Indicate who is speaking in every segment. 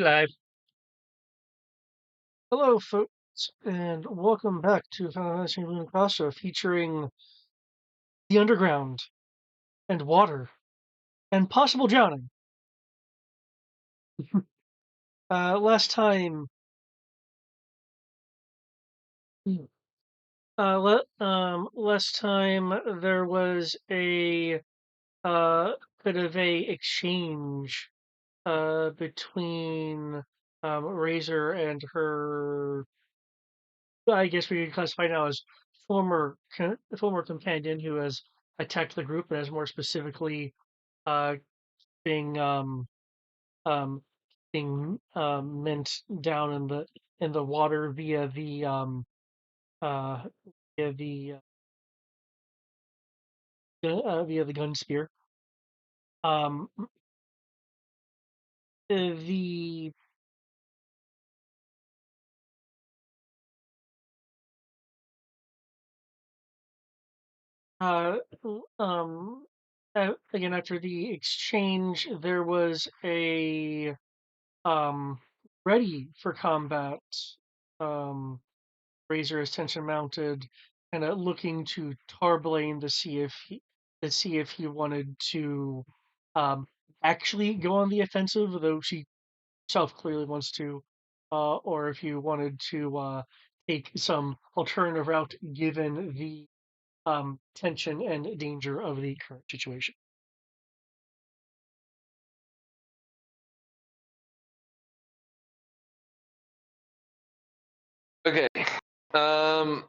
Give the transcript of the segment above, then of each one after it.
Speaker 1: Live.
Speaker 2: Hello, folks, and welcome back to Final Fantasy Claustra, featuring the underground and water and possible drowning. Last time, last time there was a bit of a exchange between Razor and her. I guess we could classify now as former companion who has attacked the group, and has more specifically uh, being um, meant down in the water uh, via via the gun spear. Um, the uh, um, Again, after the exchange, there was a um, ready for combat. Um, Razor is tension mounted, kind of looking to Tarblane to see if he wanted to um, actually go on the offensive, though she herself clearly wants to, or if he wanted to take some alternative route given the tension and danger of the current situation.
Speaker 1: Okay. Um,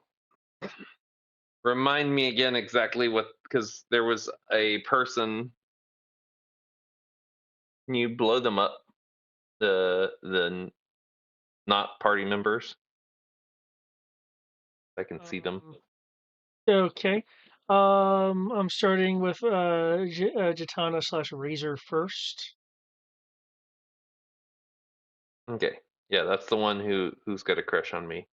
Speaker 1: Remind me again exactly what, because there was a person. Can you blow them up? The not party members. I can see them.
Speaker 2: Okay. I'm starting with Jatana slash Razor first.
Speaker 1: Okay. Yeah, that's the one who's got a crush on me.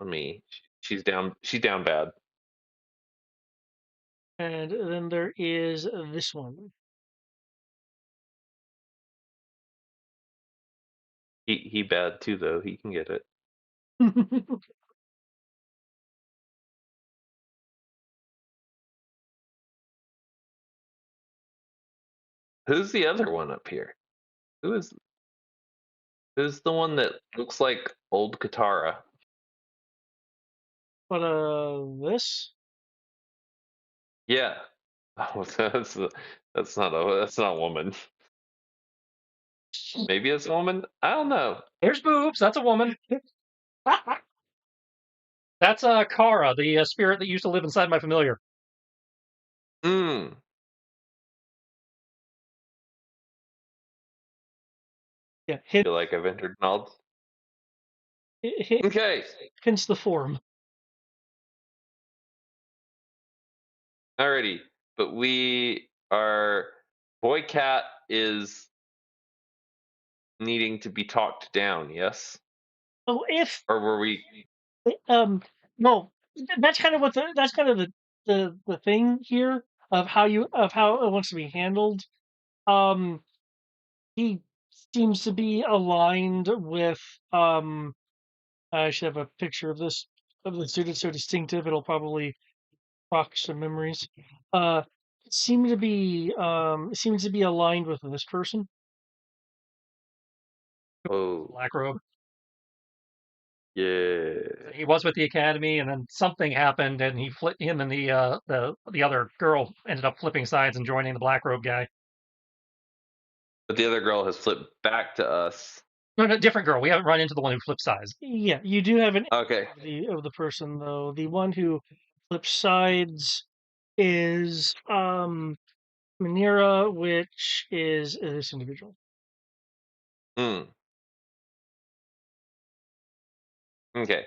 Speaker 1: On me. She's down. She's down bad.
Speaker 2: And then there is this one.
Speaker 1: He bad too though. He can get it. Who's the other one up here? Who is who's the one that looks like old Katara?
Speaker 2: But this?
Speaker 1: Yeah. Oh, that's not a woman. Maybe it's a woman. I don't know.
Speaker 3: There's boobs. That's a woman. That's Kara, the spirit that used to live inside my familiar.
Speaker 1: Hmm.
Speaker 2: Yeah,
Speaker 1: Feel like I've entered knowledge.
Speaker 2: hint,
Speaker 1: Okay.
Speaker 2: hence the form.
Speaker 1: Alrighty. But we are Boy Cat is needing to be talked down, yes?
Speaker 2: Oh, if
Speaker 1: Or were we
Speaker 2: um, no, that's kind of that's kind of the thing here of how it wants to be handled. Um, he seems to be aligned with I should have a picture of this of the suit. It's so distinctive. It'll probably spark some memories. Uh, it seems to be aligned with this person.
Speaker 1: Oh
Speaker 3: Black robe.
Speaker 1: yeah.
Speaker 3: He was with the academy, and then something happened, and him and the other girl ended up flipping sides and joining the black robe guy.
Speaker 1: But the other girl has flipped back to us.
Speaker 3: No, no, different girl. We haven't run into the one who flipped sides.
Speaker 2: Yeah, you do have an
Speaker 1: Okay.
Speaker 2: image of the person though. The one who flips sides is Manira, which is this individual.
Speaker 1: Hmm. Okay.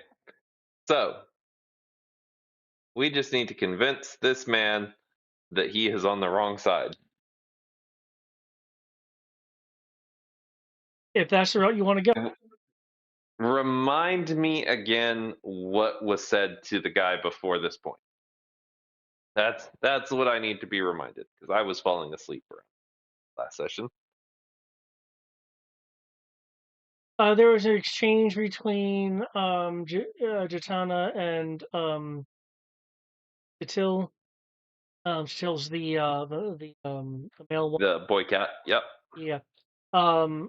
Speaker 1: So we just need to convince this man that he is on the wrong side.
Speaker 2: If that's the route you want to go.
Speaker 1: Remind me again what was said to the guy before this point. That's what I need to be reminded because I was falling asleep around last session.
Speaker 2: There was an exchange between Jatana and Jatil. Jatil's the male one.
Speaker 1: The boy cat. Yep.
Speaker 2: Yeah. Um,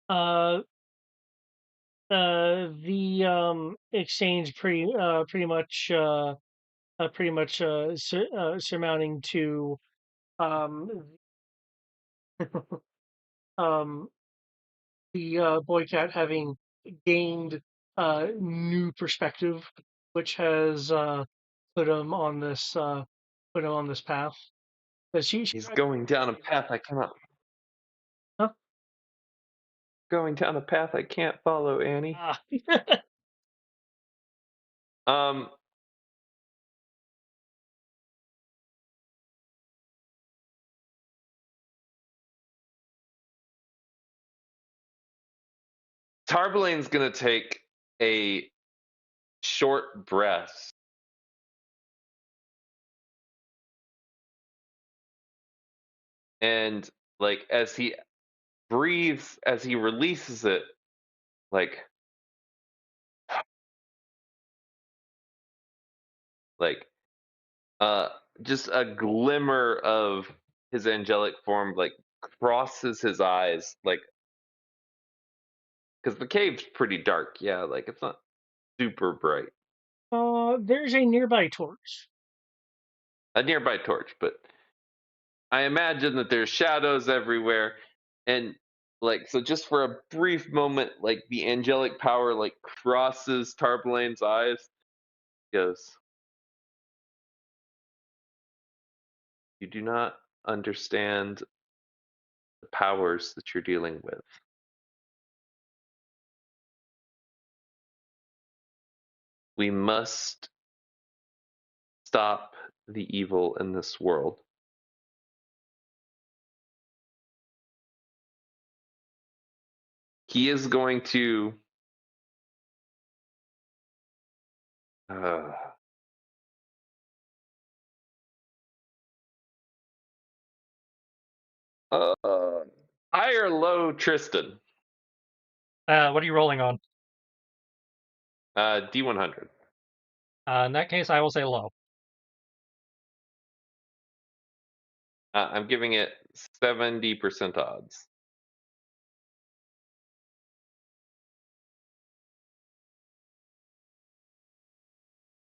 Speaker 2: uh, the exchange pretty much surmounting to um, um, the boy cat having gained new perspective, which has put him on this path. But she
Speaker 1: He's
Speaker 2: tried to
Speaker 1: going down a
Speaker 2: explain
Speaker 1: path I cannot.
Speaker 2: that.
Speaker 1: Going down a path I can't follow, Annie.
Speaker 2: Huh?
Speaker 1: Um, Tarblaine's gonna take a short breath and like as he breathes, as he releases it, like like uh just a glimmer of his angelic form like crosses his eyes, like because the cave's pretty dark, yeah, like it's not super bright.
Speaker 2: There's a nearby torch.
Speaker 1: A nearby torch, but I imagine that there's shadows everywhere, and like so just for a brief moment, like the angelic power like crosses Tarblaine's eyes, goes, you do not understand the powers that you're dealing with. We must stop the evil in this world. He is going to uh, uh, high or low Tristan,
Speaker 3: What are you rolling on?
Speaker 1: D100.
Speaker 3: In that case, I will say low.
Speaker 1: I'm giving it 70% odds.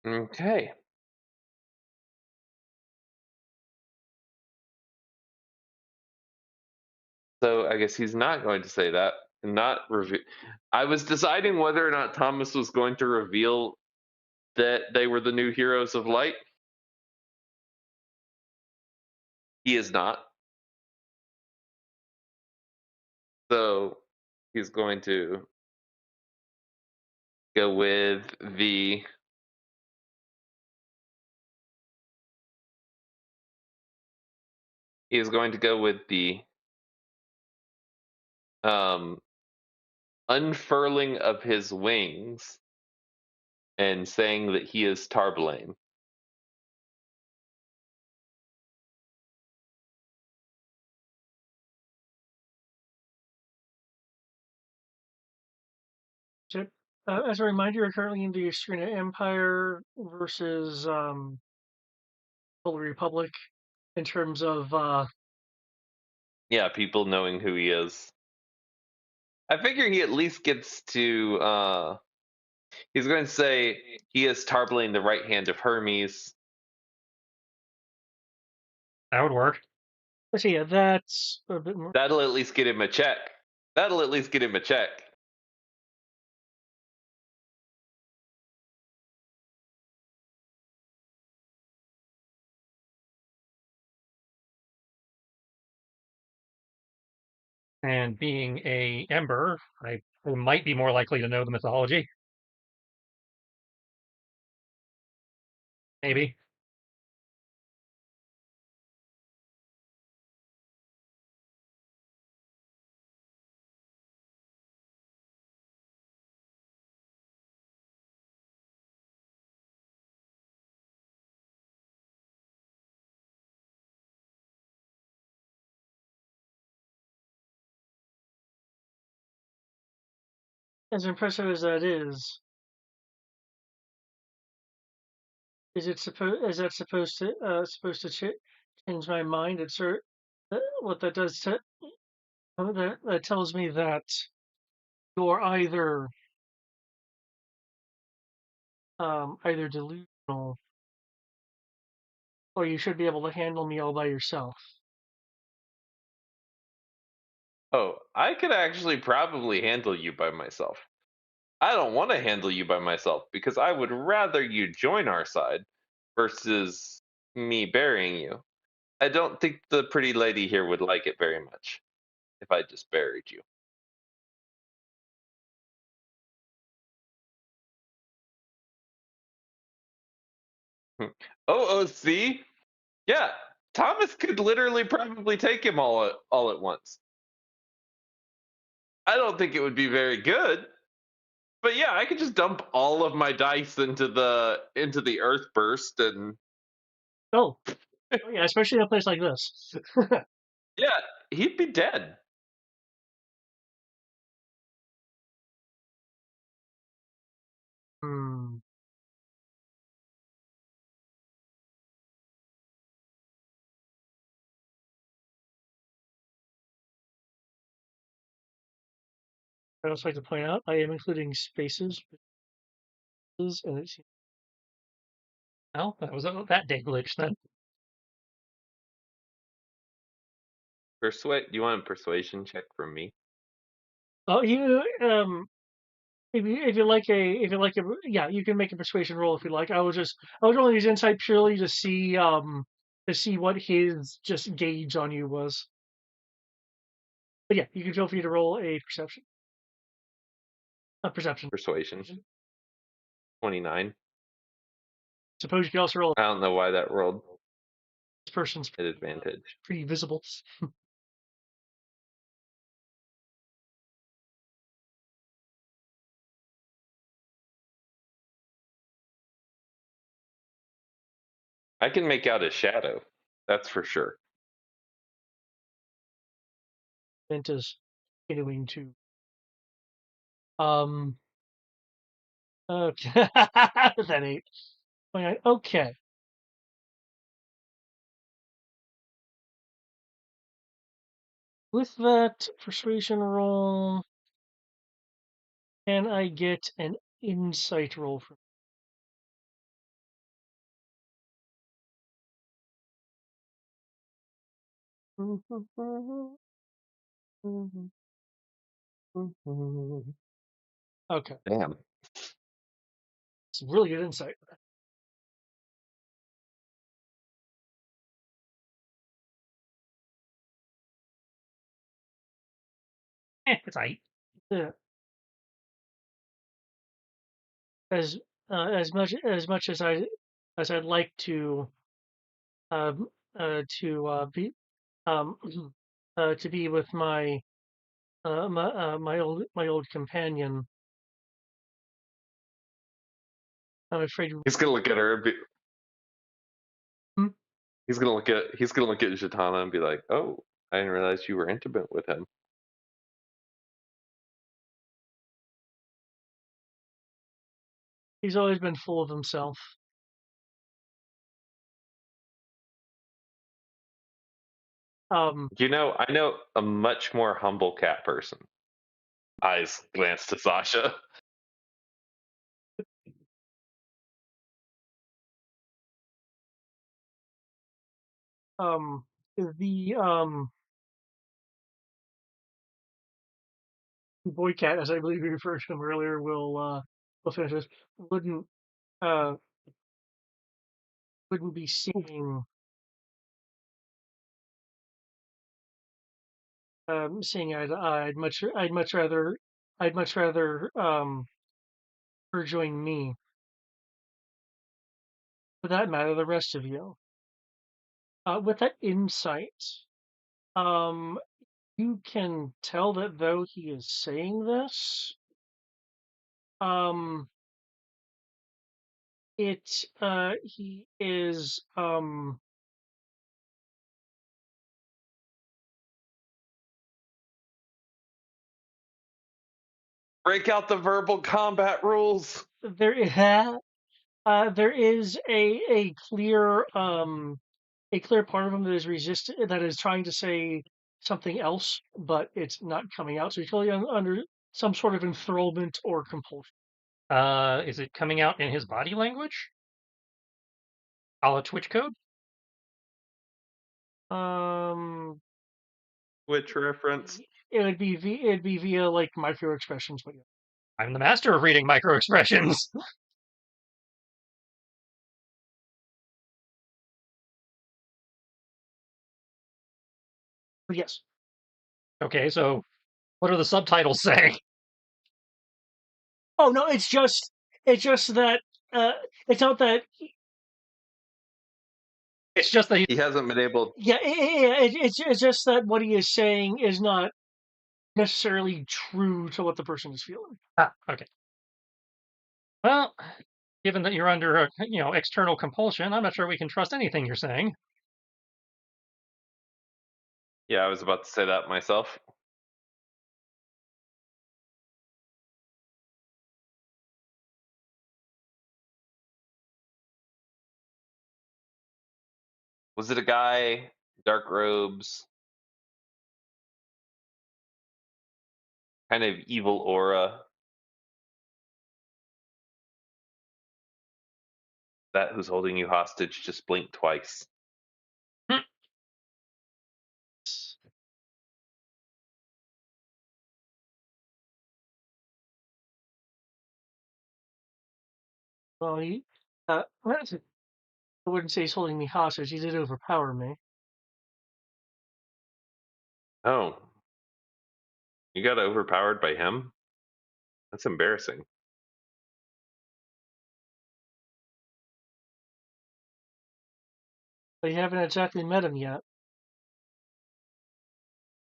Speaker 1: Okay. So I guess he's not going to say that. Not reveal. I was deciding whether or not Thomas was going to reveal that they were the new heroes of light. He is not. So he's going to go with the he's going to go with the um, unfurling of his wings and saying that he is Tarblaine.
Speaker 2: So, as a reminder, you're currently in the Estrina Empire versus Holy Republic in terms of
Speaker 1: Yeah, people knowing who he is. I figure he at least gets to he's going to say he is Tarblaine, the right hand of Hermes.
Speaker 3: That would work.
Speaker 2: let's see, yeah, that's a bit more.
Speaker 1: That'll at least get him a check. That'll at least get him a check.
Speaker 3: And being a Ember, I might be more likely to know the mythology. Maybe.
Speaker 2: as impressive as that is that supposed to change my mind? What that does to that tells me that you're either delusional or you should be able to handle me all by yourself.
Speaker 1: Oh, I could actually probably handle you by myself. I don't want to handle you by myself because I would rather you join our side versus me burying you. I don't think the pretty lady here would like it very much if I just buried you. Hmm. Oh, see? Yeah, Thomas could literally probably take him all at once. I don't think it would be very good, but yeah, I could just dump all of my dice into the earth burst and
Speaker 2: Oh, oh yeah, especially in a place like this.
Speaker 1: yeah, he'd be dead.
Speaker 2: Hmm. I'd also like to point out I am including spaces, and it seems.
Speaker 3: Oh, that was that day glitch then.
Speaker 1: Persuade. You want a persuasion check from me?
Speaker 2: Oh, if you like a yeah, you can make a persuasion roll if you like. I was rolling his insight purely to see what his just gauge on you was. But yeah, you can feel free to roll a perception. A perception.
Speaker 1: Persuasion. 29.
Speaker 2: Suppose you can also roll
Speaker 1: I don't know why that rolled
Speaker 2: this person's
Speaker 1: at advantage.
Speaker 2: pretty visible.
Speaker 1: I can make out a shadow. That's for sure.
Speaker 2: Mint is continuing to um okay. That eight. Okay. With that persuasion roll, can I get an insight roll from okay.
Speaker 1: Damn.
Speaker 2: It's really good insight.
Speaker 3: It's aight.
Speaker 2: Yeah. As as much as I'd like um be um to be with my old companion, I'm afraid.
Speaker 1: He's gonna look at her and be,
Speaker 2: Hmm?
Speaker 1: he's gonna look at Jatana and be like, "Oh, I didn't realize you were intimate with him."
Speaker 2: He's always been full of himself. Um,
Speaker 1: You know, I know a much more humble cat person. Eyes glance to Sasha.
Speaker 2: um, the boy cat, as I believe you referred to him earlier, will finish this. Wouldn't uh wouldn't be seeing eye to eye. I'd much rather her join me. For that matter, the rest of you. With that insight, um, you can tell that though he is saying this, um, he is
Speaker 1: Break out the verbal combat rules.
Speaker 2: there there is a clear part of him that is that is trying to say something else, but it's not coming out. So he's totally under some sort of enthrallment or compulsion.
Speaker 3: Is it coming out in his body language? A la Twitch code?
Speaker 1: Which reference?
Speaker 2: It'd be via like micro expressions, but yeah.
Speaker 3: I'm the master of reading micro expressions.
Speaker 2: But yes.
Speaker 3: Okay, so what are the subtitles saying?
Speaker 2: Oh no, it's just that it's not that.
Speaker 3: It's just that
Speaker 1: He hasn't been able.
Speaker 2: Yeah, it's just that what he is saying is not necessarily true to what the person is feeling.
Speaker 3: okay. Well, given that you're under external compulsion, I'm not sure we can trust anything you're saying.
Speaker 1: Yeah, I was about to say that myself. Was it a guy? Dark robes? Kind of evil aura? That who's holding you hostage just blinked twice.
Speaker 2: Well, I wouldn't say he's holding me hostage. He did overpower me.
Speaker 1: Oh, you got overpowered by him? That's embarrassing.
Speaker 2: But you haven't exactly met him yet.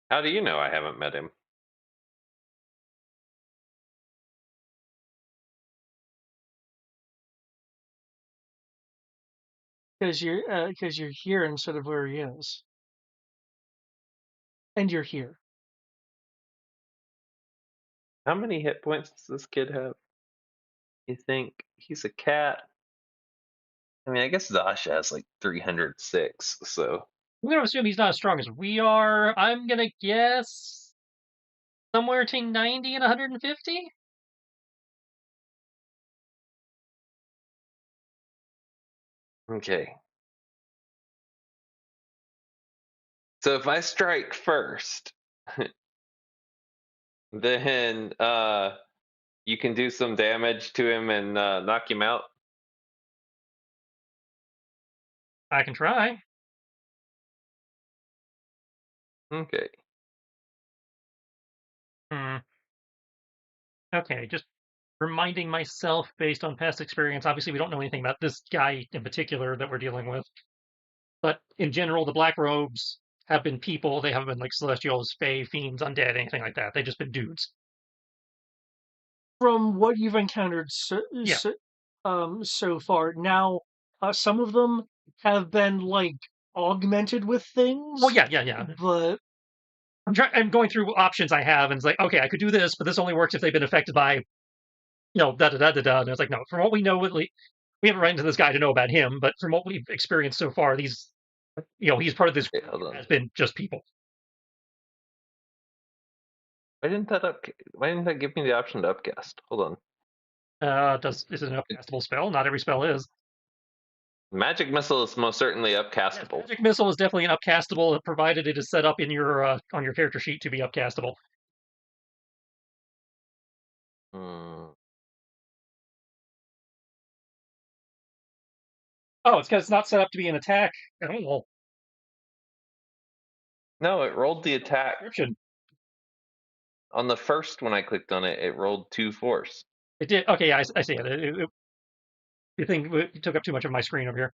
Speaker 1: How do you know I haven't met him?
Speaker 2: Because you're here instead of where he is, and you're here.
Speaker 1: How many hit points does this kid have? You think he's a cat? I mean, I guess Zasha has like 306, so.
Speaker 3: I'm going to assume he's not as strong as we are. I'm going to guess somewhere between 90 and 150?
Speaker 1: Okay. So if I strike first, then you can do some damage to him and knock him out.
Speaker 3: I can try.
Speaker 1: Okay.
Speaker 3: Okay, just reminding myself based on past experience. Obviously, we don't know anything about this guy in particular that we're dealing with. But in general, the Black Robes have been people. They haven't been like Celestials, Fae, Fiends, Undead, anything like that. They've just been dudes.
Speaker 2: From what you've encountered
Speaker 3: Yeah.
Speaker 2: So far, now some of them have been like augmented with things.
Speaker 3: Well, yeah.
Speaker 2: But
Speaker 3: I'm going through options I have, and it's like, okay, I could do this, but this only works if they've been affected by, da da da da da. And it's like, no, from what we know, we haven't run into this guy to know about him, but from what we've experienced so far, he's part of this
Speaker 1: Okay,
Speaker 3: group
Speaker 1: hold
Speaker 3: that
Speaker 1: on.
Speaker 3: has been just people.
Speaker 1: Why didn't that give me the option to upcast? Hold on.
Speaker 3: Is it an upcastable spell? Not every spell is.
Speaker 1: Magic missile is most certainly
Speaker 3: Yes,
Speaker 1: upcastable.
Speaker 3: Magic Missile is definitely an upcastable, provided it is set up in your on your character sheet to be upcastable.
Speaker 1: Hmm.
Speaker 3: Oh, it's because it's not set up to be an attack at all.
Speaker 1: No, it rolled the attack
Speaker 3: Description.
Speaker 1: on the first when I clicked on it. It rolled 2 force.
Speaker 3: It did. Okay, yeah, I see it. You think it took up too much of my screen over here?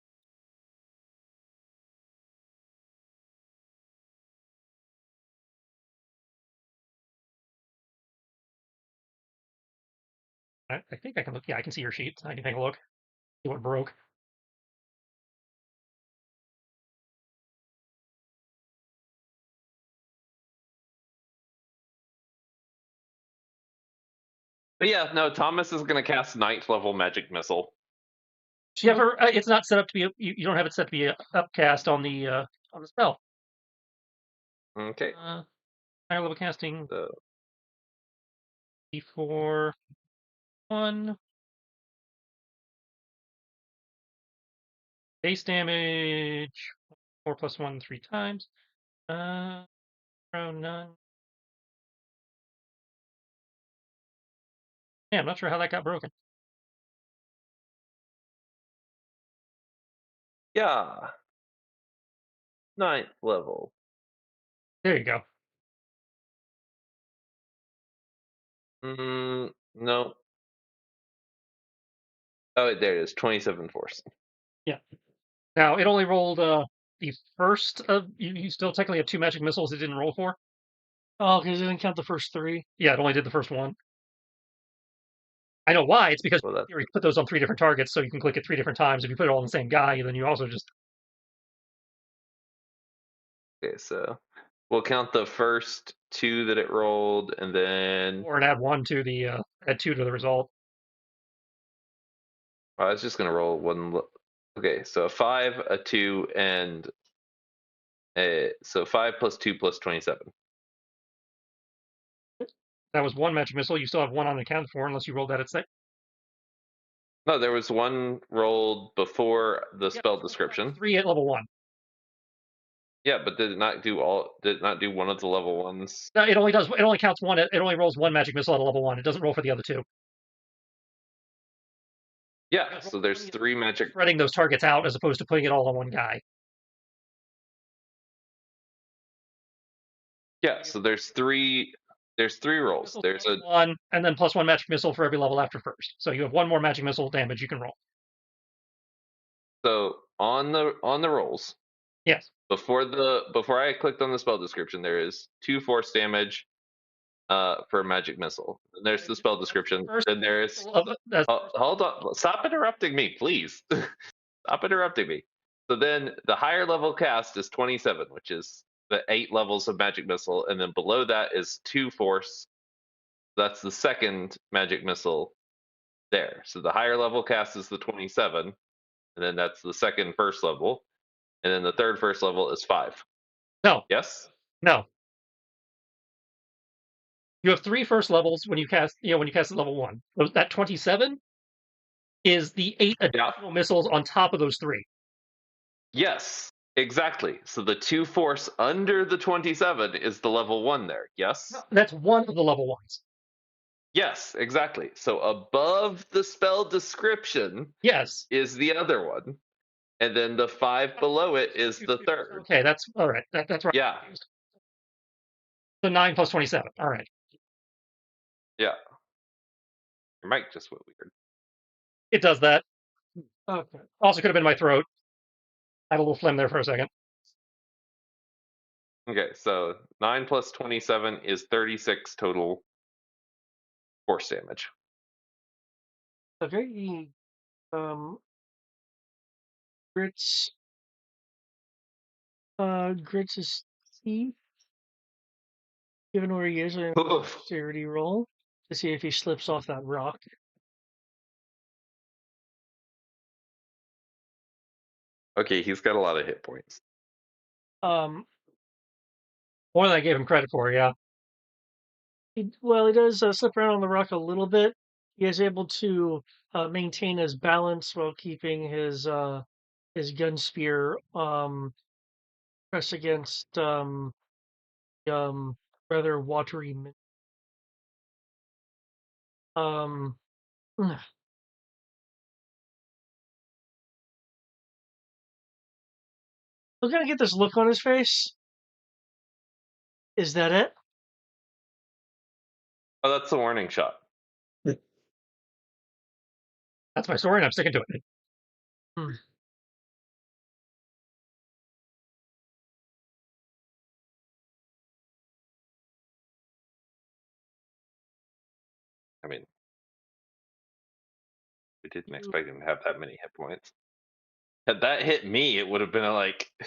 Speaker 3: I think I can look. Yeah, I can see your sheet. I can take a look. See what broke.
Speaker 1: But yeah, no, Thomas is going to cast 9th level magic missile.
Speaker 3: Do you ever? It's not set up to be. You don't have it set to be a upcast on the spell.
Speaker 1: Okay.
Speaker 3: Higher level casting.
Speaker 1: So
Speaker 3: D4 1 base damage 4+1 3 times. None. Yeah, I'm not sure how that got broken.
Speaker 1: yeah, 9th level.
Speaker 3: There you go.
Speaker 1: No. Oh, there it is. 27 force.
Speaker 3: Yeah. Now it only rolled the first of you still technically have 2 magic missiles it didn't roll for.
Speaker 2: Oh, because it didn't count the first 3.
Speaker 3: Yeah, it only did the first one. I know why. It's because
Speaker 1: Well,
Speaker 3: you put those on 3 different targets, so you can click it 3 different times. If you put it all on the same guy, then you also just
Speaker 1: okay, so we'll count the first 2 that it rolled, and then
Speaker 3: or add 1 to the add 2 to the result.
Speaker 1: I was just gonna roll one. Okay, so a 5, a 2, and so 5 plus 2 plus 27.
Speaker 3: That was 1 magic missile. You still have 1 unaccounted for unless you rolled that at 6.
Speaker 1: No, there was 1 rolled before the spell description.
Speaker 3: 3 at level 1.
Speaker 1: Yeah, but did it not do all? Did it not do one of the level ones?
Speaker 3: No, it only does. It only counts 1. It only rolls 1 magic missile at a level 1. It doesn't roll for the other 2.
Speaker 1: Yeah, so there's 3 magic.
Speaker 3: Spreading those targets out as opposed to putting it all on one guy.
Speaker 1: Yeah, so there's 3. There's 3 rolls. There's a
Speaker 3: 1 and then +1 magic missile for every level after first. So you have 1 more magic missile damage you can roll.
Speaker 1: so on the rolls.
Speaker 3: Yes.
Speaker 1: Before I clicked on the spell description, there is 2 force damage for a magic missile. And there's the spell description. Then there is hold on. Stop interrupting me, please. Stop interrupting me. So then the higher level cast is 27, which is the 8 levels of magic missile, and then below that is 2 force. That's the second magic missile there. So the higher level cast is the 27, and then that's the second first level, and then the third first level is 5.
Speaker 3: No.
Speaker 1: Yes?
Speaker 3: No. You have 3 first levels when you cast. When you cast at level 1. That 27 is the 8 additional missiles on top of those 3.
Speaker 1: Yes, exactly. So the 2 force under the 27 is the level 1 there. Yes?
Speaker 3: No, that's 1 of the level 1s.
Speaker 1: Yes, exactly. So above the spell description
Speaker 3: Yes.
Speaker 1: is the other one. And then the 5 below it is the third.
Speaker 3: Okay, that's all right. That's right.
Speaker 1: Yeah.
Speaker 3: So 9 plus 27. All right.
Speaker 1: Yeah. Your mic just went weird.
Speaker 3: It does that.
Speaker 2: Okay.
Speaker 3: Also could have been my throat. I had a little phlegm there for a second.
Speaker 1: Okay, so 9 plus 27 is 36 total force damage.
Speaker 2: Okay. Grits his teeth. Given where he is, a dexterity roll to see if he slips off that rock.
Speaker 1: Okay, he's got a lot of hit points.
Speaker 2: Um,
Speaker 3: More than I gave him credit for, yeah.
Speaker 2: he does slip around on the rock a little bit. He is able to maintain his balance while keeping his gun spear pressed against rather watery. We're gonna get this look on his face. Is that it?
Speaker 1: Oh, that's the warning shot.
Speaker 3: That's my story, and I'm sticking to it.
Speaker 1: I mean, we didn't expect him to have that many hit points. Had that hit me, it would have been like a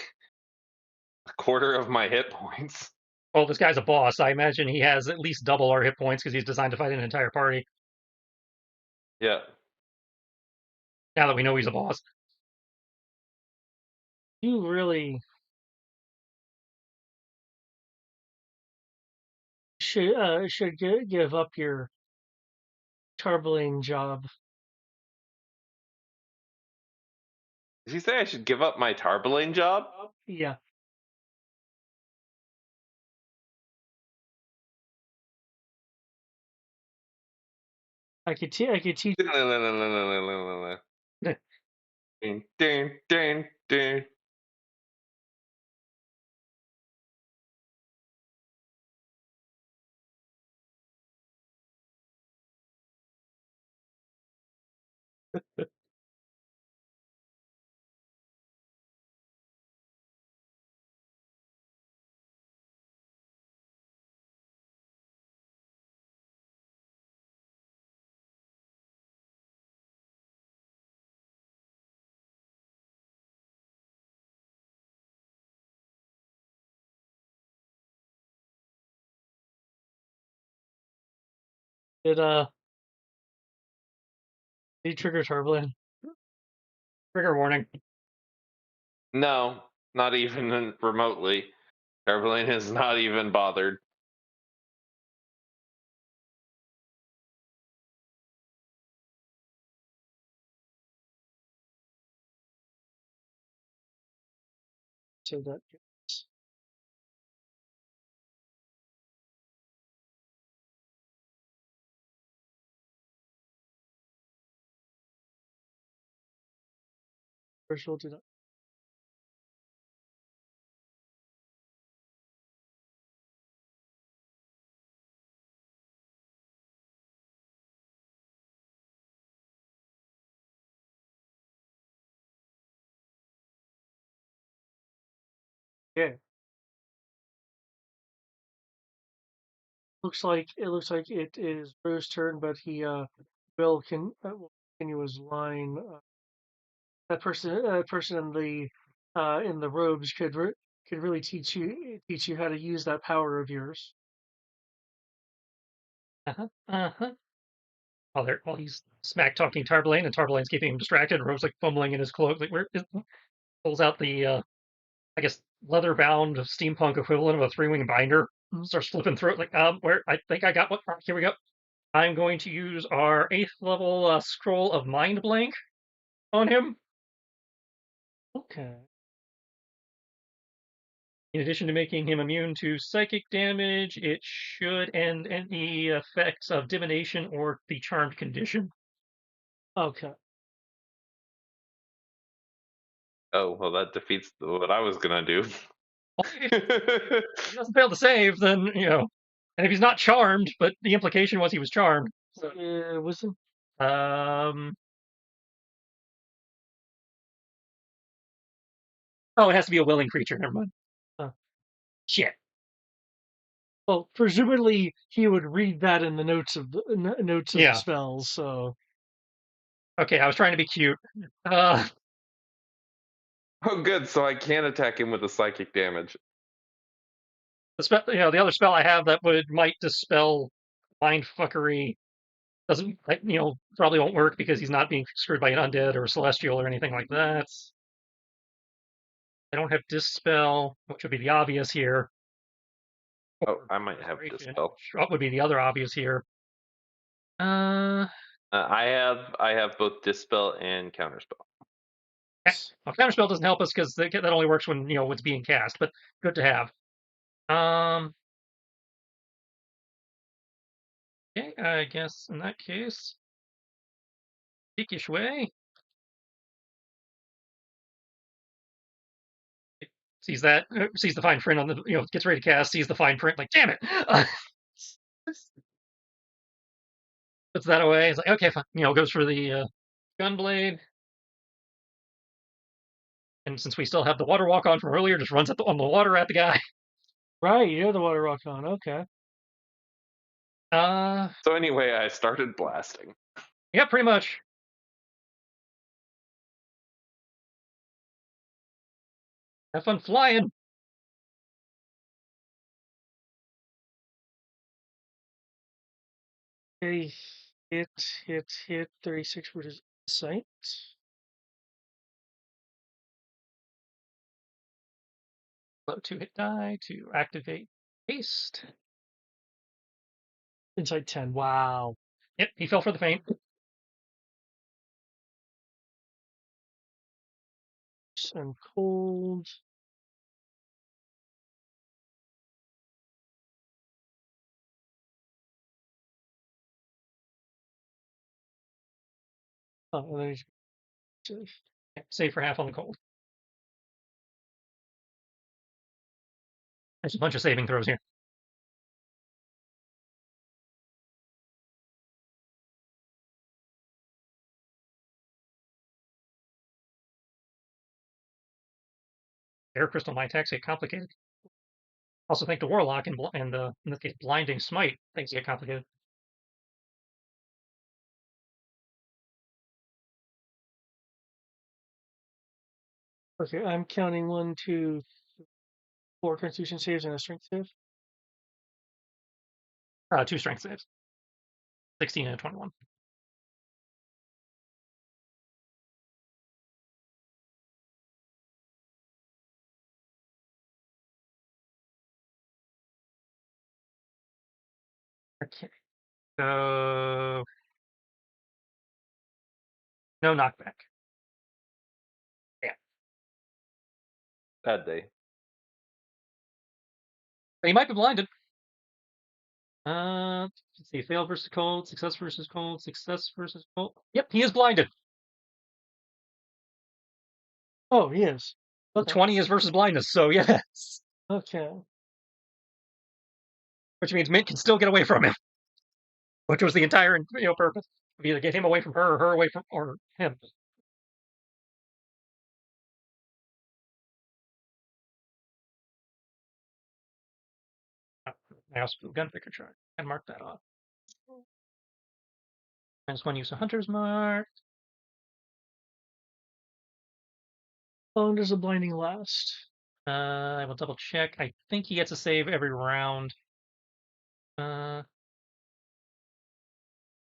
Speaker 1: quarter of my hit points.
Speaker 3: Well, this guy's a boss. I imagine he has at least double our hit points because he's designed to fight an entire party.
Speaker 1: Yeah.
Speaker 3: Now that we know he's a boss.
Speaker 2: You really should give up your Tarbling job.
Speaker 1: Did you say I should give up my Tarbalane job?
Speaker 2: Yeah, I could teach.
Speaker 1: Dun, dun, dun, dun.
Speaker 2: Did did trigger Tarbling?
Speaker 3: Trigger warning.
Speaker 1: No, not even remotely. Tarbalane is not even bothered.
Speaker 2: So that first we'll do that. Yeah. Looks like it is Bro's turn, but he will continue his line. That person in the robes could really teach you how to use that power of yours.
Speaker 3: While he's smack talking Tarbelane, and Tarbelane's keeping him distracted, and Rogue's like fumbling in his cloak, like where is, pulls out the I guess leather bound steampunk equivalent of a 3-wing binder, starts flipping through it like where I think I got one. Here we go. I'm going to use our 8th level scroll of mind blank on him.
Speaker 2: Okay.
Speaker 3: In addition to making him immune to psychic damage, it should end any effects of divination or the charmed condition.
Speaker 2: Okay.
Speaker 1: Oh, well, that defeats what I was gonna do.
Speaker 3: If he doesn't fail to save, then, and if he's not charmed, but the implication was he was charmed.
Speaker 2: Wisdom.
Speaker 3: Um, oh, it has to be a willing creature. Never mind. Shit.
Speaker 2: Well, presumably he would read that in the notes of the
Speaker 3: Yeah.
Speaker 2: spells. So
Speaker 3: Okay, I was trying to be cute.
Speaker 1: Oh, good. So I can attack him with the psychic damage.
Speaker 3: The other spell I have that might dispel mind fuckery doesn't, probably won't work because he's not being screwed by an undead or a celestial or anything like that. I don't have dispel, which would be the obvious here.
Speaker 1: Oh, I might have dispel.
Speaker 3: What would be the other obvious here?
Speaker 1: I have both dispel and counterspell.
Speaker 3: Well, counterspell doesn't help us because that only works when it's being cast, but good to have. Okay, I guess in that case, Dikish way. Sees the fine print on the, gets ready to cast, sees the fine print, like, damn it! Puts that away. It's like, okay, fine. Goes for the gunblade. And since we still have the water walk on from earlier, just runs on the water at the guy.
Speaker 2: right, you have the water rock on. Okay.
Speaker 1: So anyway, I started blasting.
Speaker 3: Yeah, pretty much. Have fun flying.
Speaker 2: He Hit. 36 versus sight.
Speaker 3: Roll 2 hit die to activate haste.
Speaker 2: Inside 10. Wow.
Speaker 3: Yep, he fell for the feint.
Speaker 2: And cold. Oh, and then he's safe.
Speaker 3: Save for half on the cold. There's a bunch of saving throws here. Air crystal might attacks get complicated. Also, think the warlock and in this case blinding smite things get complicated.
Speaker 2: Okay, I'm counting 1, 2, 4 Constitution saves and a Strength save.
Speaker 3: 2 strength saves. 16 and a 21. Okay. So no knockback. Yeah.
Speaker 1: Bad day.
Speaker 3: But he might be blinded. Let's see. Fail versus cold, success versus cold, success versus cold. Yep, he is blinded.
Speaker 2: Oh, he is.
Speaker 3: Okay. 20 is versus blindness, so yes.
Speaker 2: Okay.
Speaker 3: Which means Mint can still get away from him. Which was the entire purpose. Of either get him away from her or her away from or him. I also do gunpicker chart and mark that off. -1 use a hunter's mark.
Speaker 2: How long does the blinding last?
Speaker 3: I will double check. I think he gets a save every round.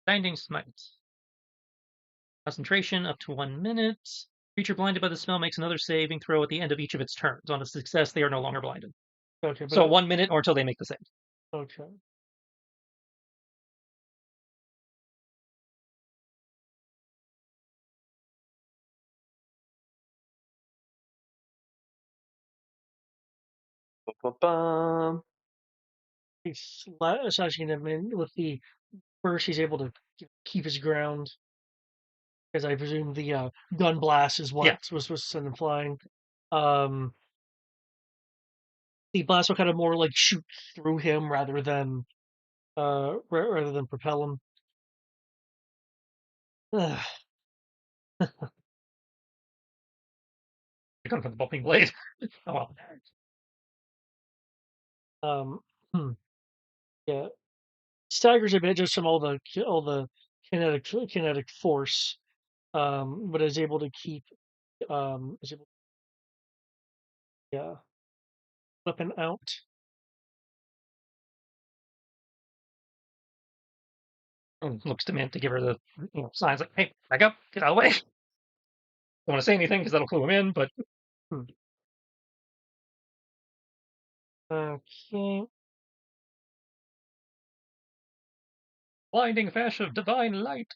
Speaker 3: Blinding smite. Concentration up to 1 minute. Creature blinded by the spell makes another saving throw at the end of each of its turns. On a success, they are no longer blinded.
Speaker 2: Okay,
Speaker 3: So 1 minute or until they make the save.
Speaker 2: Okay.
Speaker 1: Ba-ba-bum.
Speaker 2: He's slashing him in with the first. He's able to keep his ground. Because I presume the gun blast is what was supposed to send him flying. The blast will kind of more like shoot through him rather than propel him.
Speaker 3: You're going for the bumping blade. Oh well.
Speaker 2: Hmm. Yeah, staggers a bit just from all the kinetic force, but is able to keep yeah, weapon out.
Speaker 3: And looks to Mint to give her the signs like, "Hey, back up, get out of the way." Don't want to say anything because that'll clue him in, but
Speaker 2: Okay.
Speaker 3: blinding flash of divine light.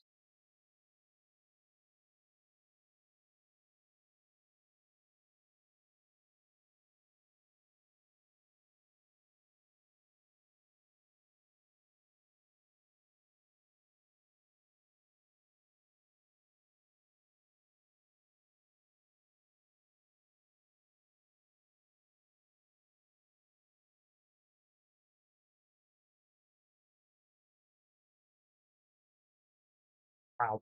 Speaker 3: Wow.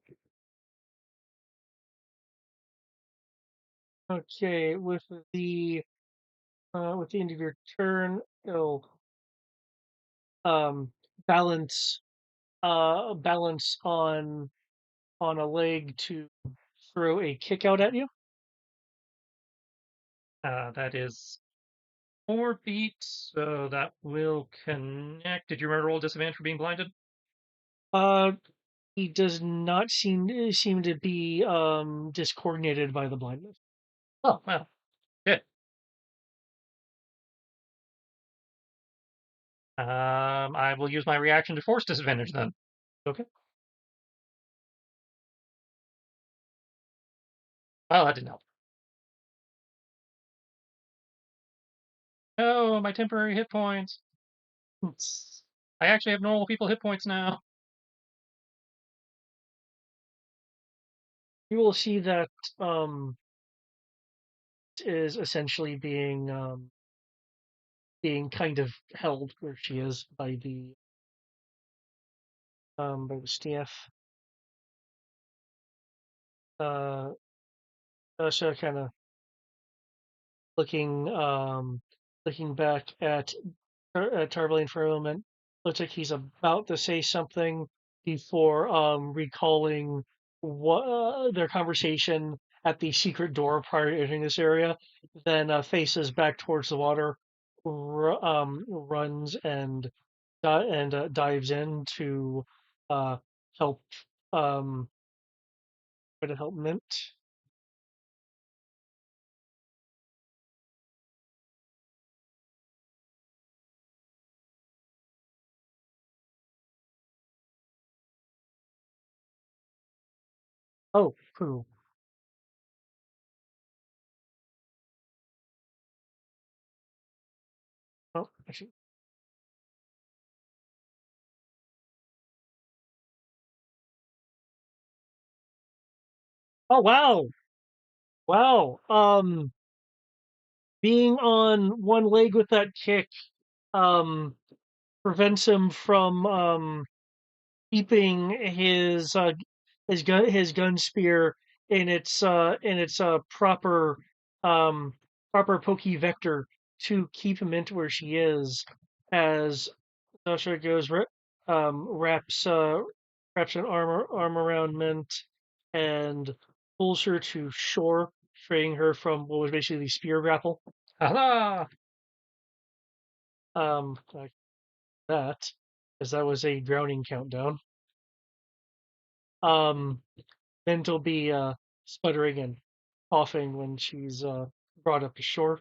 Speaker 2: Okay, with the end of your turn, it'll um balance balance on a leg to throw a kick out at you.
Speaker 3: That is 4 feet, so that will connect. Did you remember to roll disadvantage for being blinded?
Speaker 2: Uh, He does not seem to be discoordinated by the blindness.
Speaker 3: Oh, well, good. I will use my reaction to force disadvantage then.
Speaker 2: Okay.
Speaker 3: Oh, that didn't help. Oh, my temporary hit points. I actually have normal people hit points now.
Speaker 2: You will see that is essentially being kind of held where she is by the staff. So kind of looking looking back at Tarvalin for a moment. Looks like he's about to say something before recalling what their conversation at the secret door prior to entering this area. Then faces back towards the water, runs and dives in to uh, help um, try to help Mint. Oh, cool. Oh, actually. Oh wow, wow. Being on one leg with that kick um prevents him from keeping his gun spear in its um proper pokey vector to keep him into where she is as Sasha goes wraps an arm around Mint and pulls her to shore, freeing her from what was basically the spear grapple.
Speaker 3: Ah,
Speaker 2: Like that, as that was a drowning countdown. Um, Mint will be sputtering and coughing when she's brought up to shore.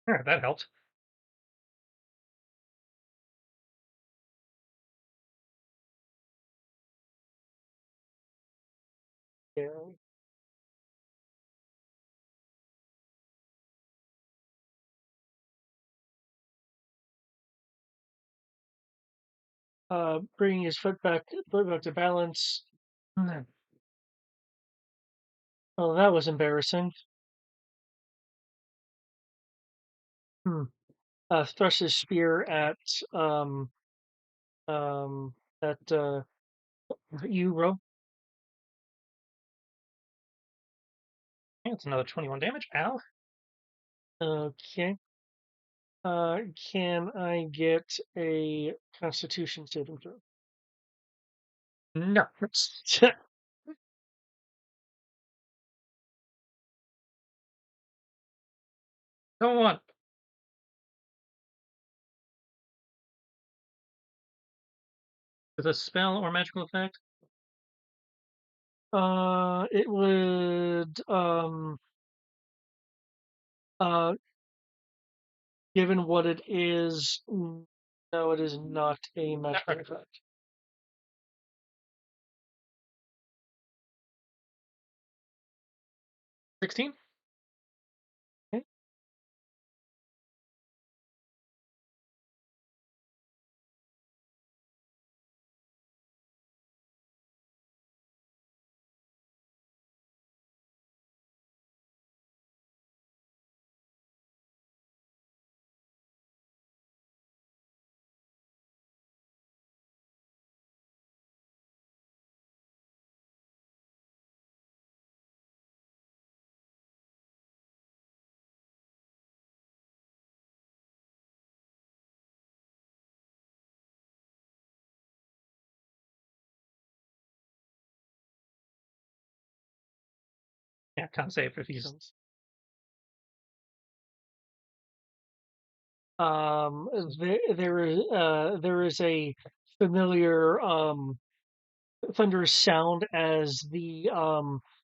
Speaker 3: yeah, that helped.
Speaker 2: Yeah. Bringing his foot back to balance. Oh, that was embarrassing. Hmm. Thrusts his spear um at you, Ro.
Speaker 3: Yeah, it's another 21 damage. Ow.
Speaker 2: Okay. Can I get a Constitution saving throw?
Speaker 3: No. Go on. With a spell or magical effect?
Speaker 2: It would uh given what it is, no, it is not a magical
Speaker 3: Okay.
Speaker 2: effect.
Speaker 3: 16?
Speaker 2: Okay.
Speaker 3: Yeah, con save if he's.
Speaker 2: There is a familiar thunderous sound as the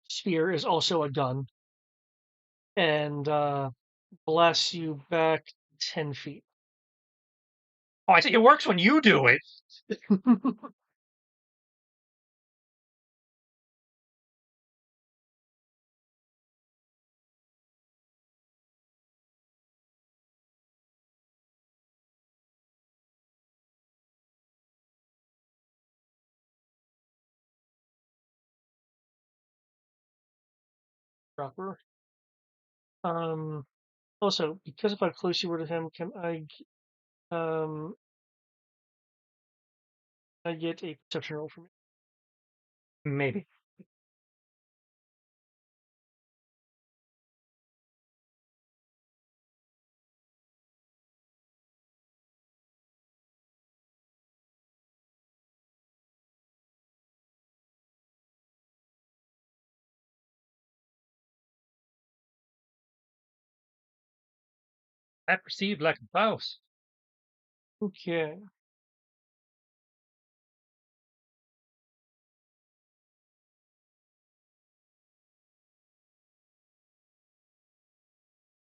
Speaker 2: spear is also a gun and blasts you back 10 feet.
Speaker 3: Oh, I see. It works when you do it.
Speaker 2: Proper. Also, because of how close you were to him, can I get a perception roll from you?
Speaker 3: Maybe. That perceived like a mouse.
Speaker 2: Okay.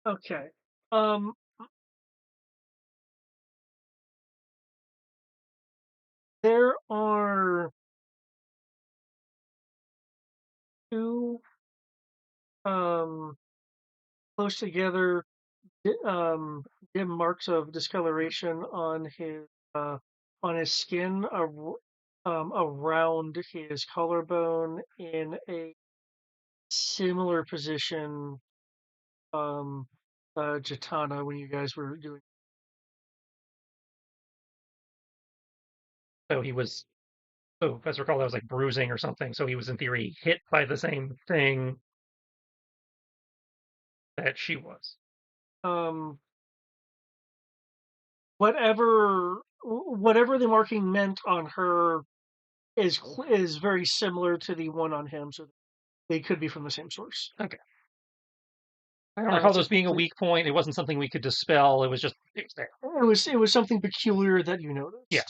Speaker 2: Okay. Um, there are two close together dim marks of discoloration uh, on his skin around his collarbone in a similar position Jatana when you guys were doing.
Speaker 3: So he was. So, as I recall, that was like bruising or something. So he was, in theory, hit by the same thing that she was.
Speaker 2: Um, whatever the marking meant on her is very similar to the one on him, so they could be from the same source.
Speaker 3: Okay. I don't recall
Speaker 2: It's
Speaker 3: those being a weak point. It wasn't something we could dispel. It was just it was there.
Speaker 2: it was something peculiar that you noticed.
Speaker 3: Yeah.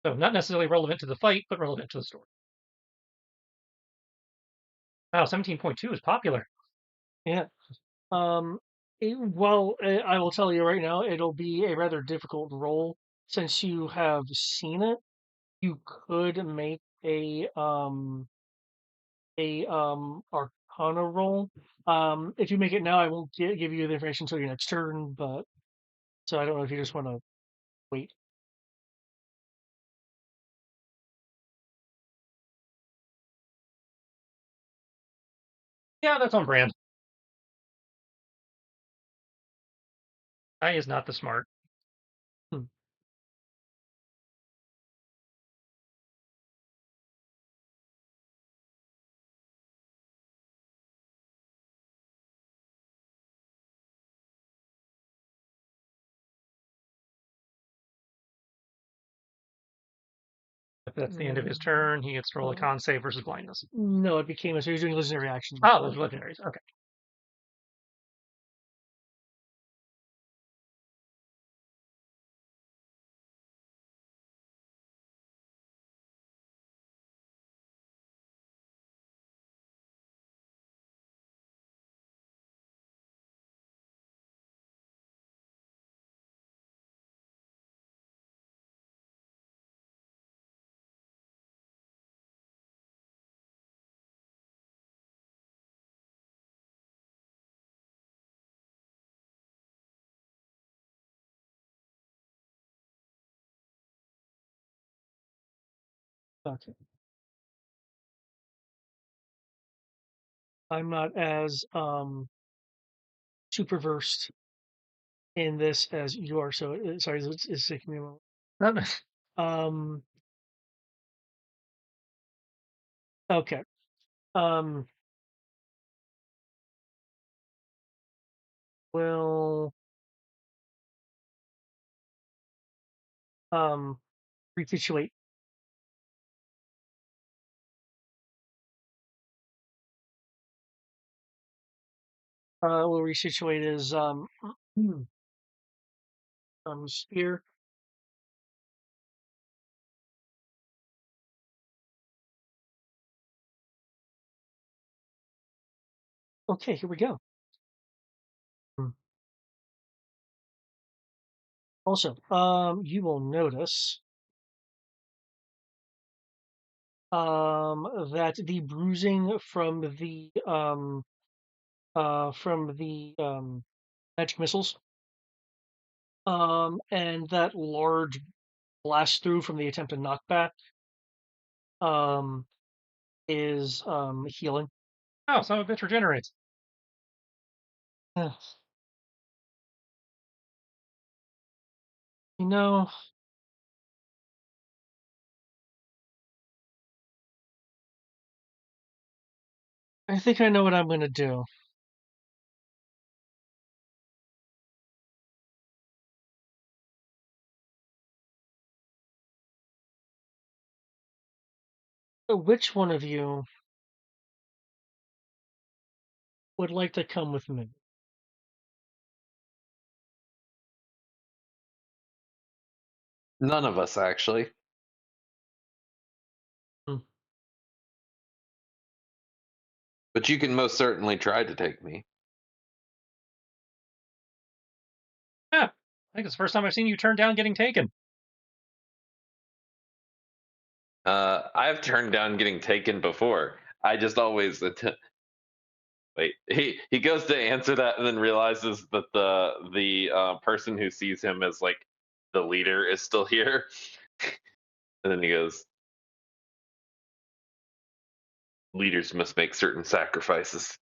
Speaker 3: So not necessarily relevant to the fight, but relevant to the story. Wow, 17.2 is popular.
Speaker 2: Yeah. I will tell you right now, it'll be a rather difficult roll since you have seen it. You could make a Arcana roll. If you make it now, I won't give you the information until your next turn. But so I don't know if you just want to wait.
Speaker 3: Yeah, that's on brand. I is not the smart.
Speaker 2: Hmm.
Speaker 3: If that's the end of his turn, he gets to roll a
Speaker 2: Oh.
Speaker 3: con save versus blindness.
Speaker 2: No, it became so you're doing legendary actions.
Speaker 3: Oh, those legendaries. Okay.
Speaker 2: Okay. I'm not as super versed in this as you are. So sorry, it's taking me a moment.
Speaker 3: No, no.
Speaker 2: Um. Okay. Um. Well. resituate. We'll resituate his spear. Okay, here we go. Also, you will notice that the bruising from the magic missiles, and that large blast through from the attempted knockback, um, is healing.
Speaker 3: Oh, some of it regenerates.
Speaker 2: You know, I think I know what I'm gonna do. Which one of you would like to come with me?
Speaker 1: None of us actually,
Speaker 2: Hmm.
Speaker 1: but you can most certainly try to take me.
Speaker 3: Yeah, I think it's the first time I've seen you turn down getting taken.
Speaker 1: I've turned down getting taken before. I just always attempt. Wait, he goes to answer that and then realizes that the person who sees him as like the leader is still here, and then he goes, "Leaders must make certain sacrifices."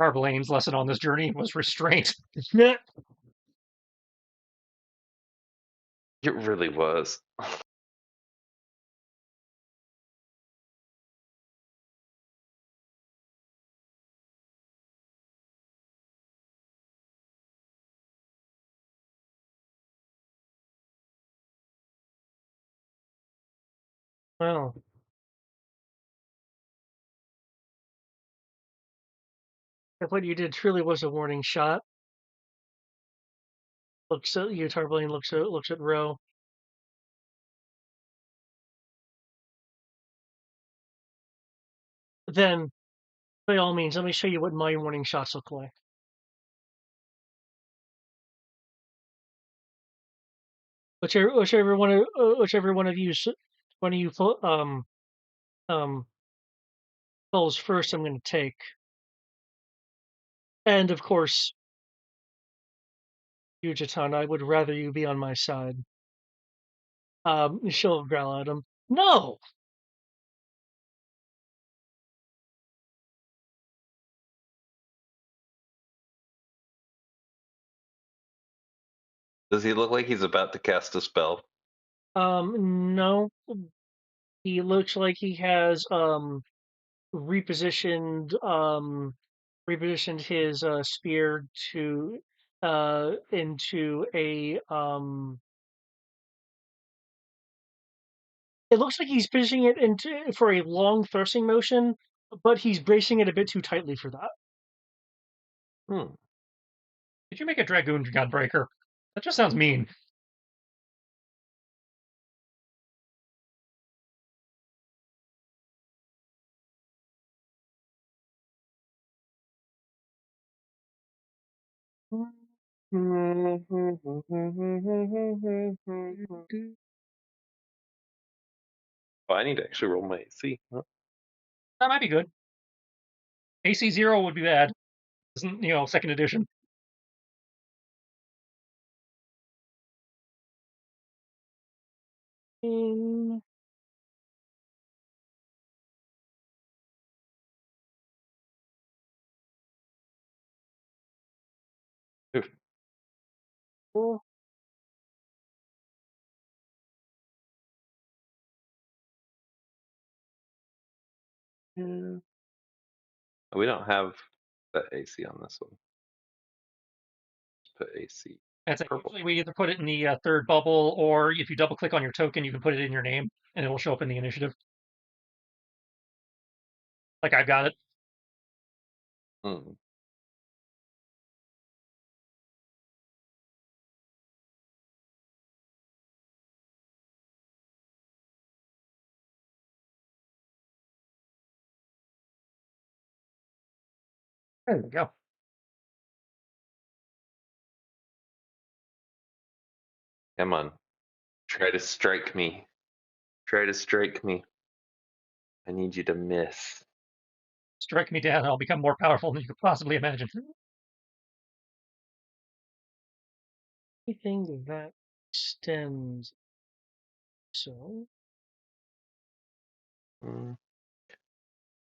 Speaker 3: Carblaine's lesson on this journey was restraint.
Speaker 2: Yeah.
Speaker 1: It really was.
Speaker 2: Well, if what you did truly was a warning shot, looks at you, Tarblane looks at Ro. Then, by all means, let me show you what my warning shots look like. Whichever one of you, one of you, um, falls first, I'm going to take. And of course, you, Jatan, I would rather you be on my side. She'll growl at him. No!
Speaker 1: Does he look like he's about to cast a spell?
Speaker 2: No. He looks like he has, repositioned, repositioned his, spear to, into a, it looks like he's positioning it into for a long thrusting motion, but he's bracing it a bit too tightly for that.
Speaker 1: Hmm.
Speaker 3: Did you make a Dragoon Gunbreaker? That just sounds mean.
Speaker 1: Oh, I need to actually roll my AC. Huh?
Speaker 3: That might be good. AC 0 would be bad. Isn't, second edition.
Speaker 2: Mm,
Speaker 1: Oof. Yeah. We don't have the AC on this one. Let's put AC.
Speaker 3: That's it.
Speaker 1: Purple.
Speaker 3: Usually we either put it in the third bubble, or if you double click on your token, you can put it in your name, and it will show up in the initiative. Like I've got it.
Speaker 1: Mm.
Speaker 3: There we go.
Speaker 1: Come on. Try to strike me. Try to strike me. I need you to miss.
Speaker 3: Strike me down, and I'll become more powerful than you could possibly imagine.
Speaker 2: Anything that extends. So
Speaker 1: Mm.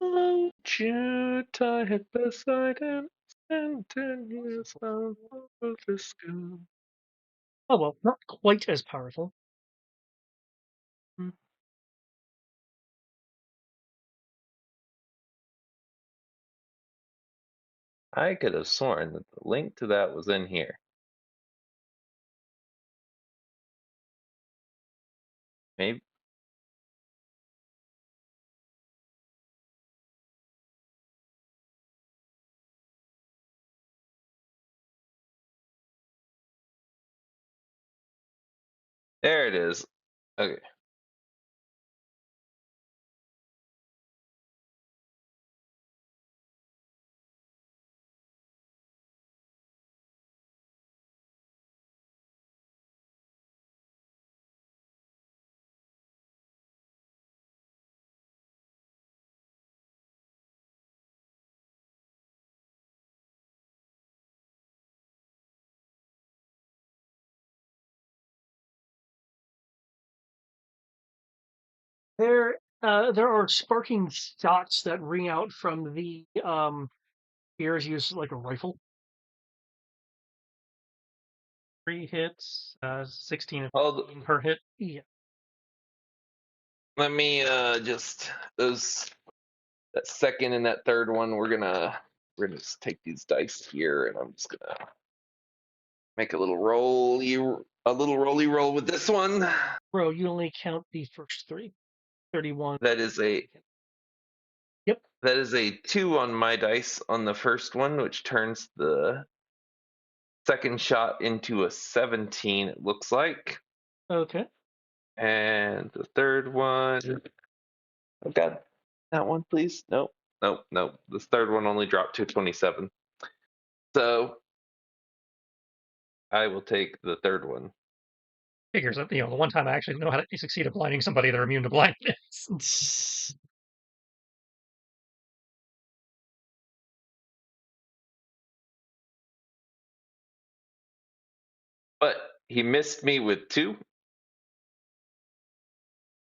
Speaker 1: Won't you tie it beside him? Spend 10 years on the school.
Speaker 2: oh well, not quite as powerful.
Speaker 1: I could have sworn that the link to that was in here. Maybe. There it is. Okay.
Speaker 2: There are sparking shots that ring out from the spears used like a rifle.
Speaker 3: 3 hits, 16 and
Speaker 1: Hold.
Speaker 3: 15 per hit.
Speaker 2: Yeah.
Speaker 1: Let me just those that second and that third one. We're gonna just take these dice here, and I'm just gonna make a little roly roll with this one.
Speaker 2: Bro, you only count the first three. 31.
Speaker 1: That is a
Speaker 2: Yep.
Speaker 1: 2 on my dice on the first one, which turns the second shot into a 17. It looks like,
Speaker 2: Okay.
Speaker 1: and the third one. Oh God, that one, please. Nope, nope, nope. This third one only dropped to 27. So I will take the third one.
Speaker 3: Figures that, the one time I actually know how to succeed at blinding somebody, they're immune to blindness.
Speaker 1: But he missed me with 2.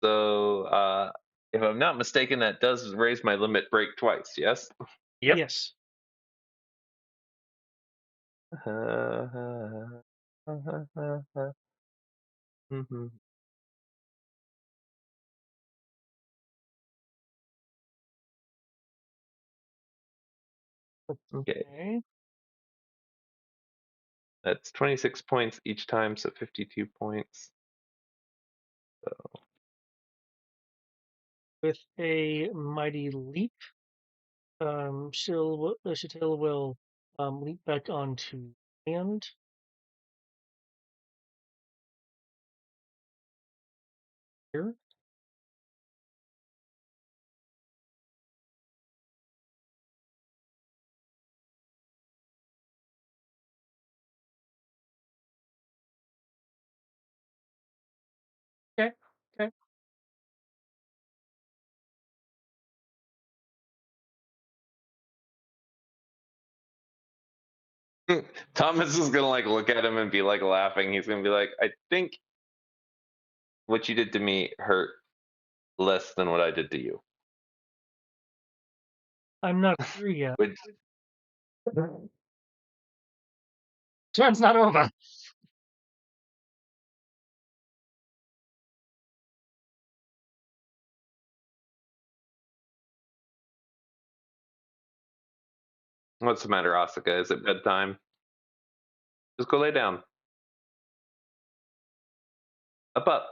Speaker 1: So if I'm not mistaken, that does raise my limit break twice. Yes.
Speaker 3: Yep.
Speaker 2: Yes.
Speaker 1: Okay,
Speaker 2: Okay.
Speaker 1: that's 26 points each time, so 52 points.
Speaker 2: With a mighty leap, Shatil will leap back onto land. Here. Okay. Okay.
Speaker 1: Thomas is gonna like look at him and be like laughing. He's gonna be like, I think what you did to me hurt less than what I did to you.
Speaker 2: I'm not sure yet.
Speaker 1: Which,
Speaker 3: Turn's not over.
Speaker 1: What's the matter, Asuka? Is it bedtime? Just go lay down. Up.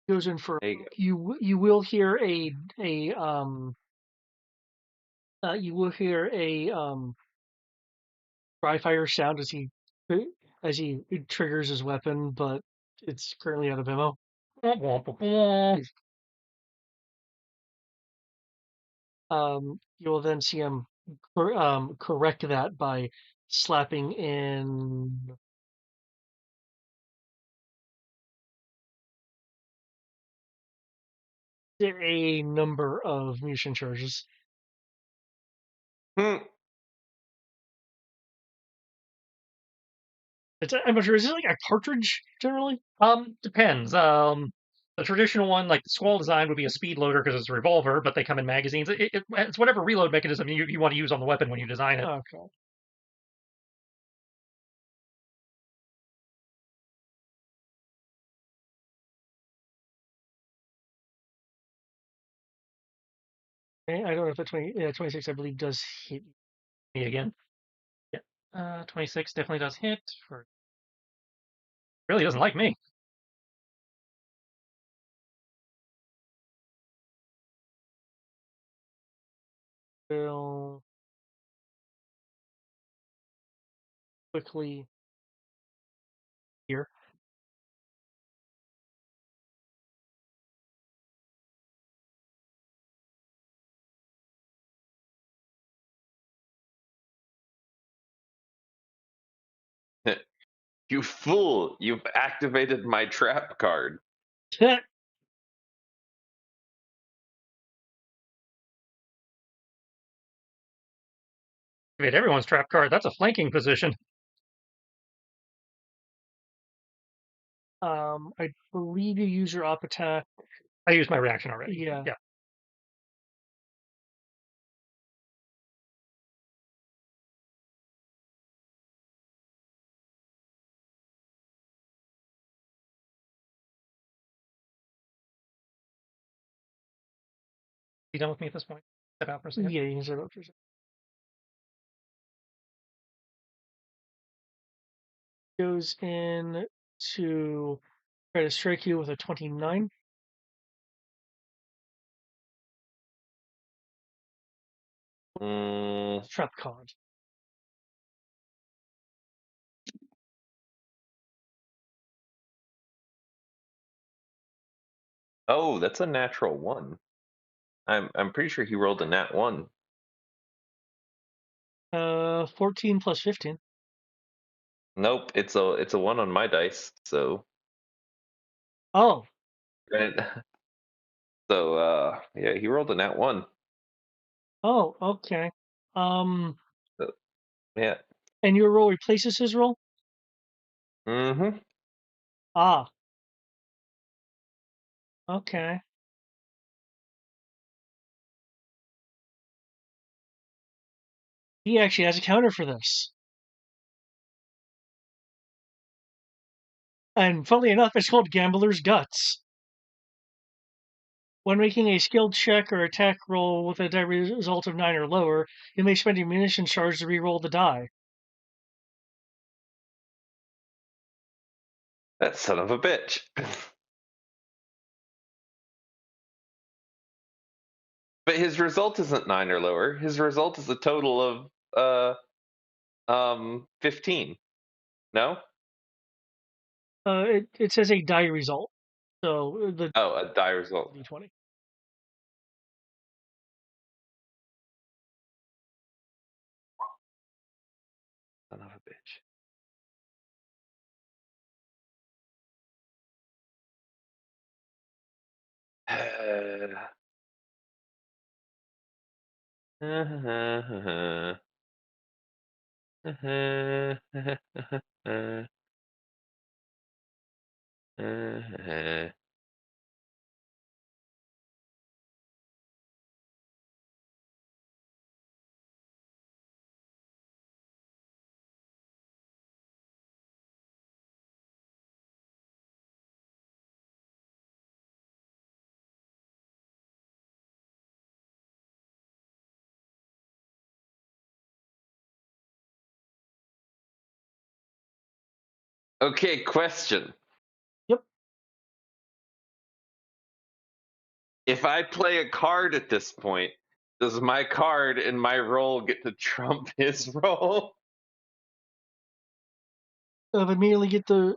Speaker 2: Goes in for
Speaker 1: There you go.
Speaker 2: you will hear a you will hear a dry fire sound as he triggers his weapon, but it's currently out of ammo. You will then see him correct that by slapping in a number of munition charges.
Speaker 1: Hmm.
Speaker 2: I'm not sure. Is it like a cartridge generally?
Speaker 3: Depends. The traditional one, like the Squall design, would be a speed loader because it's a revolver, but they come in magazines. It's whatever reload mechanism you want to use on the weapon when you design it.
Speaker 2: Okay. I don't know if the 26, I believe, does hit.
Speaker 3: Me again. Yeah. 26 definitely does hit. Really doesn't like me.
Speaker 2: Will quickly here.
Speaker 1: You fool! You've activated my trap card.
Speaker 3: Activate everyone's trap card. That's a flanking position.
Speaker 2: I believe you use your op attack.
Speaker 3: I used my reaction already.
Speaker 2: Yeah.
Speaker 3: Yeah. You done with me at this point? Step out for a second.
Speaker 2: Yeah, you can set up for a second. Goes in to try to strike you with a 29.
Speaker 1: Mm,
Speaker 2: Trap card.
Speaker 1: oh, that's a natural one. I'm pretty sure he rolled a nat one.
Speaker 2: 14 plus 15.
Speaker 1: Nope, it's a one on my dice. So
Speaker 2: Oh,
Speaker 1: right. So yeah, he rolled a nat one.
Speaker 2: oh, okay. Um,
Speaker 1: So, yeah.
Speaker 2: and your roll replaces his roll?
Speaker 1: Mm-hmm.
Speaker 2: Ah, okay. He actually has a counter for this. And funnily enough, it's called Gambler's Guts. When making a skill check or attack roll with a die result of 9 or lower, you may spend your munition charge to re-roll the die.
Speaker 1: That son of a bitch. But his result isn't 9 or lower. His result is a total of 15. No?
Speaker 2: It says a die result. So the
Speaker 1: Oh, a die result.
Speaker 2: d20.
Speaker 1: Son of a bitch. Okay, question.
Speaker 2: Yep.
Speaker 1: If I play a card at this point, does my card in my roll get to trump his roll?
Speaker 2: Immediately get the.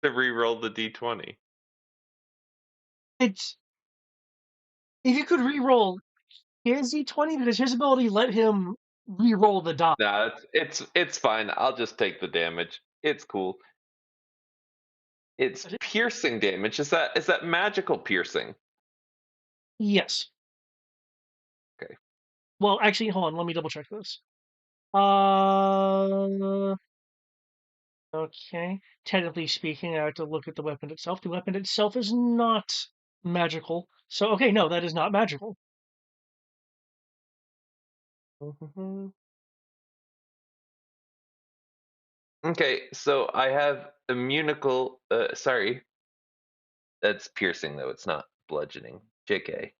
Speaker 1: To re-roll the d20.
Speaker 2: It's if you could re-roll his d20 because his ability let him re-roll the die.
Speaker 1: Nah, it's fine. I'll just take the damage. It's cool. It's piercing damage. Is that magical piercing?
Speaker 2: Yes.
Speaker 1: Okay.
Speaker 2: Well, actually, hold on. Let me double check this. Uh, okay. Technically speaking, I have to look at the weapon itself. The weapon itself is not magical. So, okay, no, that is not magical.
Speaker 1: Mhm. Okay, so I have immunical. Sorry, that's piercing though. It's not bludgeoning. JK.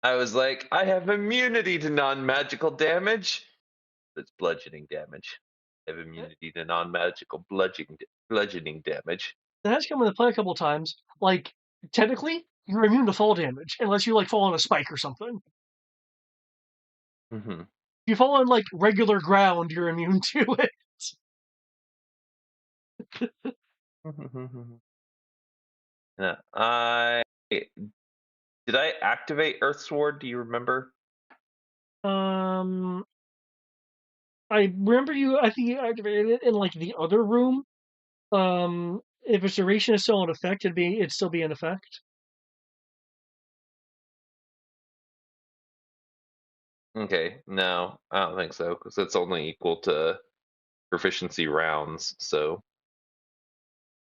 Speaker 1: I was like, I have immunity to non-magical damage. That's bludgeoning damage. I have immunity to non-magical bludgeoning damage.
Speaker 2: That has come into play a couple times. Like, technically, you're immune to fall damage unless you like fall on a spike or something.
Speaker 1: Hmm.
Speaker 2: If you fall on like regular ground, you're immune to it.
Speaker 1: Yeah, did I activate Earth Sword? Do you remember?
Speaker 2: Um, I remember you. I think you activated it in like the other room. If its duration is still in effect, it'd still be in effect.
Speaker 1: Okay, no, I don't think so because it's only equal to proficiency rounds. So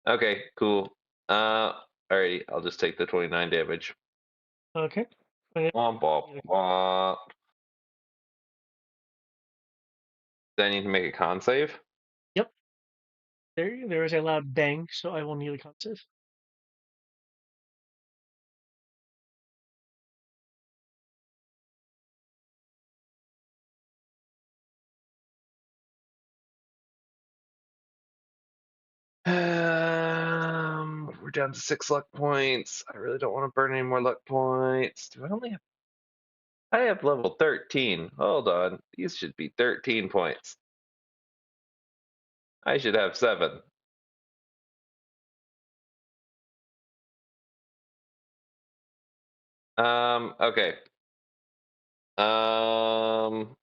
Speaker 1: okay, cool. Alrighty, I'll just take the 29 damage.
Speaker 2: Okay.
Speaker 1: Womp womp womp. Do I need to make a con save?
Speaker 2: Yep. There is a loud bang, so I will need a con save.
Speaker 1: We're down to 6 luck points. I really don't want to burn any more luck points. Do I only have? I have level 13. Hold on, these should be 13 points. I should have 7. Okay. Um,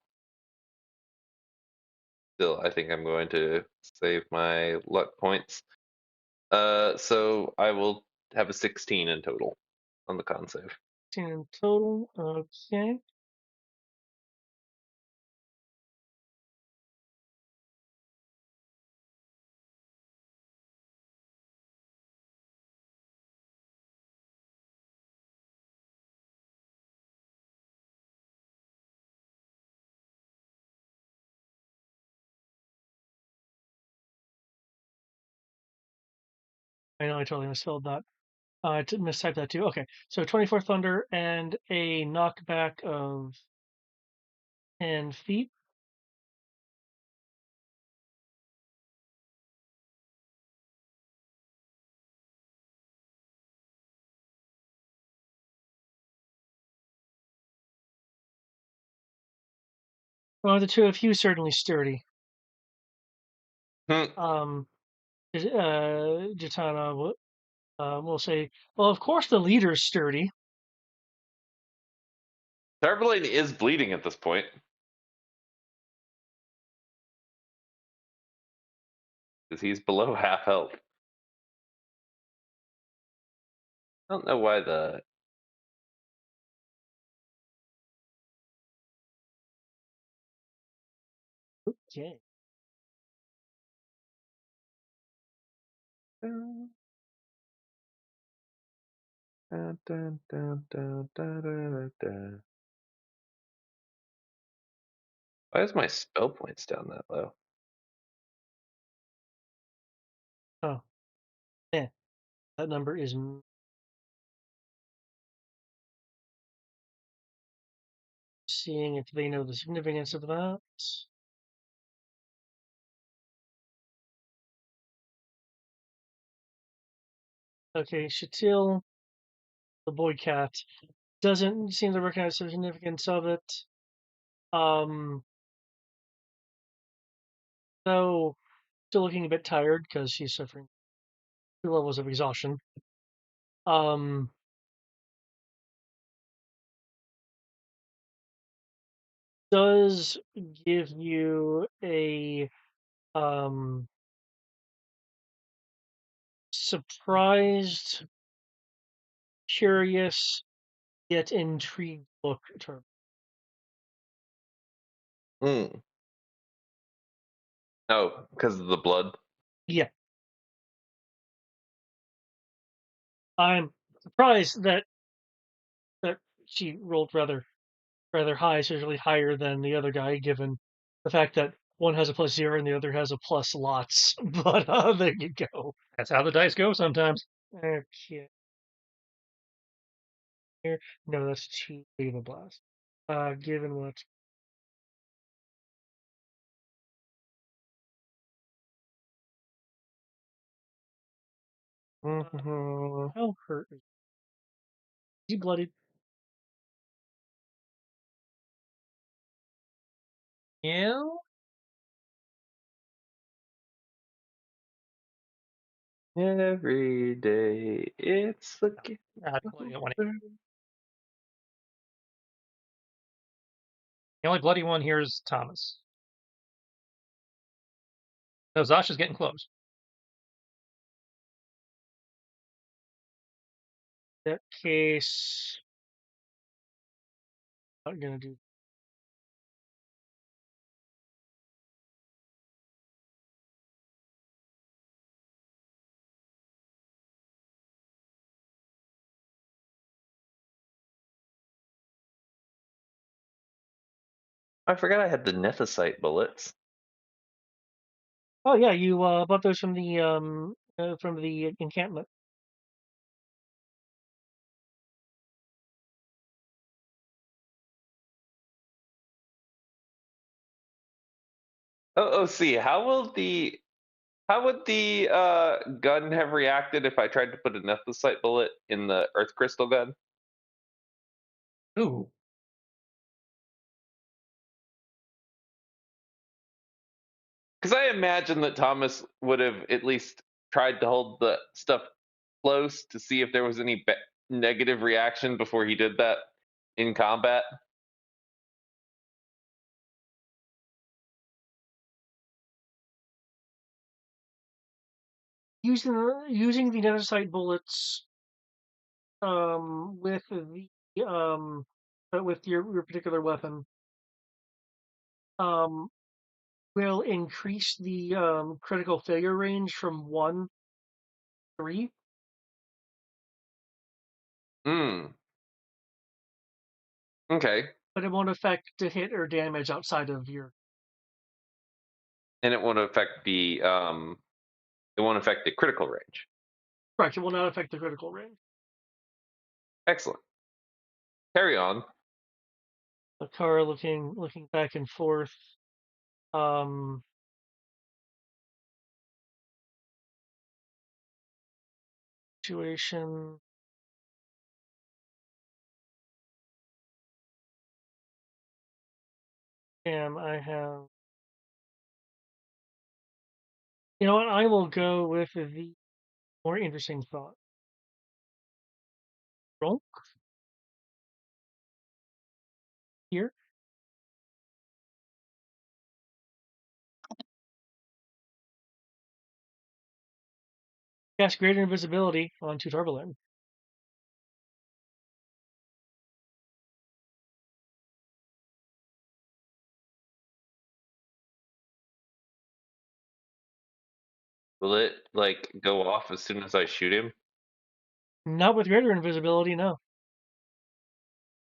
Speaker 1: Still, I think I'm going to save my luck points. So I will have a 16 in total on the con save.
Speaker 2: 10 in total. Okay. I know I totally misspelled that. I mistyped that too. Okay, so 24 thunder and a knockback of 10 feet. Well, the two of you certainly sturdy.
Speaker 1: Hmm.
Speaker 2: Um, Jatana will say, well, of course the leader's sturdy.
Speaker 1: Tarvalane is bleeding at this point because he's below half health. I don't know why the.
Speaker 2: Okay.
Speaker 1: Dun, dun, dun, dun, dun, dun, dun. Why is my spell points down that low?
Speaker 2: Oh, yeah. That number is seeing if they know the significance of that. Okay, Shatil, the boy cat, doesn't seem to recognize the significance of it. Though still looking a bit tired because she's suffering 2 levels of exhaustion. Does give you a surprised, curious, yet intrigued look at her.
Speaker 1: Hmm. Oh, because of the blood.
Speaker 2: Yeah, I'm surprised that she rolled rather high, certainly higher than the other guy, given the fact that one has a +0 and the other has a plus lots. But there you go.
Speaker 3: That's how the dice go sometimes.
Speaker 2: Okay. Here, no, that's too big of a blast. Given what? How hurt is he bloodied? Yeah.
Speaker 1: Every day it's the
Speaker 3: Bloody one. The only bloody one here is Thomas. No, Zasha's getting close.
Speaker 2: In that case, not gonna do.
Speaker 1: I forgot I had the nethicite bullets.
Speaker 2: Oh yeah, you bought those from the encampment.
Speaker 1: Oh, see, how would the gun have reacted if I tried to put a nethicite bullet in the earth crystal gun?
Speaker 3: Ooh.
Speaker 1: Because I imagine that Thomas would have at least tried to hold the stuff close to see if there was any negative reaction before he did that in combat.
Speaker 2: Using the netherite bullets with with your particular weapon um will increase the critical failure range from 1-3,
Speaker 1: Hmm. Okay.
Speaker 2: but it won't affect the hit or damage outside of your.
Speaker 1: And it won't affect the critical range.
Speaker 2: Correct. It will not affect the critical range.
Speaker 1: Excellent. Carry on.
Speaker 2: The car looking back and forth. Situation. And I have. You know what? I will go with the more interesting thought. Roll here. Cast greater invisibility onto Turbulent.
Speaker 1: Will it like go off as soon as I shoot him?
Speaker 2: Not with greater invisibility, no.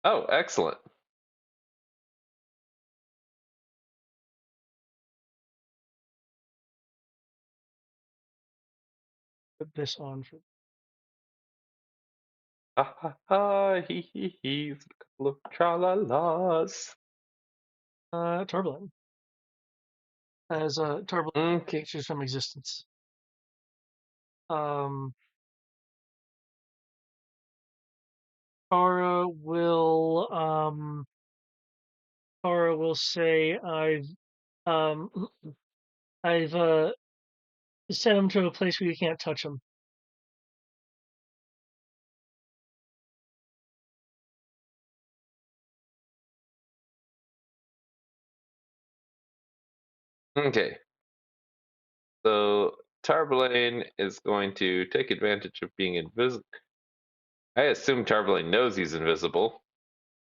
Speaker 1: Oh, excellent.
Speaker 2: Put this on for
Speaker 1: Ha ha ha, he's a couple of tra-la-las.
Speaker 2: Turbulent. As Turbulent
Speaker 1: Okay.
Speaker 2: features from existence. Um, Tara will say um I've sent him to a place where you can't touch him.
Speaker 1: Okay. So Tarbelane is going to take advantage of being invisible. I assume Tarbelane knows he's invisible.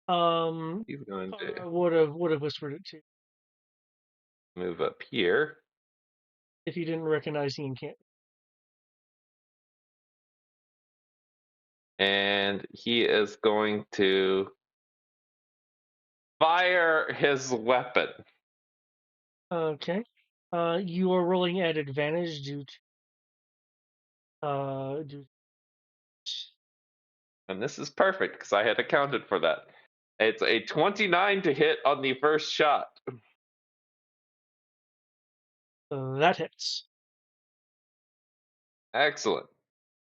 Speaker 1: He's going to
Speaker 2: Tara would have whispered it to you
Speaker 1: move up here.
Speaker 2: if you didn't recognize the enchantment.
Speaker 1: And he is going to fire his weapon.
Speaker 2: Okay. You are rolling at advantage due to
Speaker 1: And this is perfect because I had accounted for that. It's a 29 to hit on the first shot.
Speaker 2: that hits.
Speaker 1: Excellent.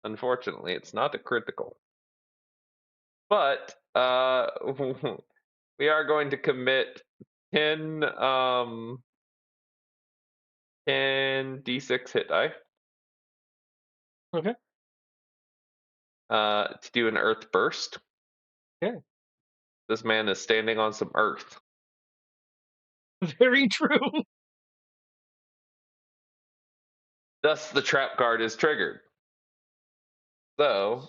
Speaker 1: Unfortunately, it's not a critical. But we are going to commit 10 10 d6 hit die
Speaker 2: Okay.
Speaker 1: to do an earth burst.
Speaker 2: Okay.
Speaker 1: This man is standing on some earth.
Speaker 2: Very true.
Speaker 1: Thus, the trap card is triggered. So,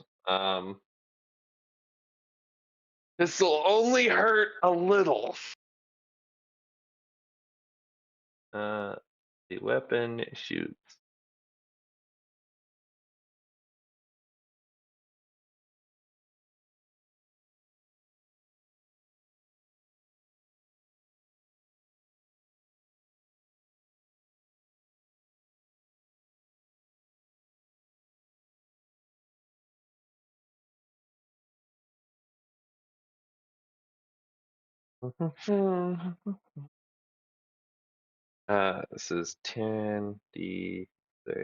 Speaker 1: this will only hurt a little. The weapon shoots. This is 10d6. I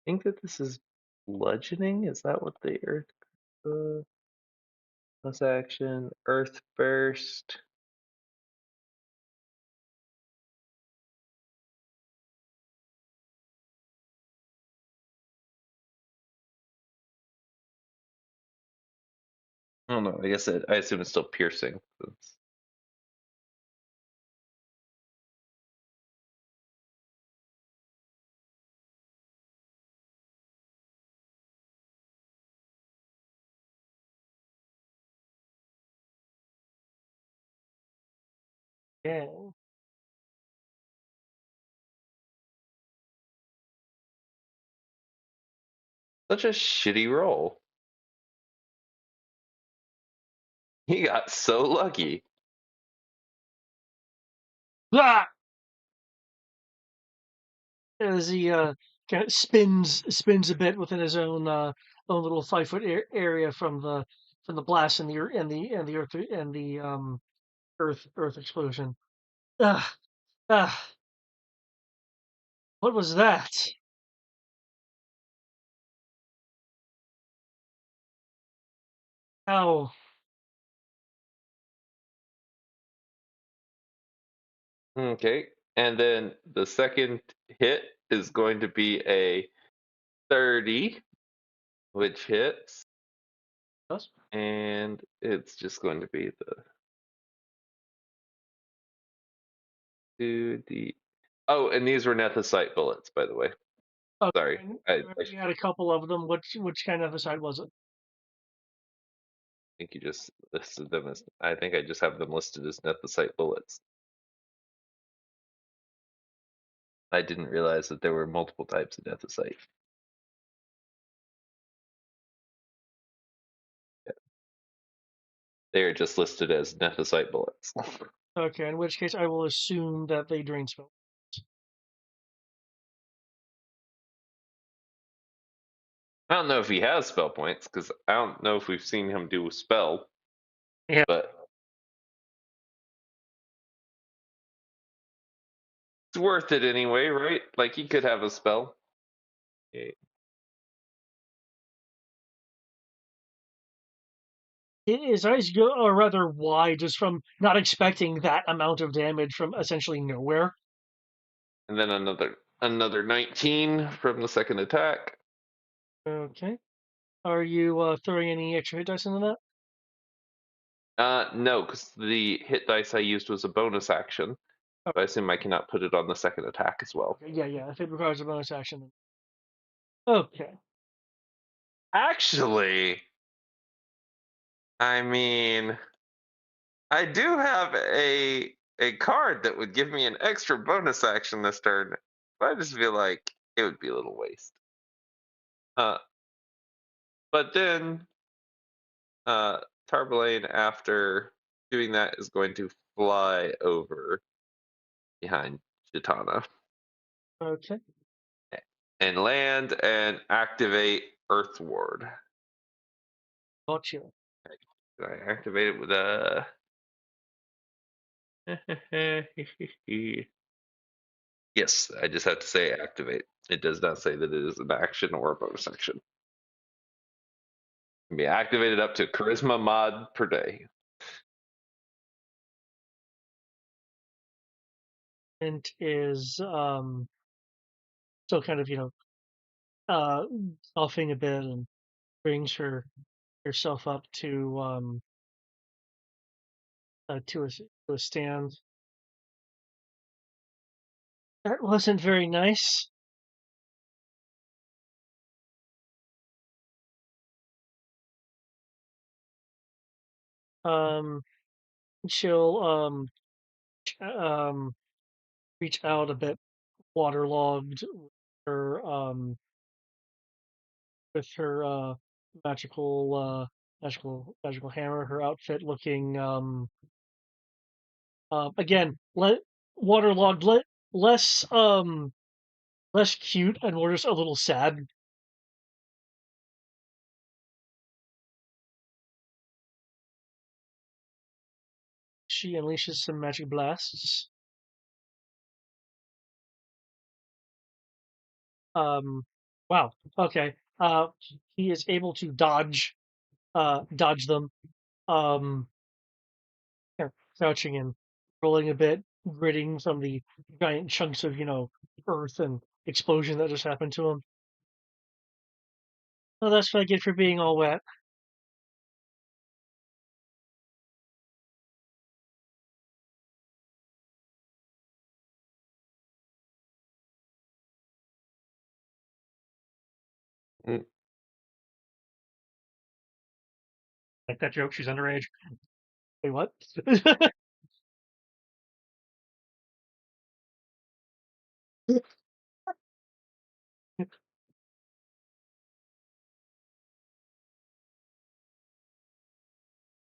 Speaker 1: think that this is bludgeoning. Is that what the earth plus action? Earth burst. I don't know. I assume it's still piercing.
Speaker 2: Yeah.
Speaker 1: Such a shitty roll. He got so lucky.
Speaker 2: Ah! As he kind of spins a bit within his own little 5 foot area from the blast and the earth explosion. Ah, ah, what was that? Ow.
Speaker 1: Okay. And then the second hit is going to be a 30, which hits.
Speaker 2: Yes.
Speaker 1: And it's just going to be the 2d. Oh, and these were nethicite bullets, by the way.
Speaker 2: Okay.
Speaker 1: Sorry. I
Speaker 2: You had a couple of them. Which kind of aside was it?
Speaker 1: think you just listed them as. I think I just have them listed as nethicite bullets. I didn't realize that there were multiple types of nethicite. Yeah. They are just listed as nethicite bullets.
Speaker 2: Okay, in which case I will assume that they drain spell.
Speaker 1: I don't know if he has spell points because I don't know if we've seen him do a spell.
Speaker 3: Yeah.
Speaker 1: But It's worth it anyway, right? Like he could have a spell. Okay.
Speaker 2: His eyes go, or rather wide, just from not expecting that amount of damage from essentially nowhere.
Speaker 1: And then another 19 from the second attack.
Speaker 2: Okay. Are you throwing any extra hit dice into that?
Speaker 1: No, because the hit dice I used was a bonus action.
Speaker 2: Oh,
Speaker 1: But I assume I cannot put it on the second attack as well.
Speaker 2: okay. Yeah. If it requires a bonus action, then okay.
Speaker 1: Actually, I mean, I do have a card that would give me an extra bonus action this turn, but I just feel like it would be a little waste. But then Tarbalaine, after doing that, is going to fly over behind Chitana
Speaker 2: Okay.
Speaker 1: and land and activate Earth Ward.
Speaker 2: Gotcha.
Speaker 1: I activate it with a. Yes, I just have to say activate. It does not say that it is an action or a bonus action. It can be activated up to Charisma mod per day.
Speaker 2: And is still kind of coughing a bit and brings herself up to a stand. That wasn't very nice. Um, she'll um reach out a bit, waterlogged her with her magical hammer. Her outfit looking again waterlogged, less less cute and more just a little sad. She unleashes some magic blasts. Um, wow. Okay. He is able to dodge them. Um, crouching and rolling a bit, gritting from the giant chunks of earth and explosion that just happened to him. Oh, that's what I get for being all wet.
Speaker 1: Mm.
Speaker 3: Like that joke, she's underage.
Speaker 2: Wait, what?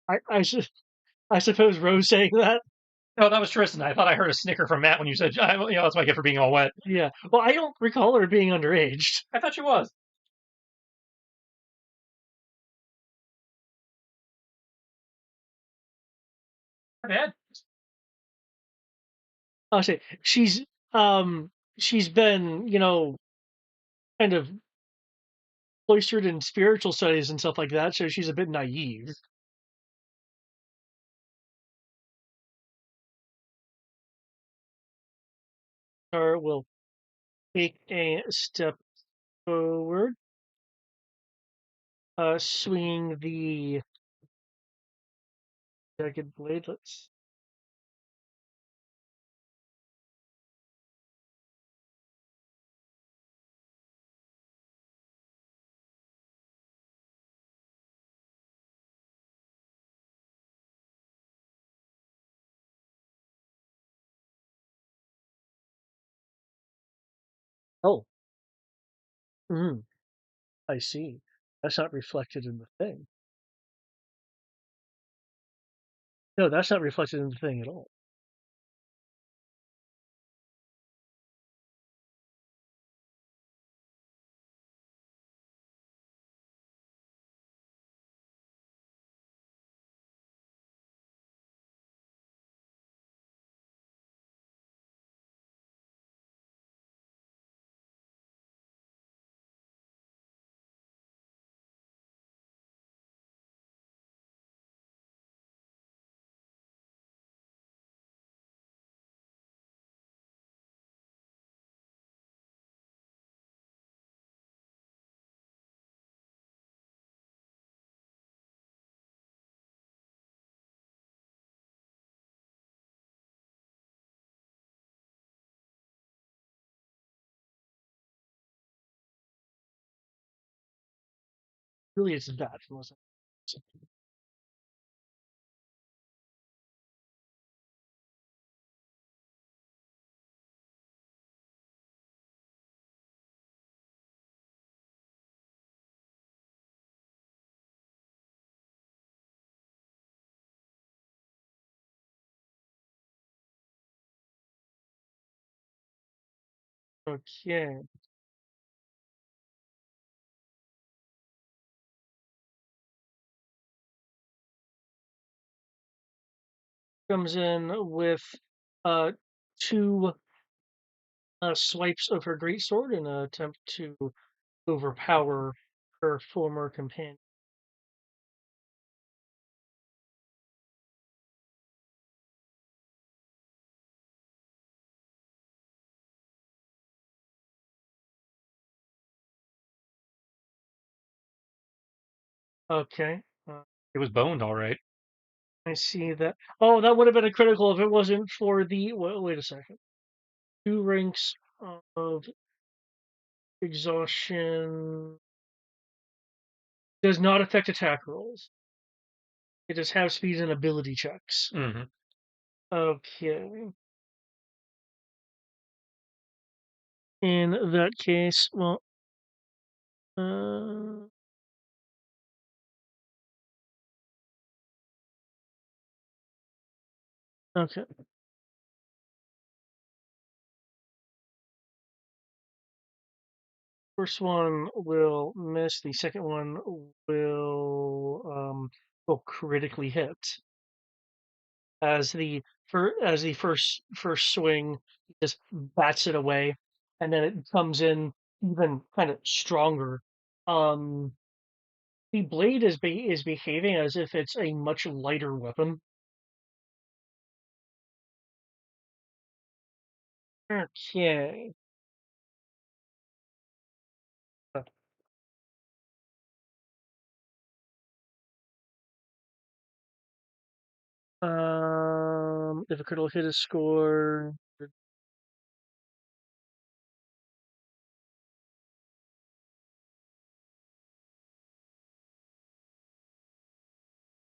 Speaker 2: I I suppose Rose saying that.
Speaker 3: No, that was Tristan. I thought I heard a snicker from Matt when you said, that's what I get for being all wet.
Speaker 2: Yeah. Well, I don't recall her being underage.
Speaker 3: I thought she was. Her dad.
Speaker 2: I'll say she's been kind of cloistered in spiritual studies and stuff like that, so she's a bit naive. Or will take a step forward, swinging the jagged blade. Let's. Oh, mm, I see. That's not reflected in the thing. No, that's not reflected in the thing at all. Really, it's that. Unless okay. Comes in with uh, two swipes of her greatsword in an attempt to overpower her former companion. Okay.
Speaker 3: It was boned, all right.
Speaker 2: I see that. Oh, that would have been a critical if it wasn't for the. Wait a second. 2 ranks of exhaustion does not affect attack rolls. It just has speed and ability checks.
Speaker 3: Mm-hmm.
Speaker 2: Okay. In that case, well, okay. First one will miss. The second one will critically hit. As the first swing, he just bats it away, and then it comes in even kind of stronger. Um, the blade is behaving as if it's a much lighter weapon. Okay. If a critical hit is scored,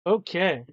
Speaker 2: okay.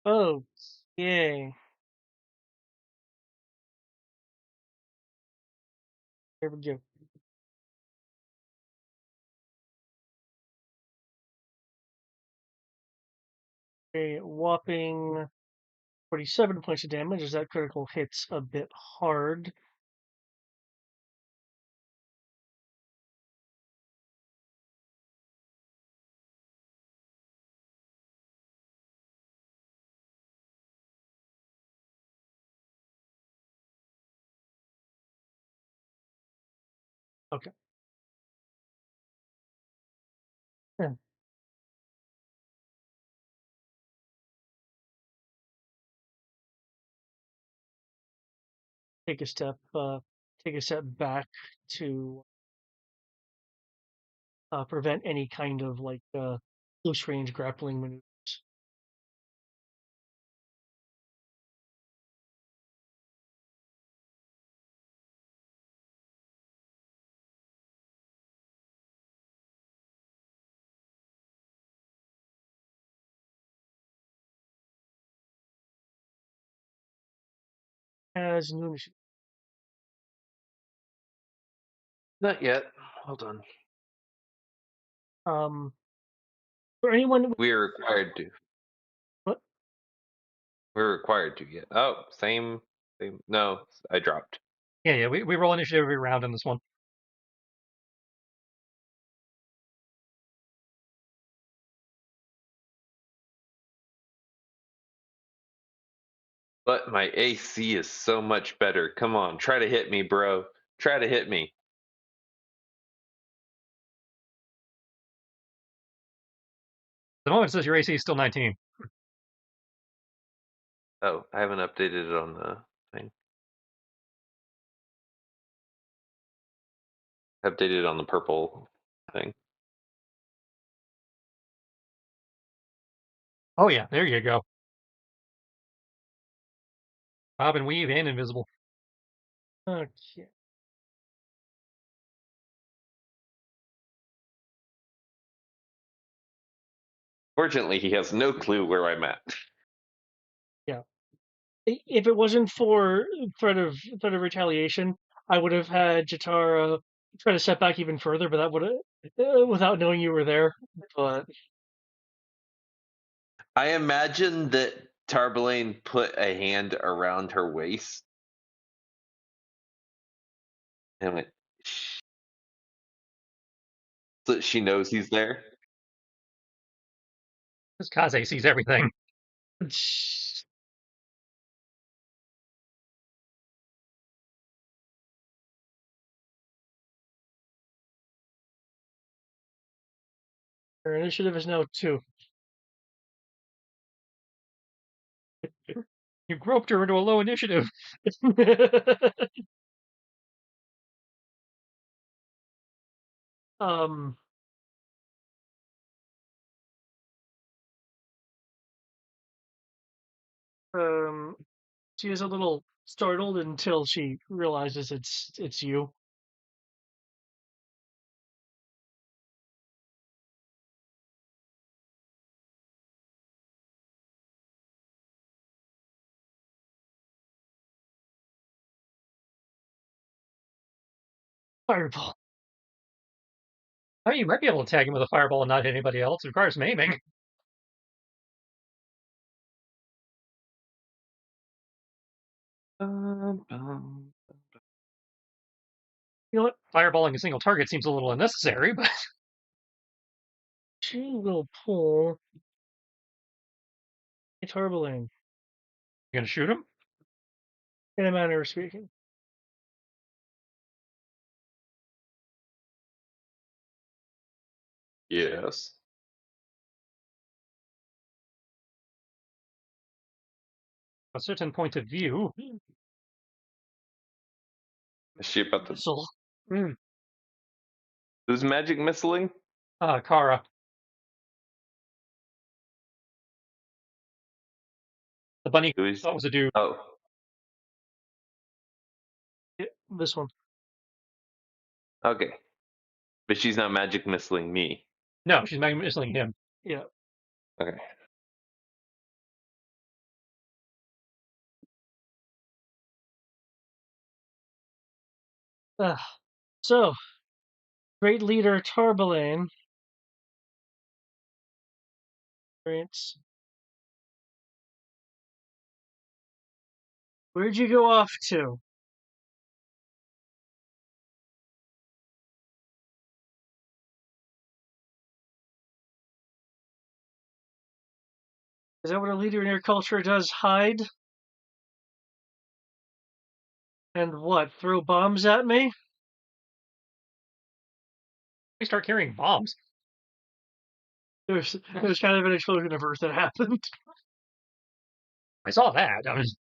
Speaker 2: Okay. Here we go. A whopping 47 points of damage as that critical hits a bit hard. Okay. Yeah. Take a step back to prevent any kind of close range grappling maneuvers. As new initiative.
Speaker 1: Not yet. Hold on.
Speaker 2: For anyone,
Speaker 1: We're required to.
Speaker 2: what?
Speaker 1: We're required to. Yeah. Oh, same. Same. No, I dropped.
Speaker 3: Yeah. We roll initiative every round in this one.
Speaker 1: But my AC is so much better. Come on, try to hit me, bro. Try to hit me.
Speaker 3: The moment it says your AC is still 19.
Speaker 1: Oh, I haven't updated it on the thing. Updated it on the purple thing.
Speaker 3: Oh yeah, there you go. Bob and weave and invisible.
Speaker 2: Okay.
Speaker 1: Fortunately, he has no clue where I'm at.
Speaker 2: Yeah. If it wasn't for threat of retaliation, I would have had Jatara try to step back even further, but that would have without knowing you were there. But
Speaker 1: I imagine that Tarbelaine put a hand around her waist and went, "Shh," so that she knows he's there.
Speaker 3: This Kaze sees everything.
Speaker 2: her initiative is now 2.
Speaker 3: You groped her into a low initiative.
Speaker 2: um. Um. She is a little startled until she realizes it's you. Fireball.
Speaker 3: Oh, you might be able to tag him with a fireball and not hit anybody else. It requires maiming.
Speaker 2: You know what?
Speaker 3: Fireballing a single target seems a little unnecessary, but
Speaker 2: She will pull a Tarbaline,
Speaker 3: you're gonna shoot him?
Speaker 2: in a manner of speaking.
Speaker 1: Yes.
Speaker 3: A certain point of view.
Speaker 1: Is she about to?
Speaker 2: Missile.
Speaker 1: Who's magic missiling?
Speaker 3: Kara. The bunny
Speaker 1: Who is?
Speaker 3: thought was a dude.
Speaker 1: Oh,
Speaker 2: Yeah, this one.
Speaker 1: okay. But she's not magic missiling me.
Speaker 3: No, she's missiling him.
Speaker 2: Yeah.
Speaker 1: Okay.
Speaker 2: Uh, so, great leader Tarbaline. Right. Where'd you go off to? Is that what a leader in your culture does? Hide? And what? Throw bombs at me?
Speaker 3: We start carrying bombs.
Speaker 2: There's kind of an explosion of earth that happened.
Speaker 3: I saw that. I was,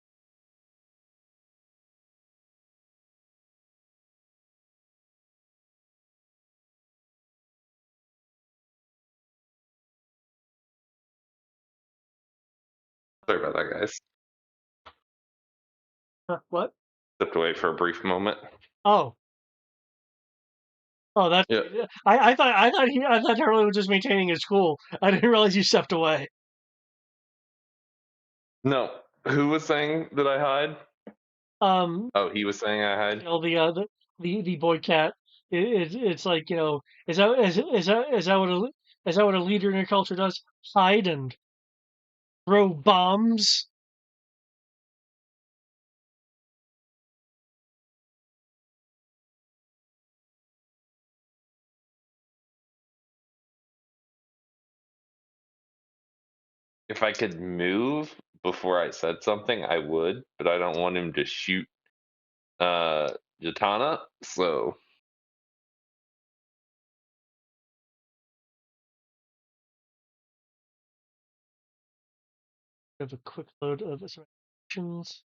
Speaker 1: Sorry about that, guys.
Speaker 2: What?
Speaker 1: Stepped away for a brief moment.
Speaker 2: Oh. Oh, that's.
Speaker 1: Yeah.
Speaker 2: I thought Tarbaline was just maintaining his cool. I didn't realize you stepped away.
Speaker 1: No. Who was saying that I hide?
Speaker 2: Um,
Speaker 1: Oh, he was saying I hide.
Speaker 2: you know the boy cat. It's like, is that what a leader in your culture does? Hide and throw bombs.
Speaker 1: If I could move, before I said something, I would, but I don't want him to shoot Jatana, so
Speaker 2: have a quick load of actions.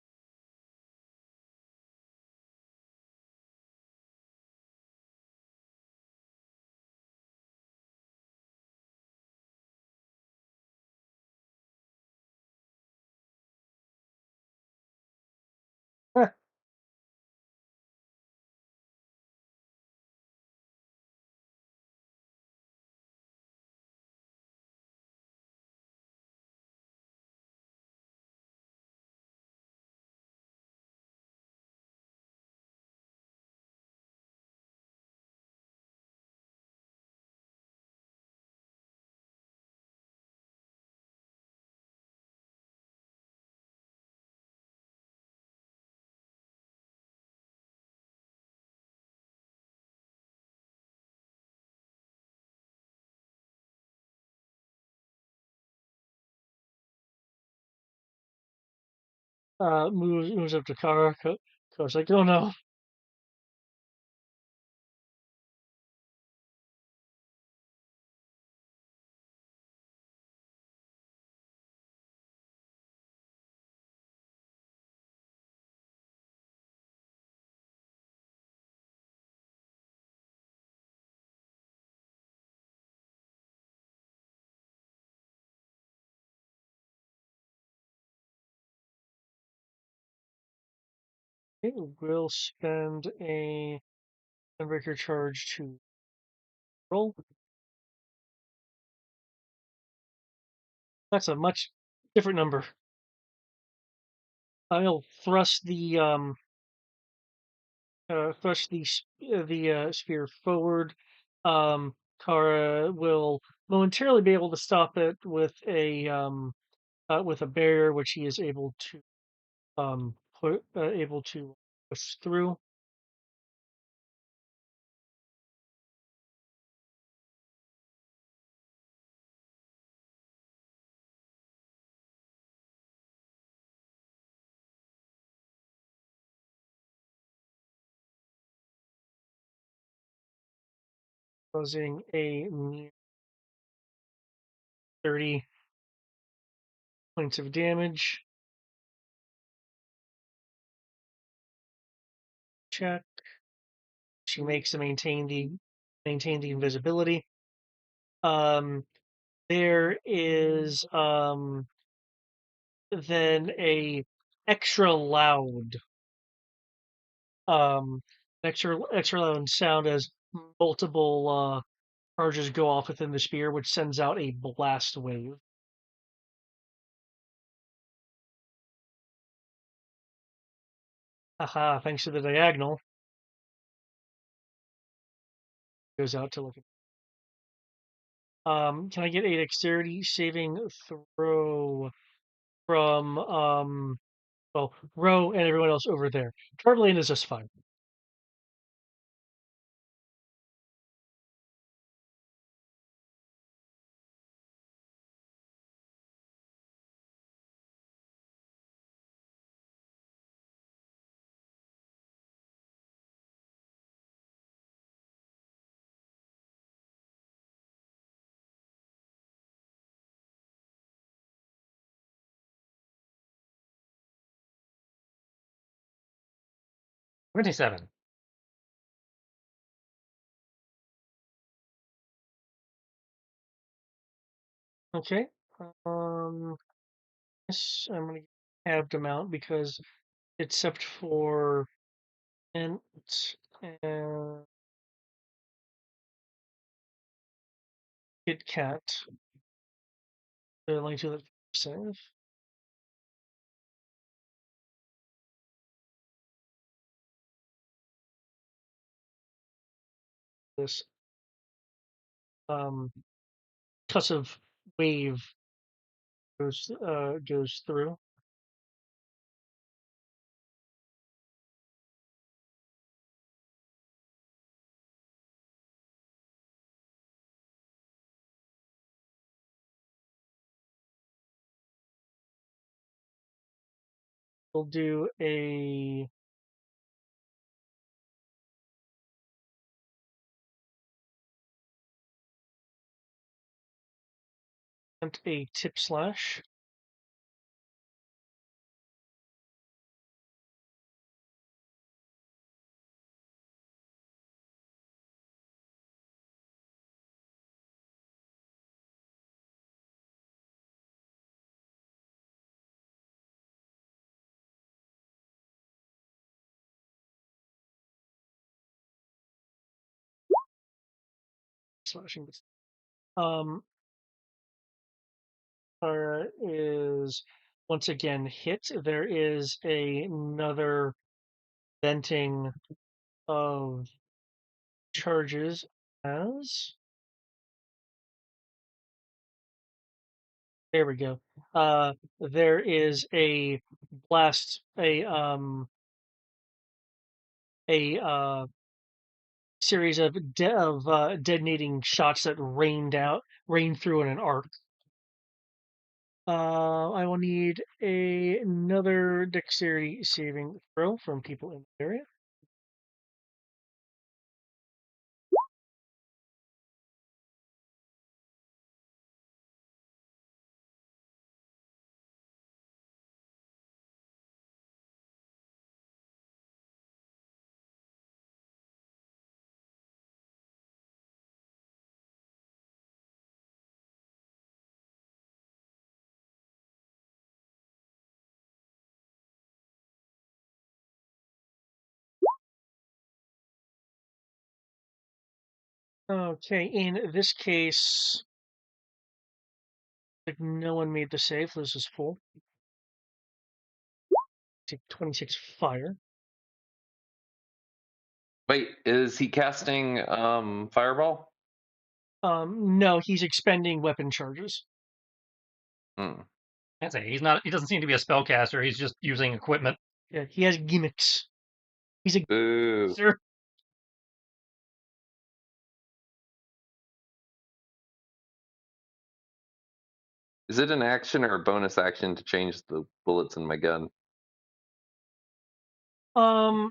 Speaker 2: Moves up to Kara. Kara's like, oh no. It will spend a Unbreaker charge to roll. That's a much different number. I'll thrust the spear forward. Kara will momentarily be able to stop it with a barrier, which he is able to able to push through. Causing a mere 30 points of damage. Check. She makes to maintain the invisibility. There is then a extra loud um extra loud sound as multiple charges go off within the spear, which sends out a blast wave. Aha, thanks to the diagonal. Goes out to look at. Can I get a dexterity saving throw from Ro and everyone else over there? Tartalian is just fine.
Speaker 3: $27.
Speaker 2: Okay. Yes, I'm gonna have to mount because except for and Kit Kat, they're only to the save. This um cussive wave goes through. we'll do a tip slash. Slashing. Um, is once again hit. There is another venting of charges as there we go. There is a blast, a series of detonating shots that rain through in an arc. I will need another dexterity saving throw from people in the area. Okay, in this case, like no one made the save. This is full. Take 26 fire.
Speaker 1: Wait, is he casting fireball?
Speaker 2: No, he's expending weapon charges.
Speaker 1: Hmm.
Speaker 3: I'd say he's not. He doesn't seem to be a spellcaster. He's just using equipment.
Speaker 2: Yeah, he has gimmicks. He's a
Speaker 1: Boo.
Speaker 2: sir.
Speaker 1: Is it an action or a bonus action to change the bullets in my gun?
Speaker 2: Um,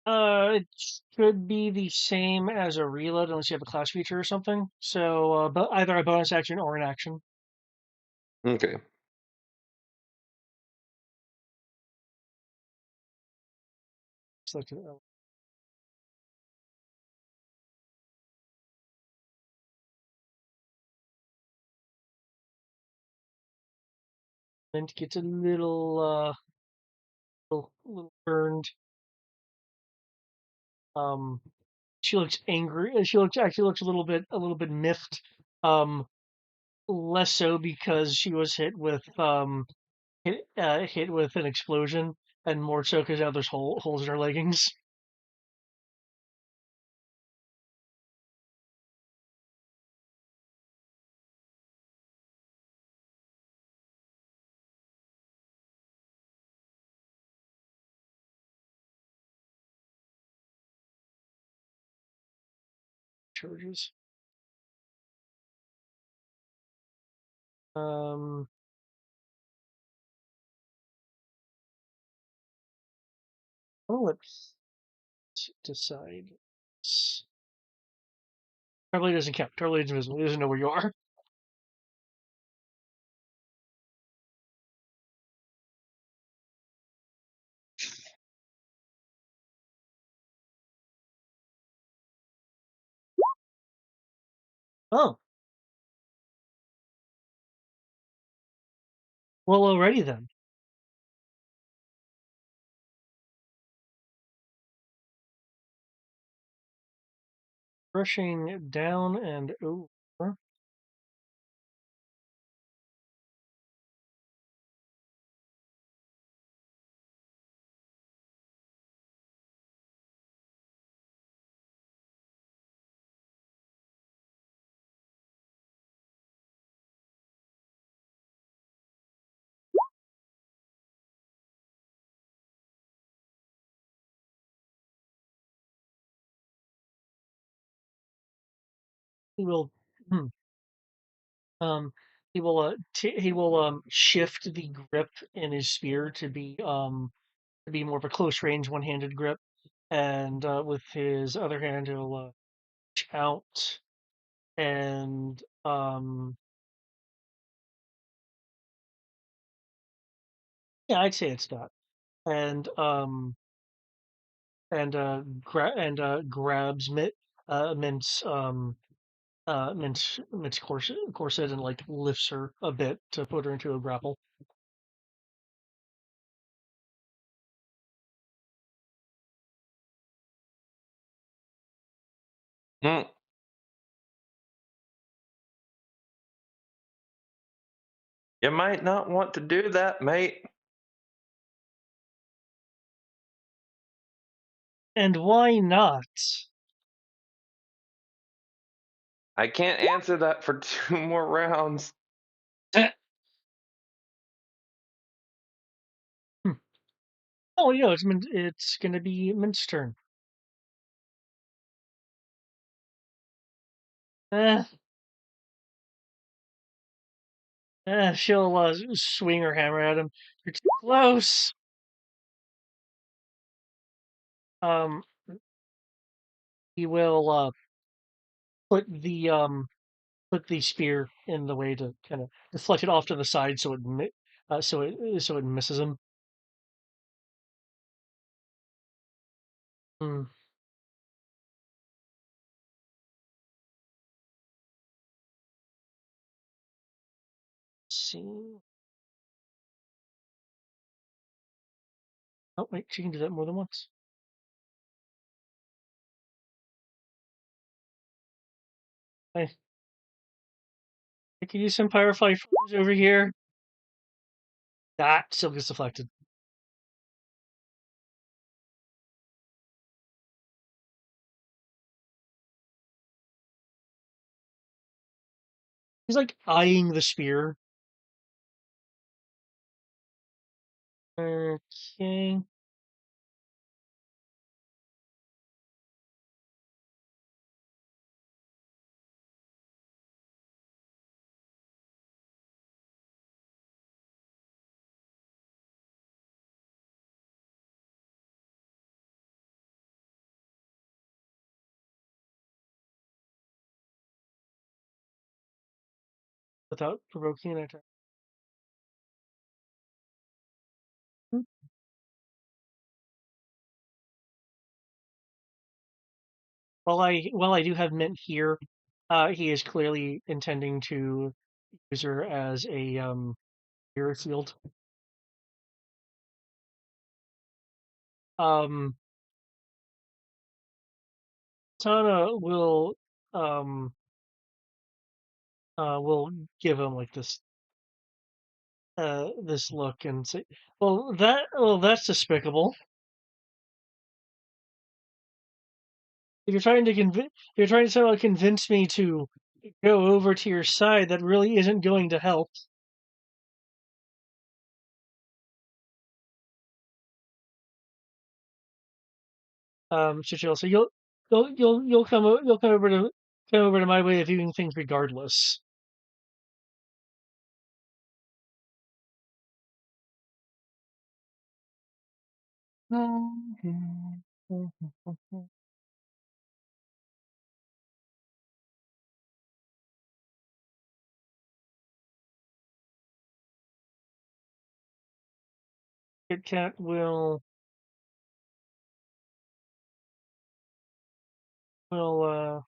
Speaker 2: it should be the same as a reload unless you have a class feature or something. So, but either a bonus action or an action.
Speaker 1: Okay.
Speaker 2: Select element gets a little burned. Um, she looks angry. She actually looks a little bit miffed. Um, less so because she was hit with an explosion, and more so because now there's holes in her leggings. Charges. Um, well, let's decide. Probably doesn't count. Totally invisible. He doesn't know where you are. Oh, well, already then. Rushing down and over. He will. Hmm, um, he will shift the grip in his spear to be more of a close range one-handed grip, and with his other hand he'll reach out and yeah, I'd say it's that, and grabs Mint's corset and like lifts her a bit to put her into a grapple.
Speaker 1: Hmm. You might not want to do that, mate.
Speaker 2: And why not?
Speaker 1: I can't answer that for 2 more rounds.
Speaker 2: Hmm. Oh, it's gonna be Mint's turn. Eh, she'll swing her hammer at him. You're too close. Um, he will put the spear in the way to kind of deflect it off to the side so it misses him. Hmm. See. Oh wait, she can do that more than once. I can use some Pyrify Flames over here. That still gets deflected. He's like eyeing the spear. Okay. Without provoking an attack. Hmm. While I do have Mint here, he is clearly intending to use her as a mirror field. Um, Tana um will give him like this look and say, well that's despicable. If you're trying to somehow convince me to go over to your side, that really isn't going to help. Churchill, so you'll come over to my way of viewing things regardless. Kit Kat will will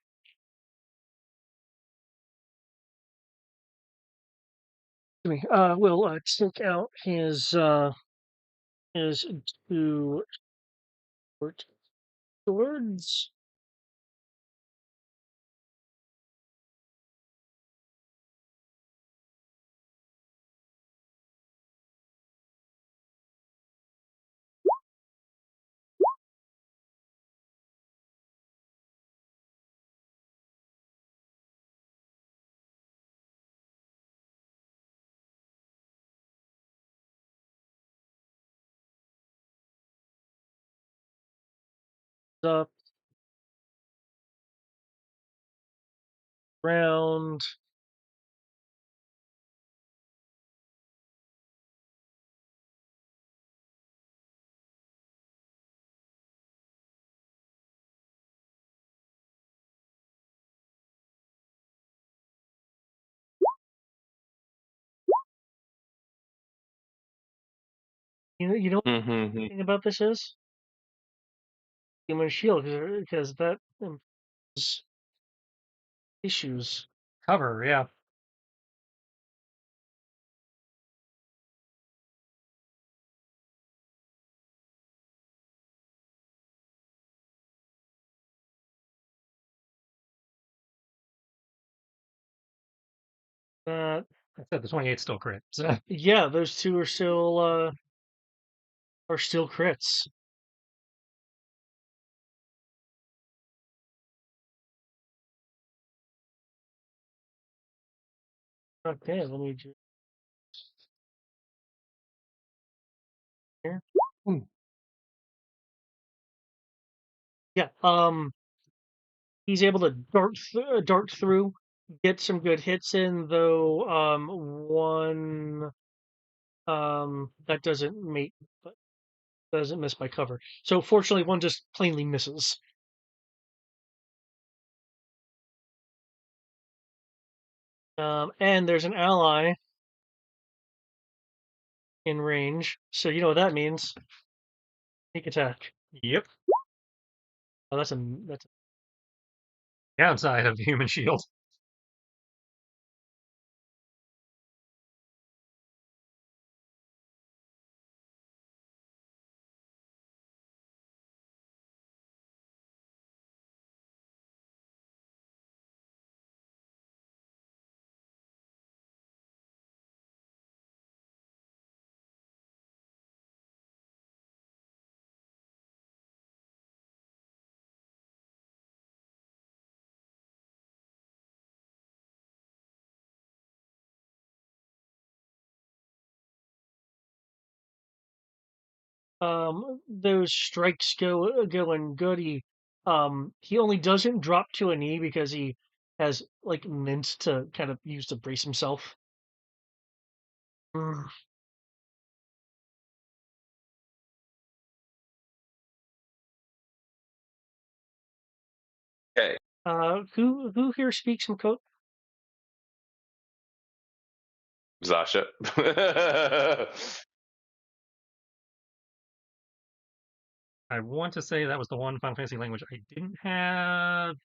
Speaker 2: take out his two short swords. Up round You know what
Speaker 1: Mm-hmm.
Speaker 2: the thing about this is? Human shield, because that imposes issues.
Speaker 3: Cover, yeah.
Speaker 2: Uh,
Speaker 3: I said the 28 still crit. So.
Speaker 2: yeah, those two are still crits. Okay, let me just here. Yeah, he's able to dart through, get some good hits in, though one that doesn't miss my cover. So fortunately, one just plainly misses. And there's an ally in range, so you know what that means. Sneak attack.
Speaker 3: Yep.
Speaker 2: Oh, that's
Speaker 3: Downside of the human shield.
Speaker 2: those strikes going good. He only doesn't drop to a knee because he has like mint to kind of use to brace himself. Mm.
Speaker 1: Okay.
Speaker 2: Who here speaks some code?
Speaker 1: Zasha.
Speaker 3: I want to say that was the one Final Fantasy language I didn't have.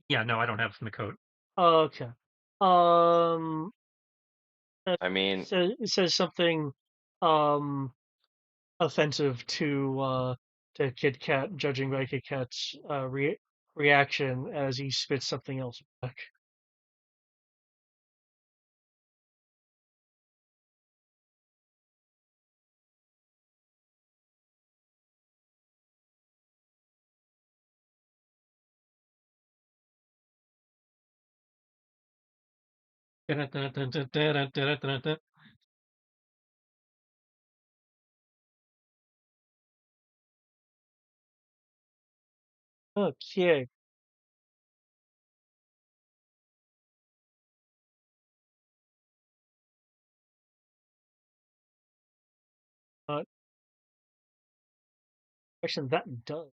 Speaker 3: Yeah, no, I don't have Makot.
Speaker 2: Okay. Um,
Speaker 1: I mean,
Speaker 2: it says something um offensive to Kid Cat, judging by Kid Cat's reaction as he spits something else back. Okay. Uh, Question that does.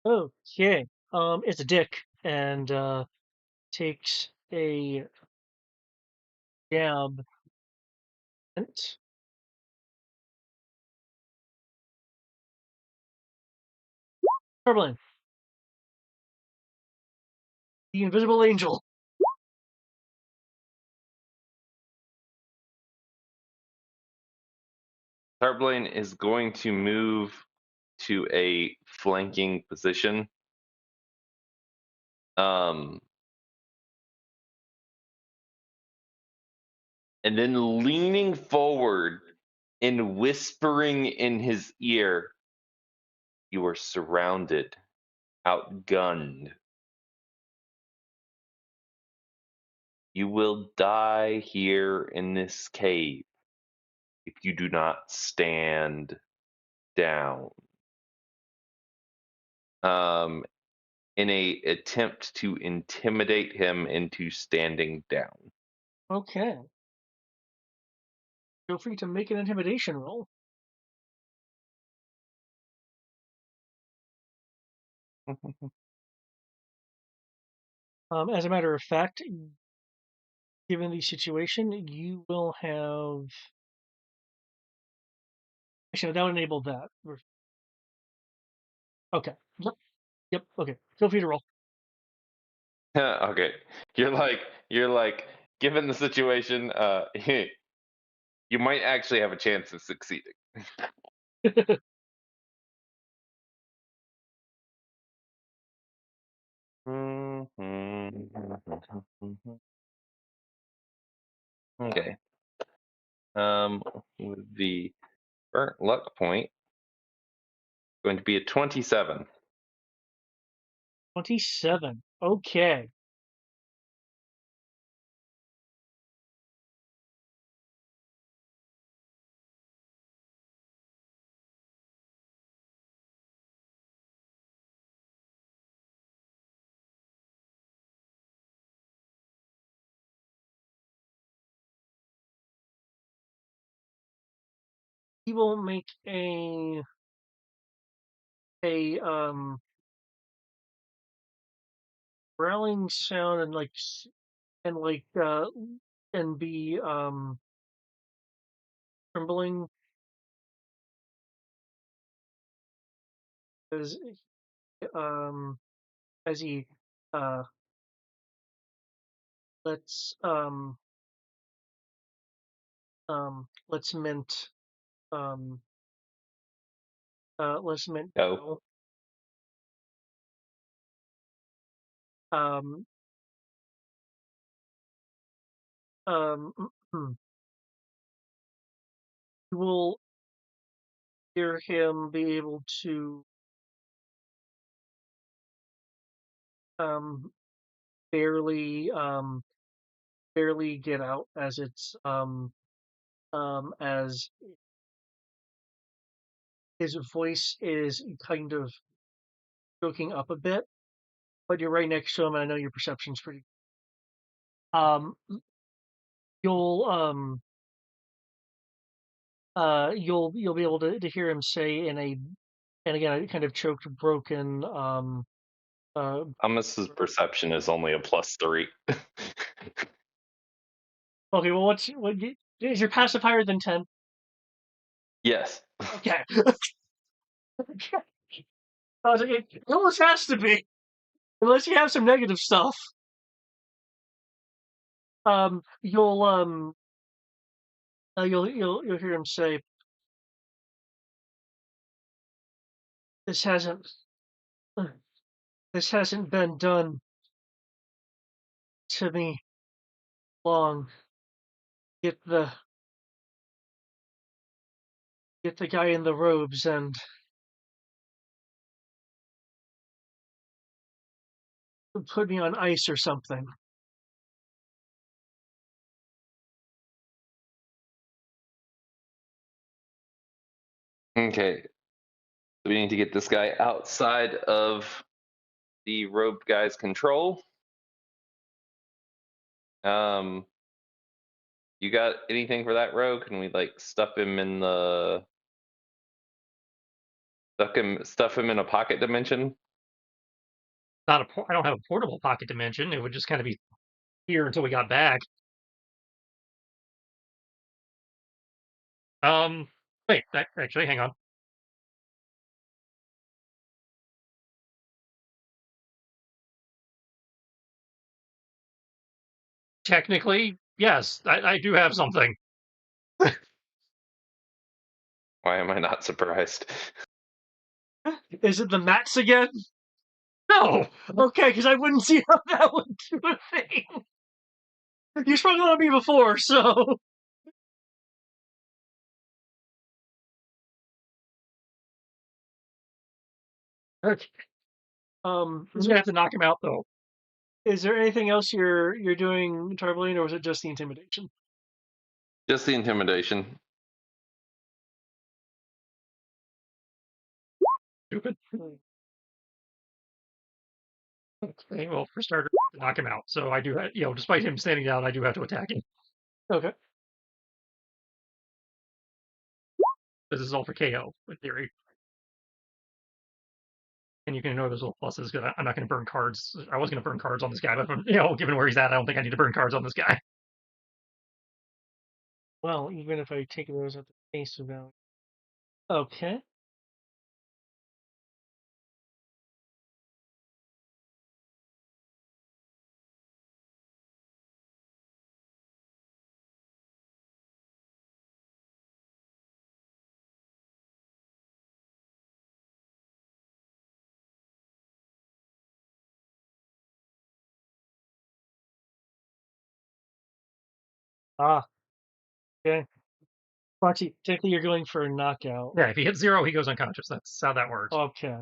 Speaker 2: Okay. It's a dick and takes a jab. And Turbine, the invisible angel.
Speaker 1: Tarblane is going to move to a flanking position. Um, and then leaning forward and whispering in his ear, "You are surrounded, outgunned. You will die here in this cave if you do not stand down." Um, in a attempt to intimidate him into standing down.
Speaker 2: Okay. Feel free to make an intimidation roll. As a matter of fact, given the situation, you will have. Actually, that would enable that. Okay. Yep. Yep. Okay. Feel free to roll.
Speaker 1: Okay, you're like, given the situation, you might actually have a chance of succeeding. Okay. With the burnt luck point, going to be a 27.
Speaker 2: 27. Okay. He will make a growling sound and and be trembling as um as he uh lets let's mint um let's mint
Speaker 1: Oh,
Speaker 2: um um you will hear him be able to um barely barely get out as it's as his voice is kind of choking up a bit, but you're right next to him and I know your perception's pretty um you'll you'll be able to hear him say in a and again a kind of choked broken
Speaker 1: Thomas's perception is only a +3.
Speaker 2: okay, well is your passive higher than 10?
Speaker 1: Yes.
Speaker 2: Okay. I was like, it almost has to be, unless you have some negative stuff. You'll you'll hear him say, "This hasn't this hasn't been done to me long. Get the get the guy in the robes and put me on ice or something."
Speaker 1: Okay. So we need to get this guy outside of the robed guy's control. Um, you got anything for that rogue? Can we like stuff him in the stuff him in a pocket dimension?
Speaker 3: Not a. I don't have a portable pocket dimension. It would just kind of be here until we got back. Wait. Actually, hang on. Technically, yes, I do have something.
Speaker 1: Why am I not surprised?
Speaker 2: Is it the mats again?
Speaker 3: No.
Speaker 2: Okay, because I wouldn't see how that would do a thing. You sprung it on me before, so
Speaker 3: Okay.
Speaker 2: um,
Speaker 3: He's gonna have to knock him out though.
Speaker 2: is there anything else you're doing, Tarpaulin, or was it just the intimidation?
Speaker 1: Just the intimidation.
Speaker 3: Stupid. Okay, well, for starters, I have to knock him out. So I do, despite him standing down, I do have to attack him.
Speaker 2: Okay.
Speaker 3: This is all for KO, in theory. And you can ignore those little pluses because I'm not going to burn cards. I was going to burn cards on this guy, but given where he's at, I don't think I need to burn cards on this guy.
Speaker 2: Well, even if I take those at the face value. Okay. Ah, okay. Actually, technically, you're going for a knockout.
Speaker 3: Yeah, if he hits 0, he goes unconscious. That's how that works.
Speaker 2: Okay.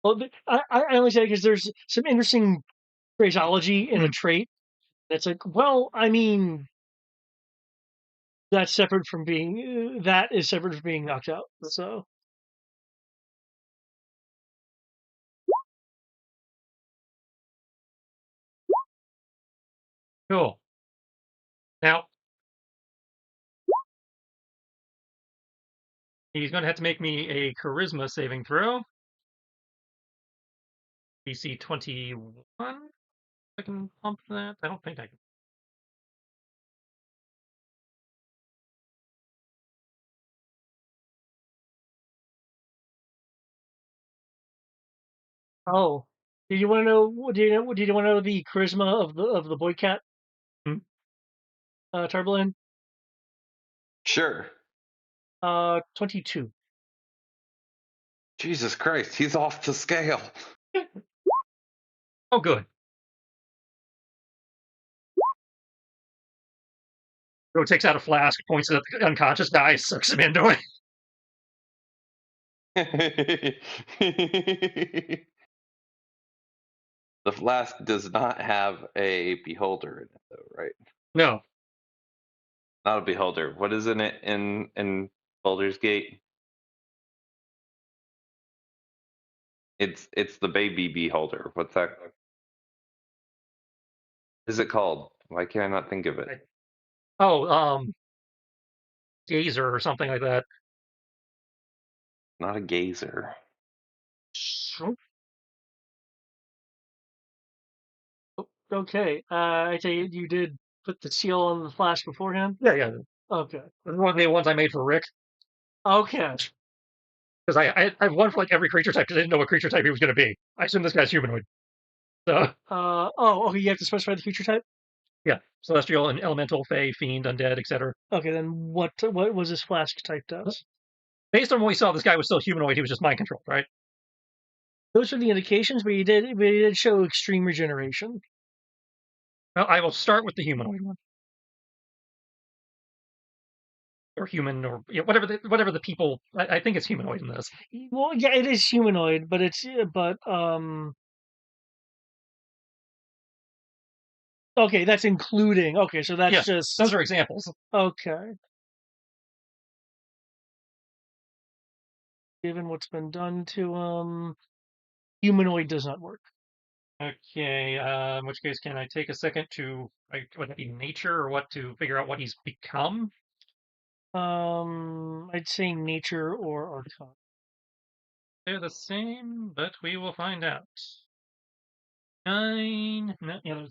Speaker 2: Well, I only say because there's some interesting phraseology in a trait that's like, well, I mean, that's separate from being that is separate from being knocked out. So
Speaker 3: Cool. Now, he's going to have to make me a charisma saving throw. DC 21. I can pump that. I don't think I can.
Speaker 2: oh, do you want to know? Do you want to know the charisma of the boy cat?
Speaker 3: Hmm?
Speaker 2: Tarbalin?
Speaker 1: Sure.
Speaker 2: 22.
Speaker 1: Jesus Christ, he's off the scale.
Speaker 3: Oh, good. Go takes out a flask, points it at the unconscious guy, sucks him into it.
Speaker 1: The flask does not have a beholder in it, though, right?
Speaker 3: No.
Speaker 1: Not a beholder. What is in it in Baldur's Gate? It's the baby beholder. What's that? What is it called? Why can I not think of it?
Speaker 3: Oh, gazer or something like that.
Speaker 1: Not a gazer.
Speaker 2: Okay. I take it you did put the seal on the flash beforehand.
Speaker 3: Yeah.
Speaker 2: Okay.
Speaker 3: One of the ones I made for Rick.
Speaker 2: Okay.
Speaker 3: Because I have one for like every creature type because I didn't know what creature type he was going to be. I assume this guy's humanoid. So
Speaker 2: Okay. You have to specify the creature type.
Speaker 3: yeah, celestial and elemental, fey, fiend, undead, etc.
Speaker 2: Okay. Then what was this flask typed as?
Speaker 3: Based on what we saw, this guy was still humanoid. He was just mind controlled, right?
Speaker 2: Those are the indications, but you did show extreme regeneration.
Speaker 3: Well, I will start with the humanoid one, or human, or whatever the people. I think it's humanoid in this.
Speaker 2: Well, yeah, it is humanoid, but okay, that's including. Okay, so that's
Speaker 3: Yeah,
Speaker 2: just
Speaker 3: those are examples.
Speaker 2: okay. Given what's been done to humanoid does not work.
Speaker 3: Okay, in which case, can I take a second to would that be nature or what to figure out what he's become?
Speaker 2: I'd say nature or arcana.
Speaker 3: They're the same, but we will find out. 9. No, yeah,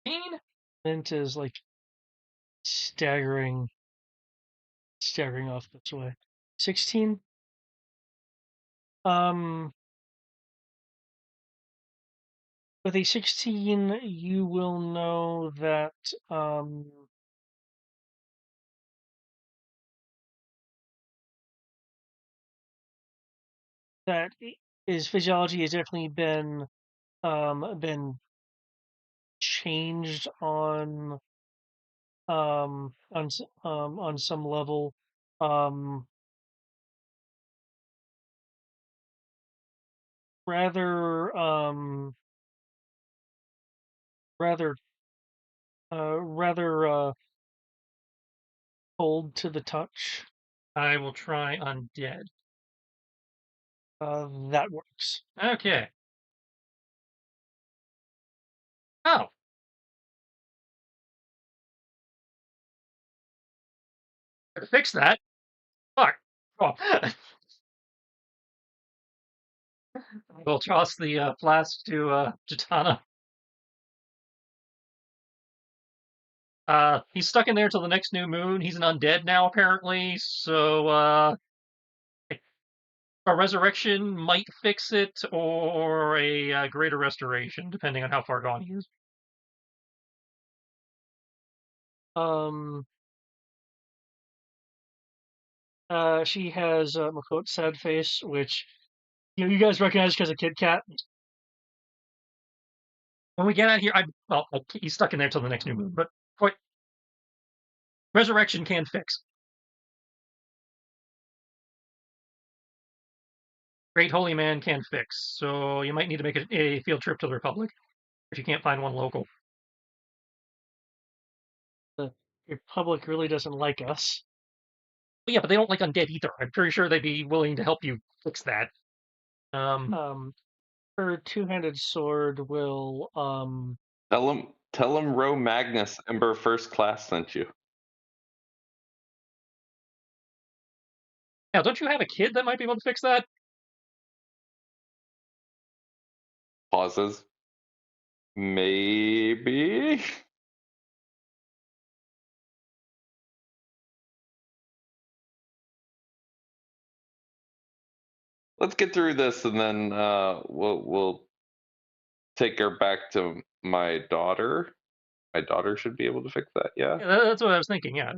Speaker 3: 15?
Speaker 2: Mint is like staggering off this way. 16. Um, with a 16, you will know that that his physiology has definitely been changed on some level. Um, rather rather rather cold to the touch.
Speaker 3: I will try undead.
Speaker 2: That works.
Speaker 3: Okay. Oh. Fix that. Fuck. Oh. We'll toss the flask to Jatana. He's stuck in there till the next new moon. He's an undead now, apparently. So a resurrection might fix it, or a greater restoration, depending on how far gone he is.
Speaker 2: Um, she has Makote's sad face, which you guys recognize because of Kid Cat.
Speaker 3: When we get out of here, he's stuck in there till the next new moon. But quite resurrection can fix. Great Holy Man can fix. So you might need to make a field trip to the Republic if you can't find one local.
Speaker 2: The Republic really doesn't like us.
Speaker 3: But yeah, but they don't like undead either. I'm pretty sure they'd be willing to help you fix that.
Speaker 2: Her two-handed sword will
Speaker 1: Tell him Roe Magnus Ember First Class sent you.
Speaker 3: Now, don't you have a kid that might be able to fix that?
Speaker 1: Pauses. Maybe. Let's get through this, and then we'll take her back to my daughter. My daughter should be able to fix that. Yeah.
Speaker 3: Yeah, that's what I was thinking. Yeah.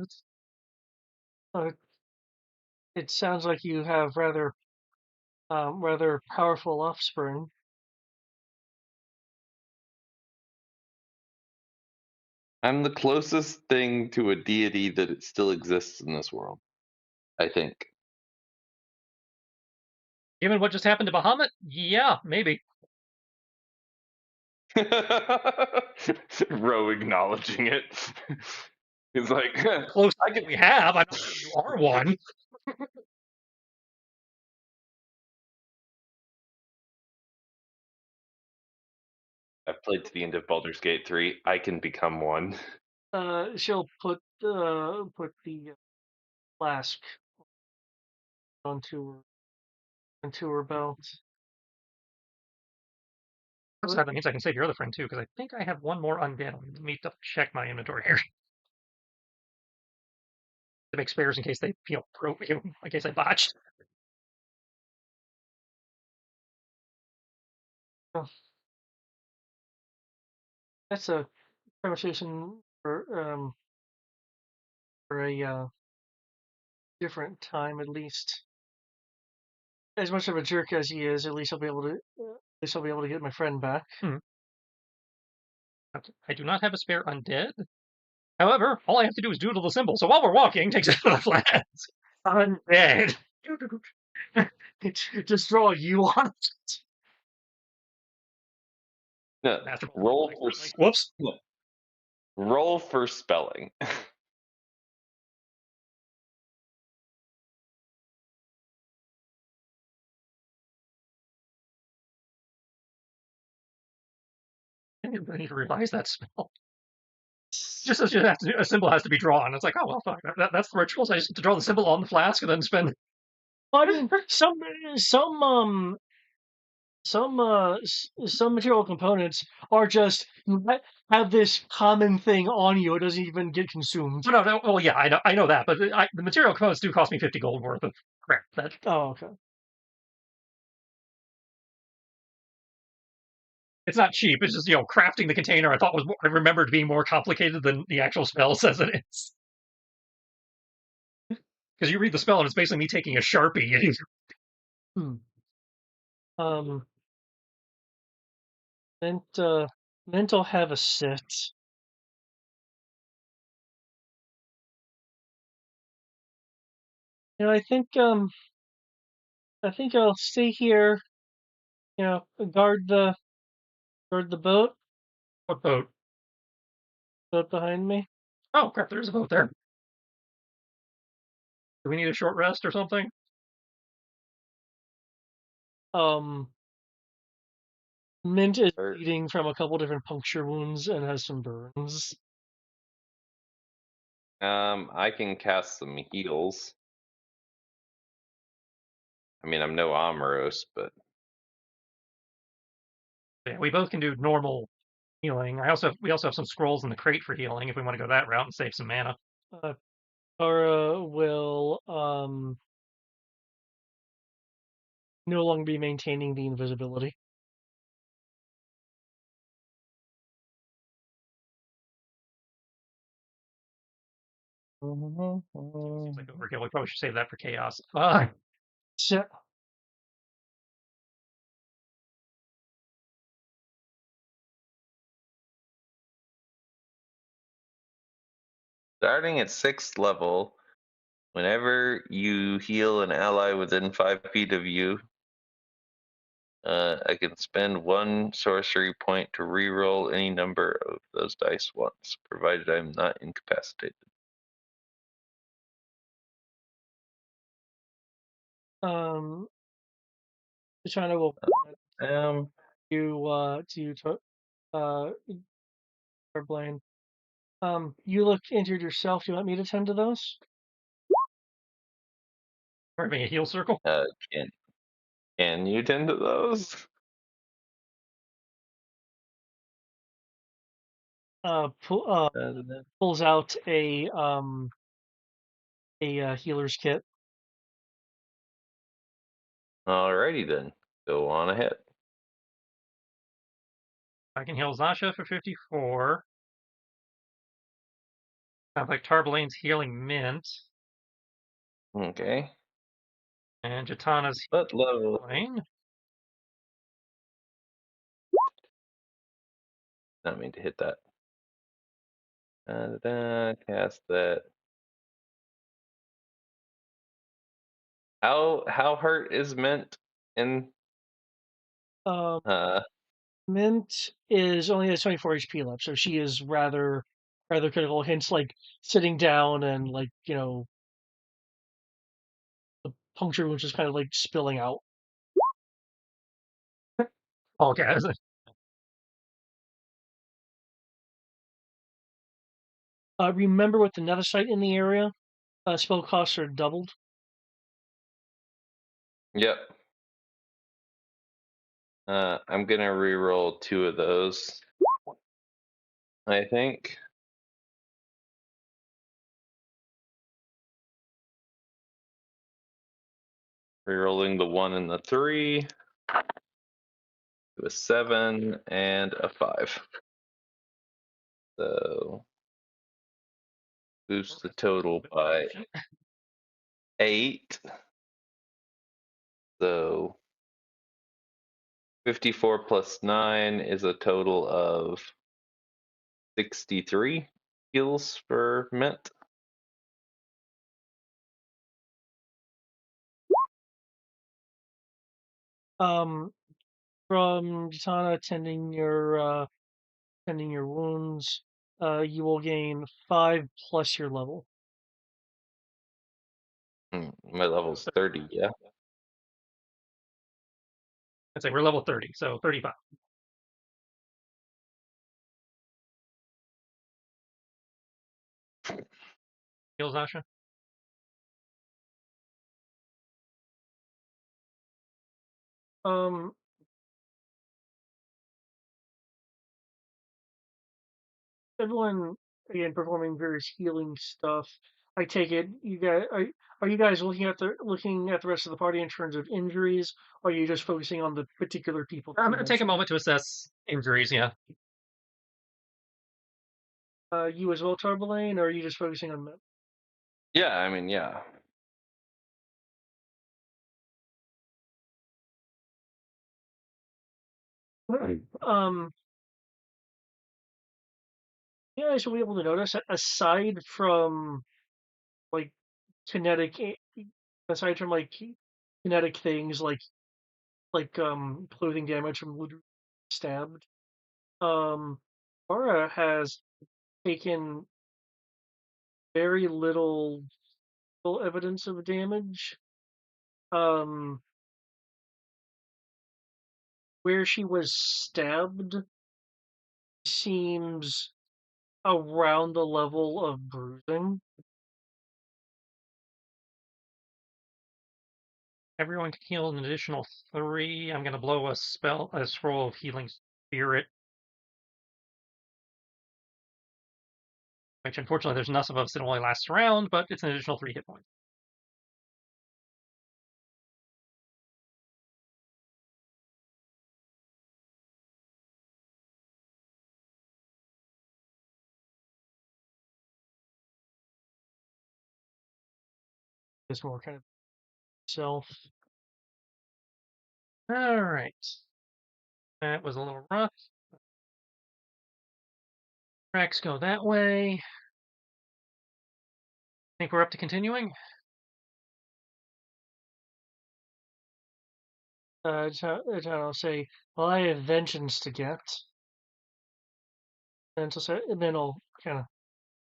Speaker 2: it sounds like you have rather powerful offspring.
Speaker 1: I'm the closest thing to a deity that still exists in this world, I think.
Speaker 3: Given what just happened to Bahamut, yeah, maybe.
Speaker 1: Roe acknowledging it. He's like,
Speaker 3: Close I can we have. I don't think you are one.
Speaker 1: I've played to the end of Baldur's Gate 3. I can become one.
Speaker 2: She'll put the flask onto her belt.
Speaker 3: That means I can save your other friend too, because I think I have one more undead. Let me check my inventory here to make spares in case they, in case I botched.
Speaker 2: Oh, that's a conversation for a different time, at least. As much of a jerk as he is, at least I'll be able to get my friend back.
Speaker 3: I do not have a spare undead. However, all I have to do is doodle the symbol. So while we're walking, takes out the flask. Undead.
Speaker 2: Just throw a U on it.
Speaker 1: No, roll for
Speaker 3: whoops.
Speaker 1: Roll for spelling.
Speaker 3: I didn't even realize that spell. Just as a symbol has to be drawn. It's like, oh well, fuck. That's the ritual. So I just have to draw the symbol on the flask and then spend.
Speaker 2: Some material components are just have this common thing on you. It doesn't even get consumed.
Speaker 3: No. Oh yeah, I know that, but the material components do cost me 50 gold worth of crap.
Speaker 2: Oh, okay.
Speaker 3: It's not cheap. It's just crafting the container. I remembered being more complicated than the actual spell says it is. Because you read the spell and it's basically me taking a Sharpie.
Speaker 2: Mental have a sit. I think I'll stay here. Guard the boat.
Speaker 3: What boat?
Speaker 2: Boat behind me.
Speaker 3: Oh crap! There's a boat there. Do we need a short rest or something?
Speaker 2: Mint is
Speaker 1: Hurt.
Speaker 2: bleeding from a couple different puncture wounds and has some burns.
Speaker 1: I can cast some heals. I mean, I'm no Amoros, but
Speaker 3: Yeah, we both can do normal healing. We also have some scrolls in the crate for healing if we want to go that route and save some mana.
Speaker 2: Tara will no longer be maintaining the invisibility.
Speaker 3: Seems like overkill. We probably should save that for chaos.
Speaker 2: So,
Speaker 1: starting at 6th level, whenever you heal an ally within 5 feet of you, I can spend 1 sorcery point to reroll any number of those dice once, provided I'm not incapacitated.
Speaker 2: China will
Speaker 1: Um,
Speaker 2: you Blaine. You look injured yourself. Do you want me to tend to those?
Speaker 3: We're having a heal circle.
Speaker 1: can can you tend to those?
Speaker 2: Pulls out a healer's kit.
Speaker 1: Alrighty then, go on ahead.
Speaker 3: I can heal Zasha for 54. Sounds like Tarbalaine's healing Mint.
Speaker 1: Okay.
Speaker 3: And Jatana's
Speaker 1: What level?
Speaker 3: healing.
Speaker 1: Not mean to hit that. Cast that. How hurt is Mint in
Speaker 2: Mint is only has 24 HP left, so she is rather critical. Hence, like sitting down and like the puncture wound just kind of like spilling out.
Speaker 3: Okay.
Speaker 2: Remember with the Netherite in the area, spell costs are doubled.
Speaker 1: Yep. I'm gonna re-roll 2 of those, I think. Re-rolling the 1 and the 3. A 7 and a 5. So boost the total by 8. So 54 plus 9 is a total of 63 heals for Mint.
Speaker 2: From Jatana tending your wounds, you will gain 5 plus your level.
Speaker 1: My level's 30, yeah.
Speaker 3: I'd say we're level 30, so 35. Heal Zasha.
Speaker 2: Um, Everyone again performing various healing stuff. I take it you guys are you guys looking at the rest of the party in terms of injuries, or are you just focusing on the particular people?
Speaker 3: I'm going to take a moment to assess injuries, yeah.
Speaker 2: You as well, Tarbalaine, or are you just focusing on them?
Speaker 1: Yeah, I mean, yeah.
Speaker 2: Um, you guys will be able to notice aside from like kinetic, aside from like kinetic things like clothing damage from literally stabbed. Aura has taken very little evidence of damage. Um, where she was stabbed seems around the level of bruising.
Speaker 3: Everyone can heal an additional 3. I'm going to blow a scroll of healing spirit. Which, unfortunately, there's enough of us that only lasts a round, but it's an additional 3 hit points.
Speaker 2: It's more kind of self.
Speaker 3: All right. That was a little rough. Tracks go that way. Think we're up to continuing?
Speaker 2: I'll say, well, I have vengeance to get, and then I'll kind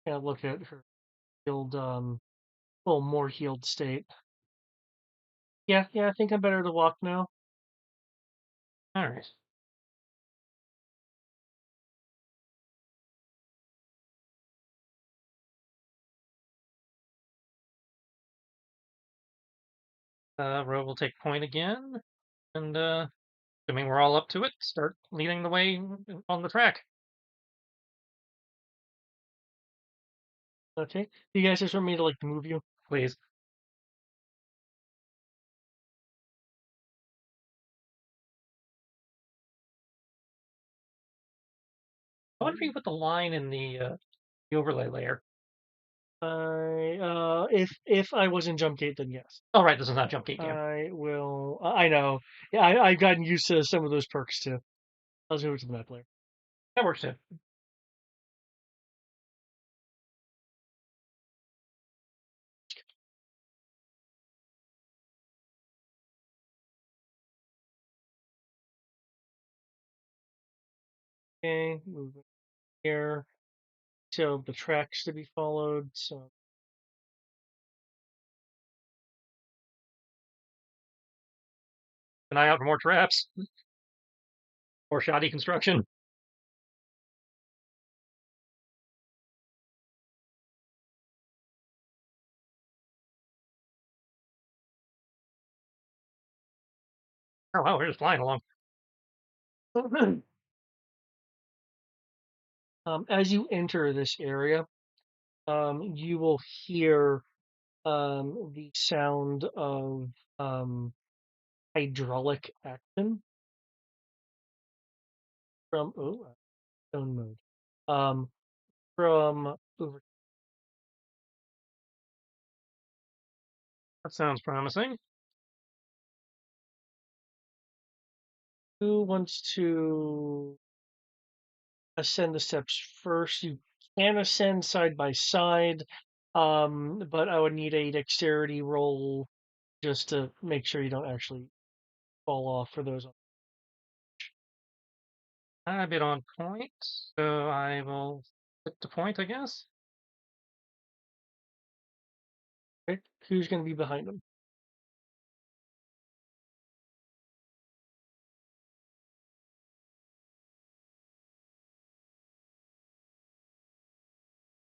Speaker 2: of look at her healed, well, more healed state. Yeah, I think I'm better to walk now.
Speaker 3: All right. Ro will take point again, and assuming we're all up to it, start leading the way on the track.
Speaker 2: Okay, you guys just want me to like move you?
Speaker 3: Please. I wonder if you can put the line in the overlay layer.
Speaker 2: If I was in jump gate, then yes.
Speaker 3: Oh, right, this is not jump gate game.
Speaker 2: I will. I know. Yeah, I've gotten used to some of those perks too. I'll move it to the map layer.
Speaker 3: That works too.
Speaker 2: Okay, move it here. So the tracks to be followed. So
Speaker 3: An eye out for more traps. Or shoddy construction. Oh, wow, we're just flying along.
Speaker 2: as you enter this area, you will hear the sound of hydraulic action from stone mode. From over
Speaker 3: That sounds promising.
Speaker 2: who wants to ascend the steps first? You can ascend side by side, but I would need a dexterity roll just to make sure you don't actually fall off for those.
Speaker 3: A bit on point, so I will stick to point, I guess.
Speaker 2: Okay? Who's going to be behind them?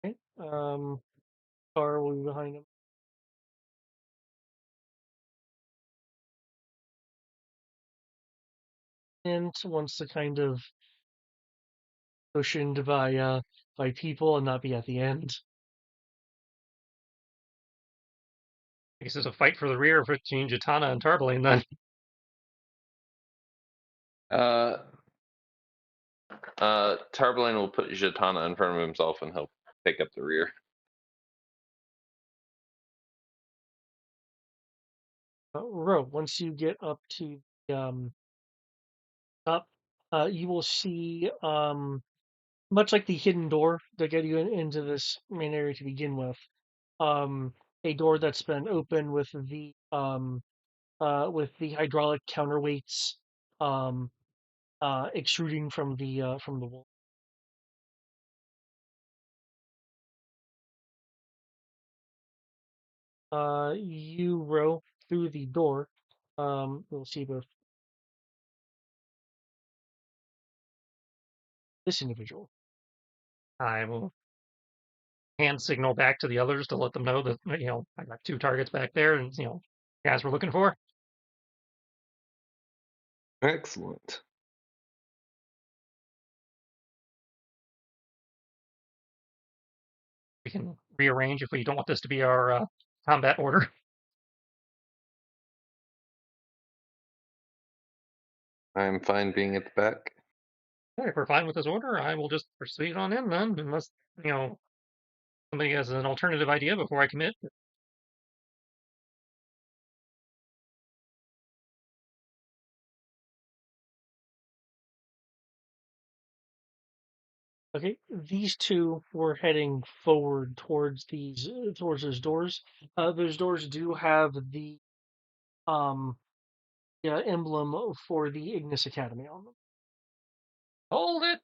Speaker 2: Okay. Car will be behind them. And wants to kind of cushioned by people and not be at the end.
Speaker 3: I guess it's a fight for the rear between Jitana and Tarbaline then.
Speaker 1: Tarbalin will put Jatana in front of himself and he'll pick up the rear.
Speaker 2: Ro, once you get up to up, you will see much like the hidden door that get you into this main area to begin with, a door that's been open with the hydraulic counterweights um, extruding from the wall. You row through the door. We'll see both this individual.
Speaker 3: I will hand signal back to the others to let them know that I got 2 targets back there, and guys we're looking for.
Speaker 1: Excellent.
Speaker 3: We can rearrange if we don't want this to be our combat order.
Speaker 1: I'm fine being at the back.
Speaker 3: If we're fine with this order, I will just proceed on in then, unless somebody has an alternative idea before I commit.
Speaker 2: Okay, these two were heading forward towards those doors. Those doors do have the um emblem for the Ignis Academy on them.
Speaker 3: Hold it!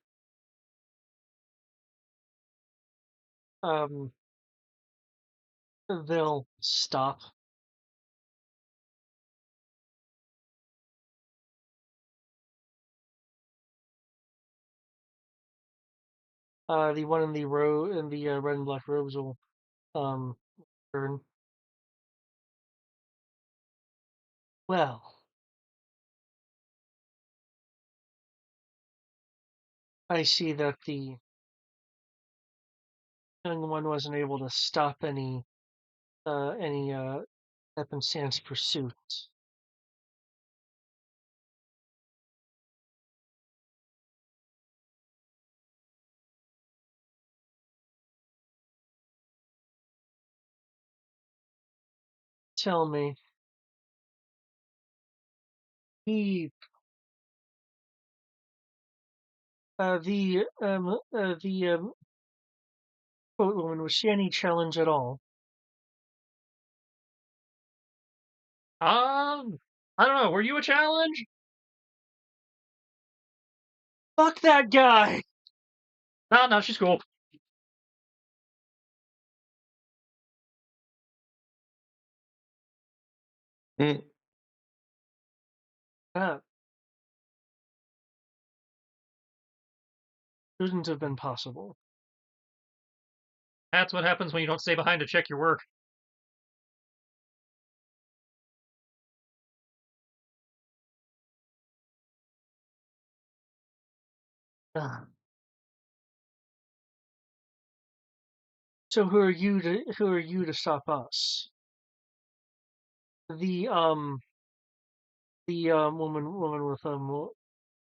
Speaker 2: They'll stop. The one in the red and black robes will turn. Well, I see that the young one wasn't able to stop any happenstance pursuit. Tell me, the quote woman, was she any challenge at all?
Speaker 3: I don't know. Were you a challenge?
Speaker 2: Fuck that guy!
Speaker 3: No, she's cool.
Speaker 1: Mm.
Speaker 2: That shouldn't have been possible.
Speaker 3: That's what happens when you don't stay behind to check your work.
Speaker 2: Ah. So who are you to stop us? The woman with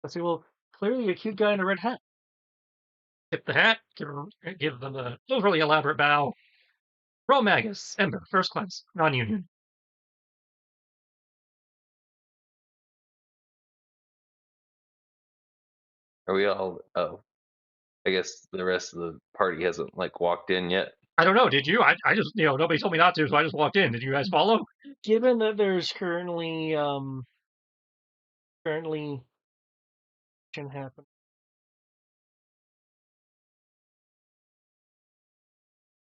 Speaker 2: let's say, well, clearly a cute guy in a red hat.
Speaker 3: Tip the hat, give them an overly elaborate bow. Romagus, Ember, first class, non-union.
Speaker 1: Are we all? Oh, I guess the rest of the party hasn't walked in yet.
Speaker 3: I don't know. Did you? I just nobody told me not to, so I just walked in. Did you guys follow?
Speaker 2: Given that there's currently can happen.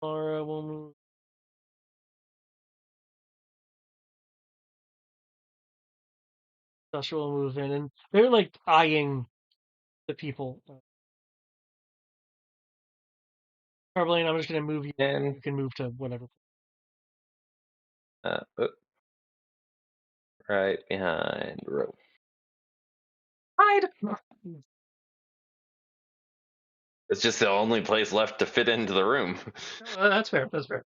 Speaker 2: Laura will move. Sasha will move in, and they're eyeing the people. Carbelane, I'm just gonna move you.
Speaker 1: And
Speaker 2: You can move to whatever.
Speaker 1: right behind Ro.
Speaker 3: Hide.
Speaker 1: It's just the only place left to fit into the room.
Speaker 3: That's fair. That's fair.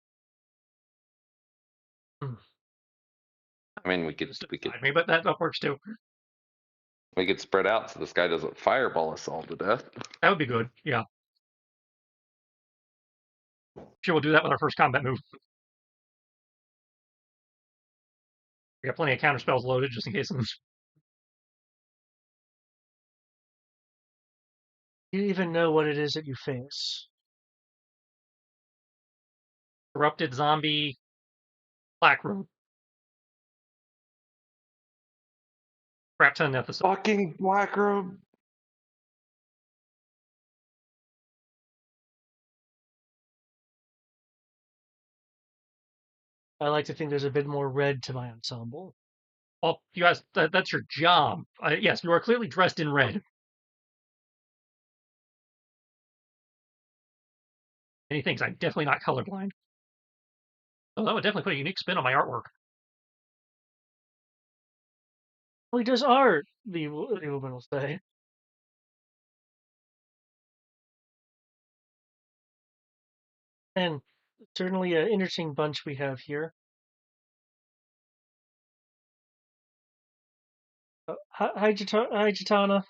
Speaker 1: I mean, we could
Speaker 3: Hide me, but that works too.
Speaker 1: spread out so this guy doesn't fireball us all to death.
Speaker 3: That would be good. Yeah. Sure, we'll do that with our first combat move. We got plenty of counter spells loaded just in case.
Speaker 2: You even know what it is that you face.
Speaker 3: Corrupted zombie, black room. Crap ton episode.
Speaker 1: Fucking black robe.
Speaker 2: I like to think there's a bit more red to my ensemble.
Speaker 3: Well, you guys, that's your job. Yes, you are clearly dressed in red. Many things. I'm definitely not colorblind. Oh, that would definitely put a unique spin on my artwork.
Speaker 2: Well, he does art, the woman will say. And certainly an interesting bunch we have here. Hi, Chitana.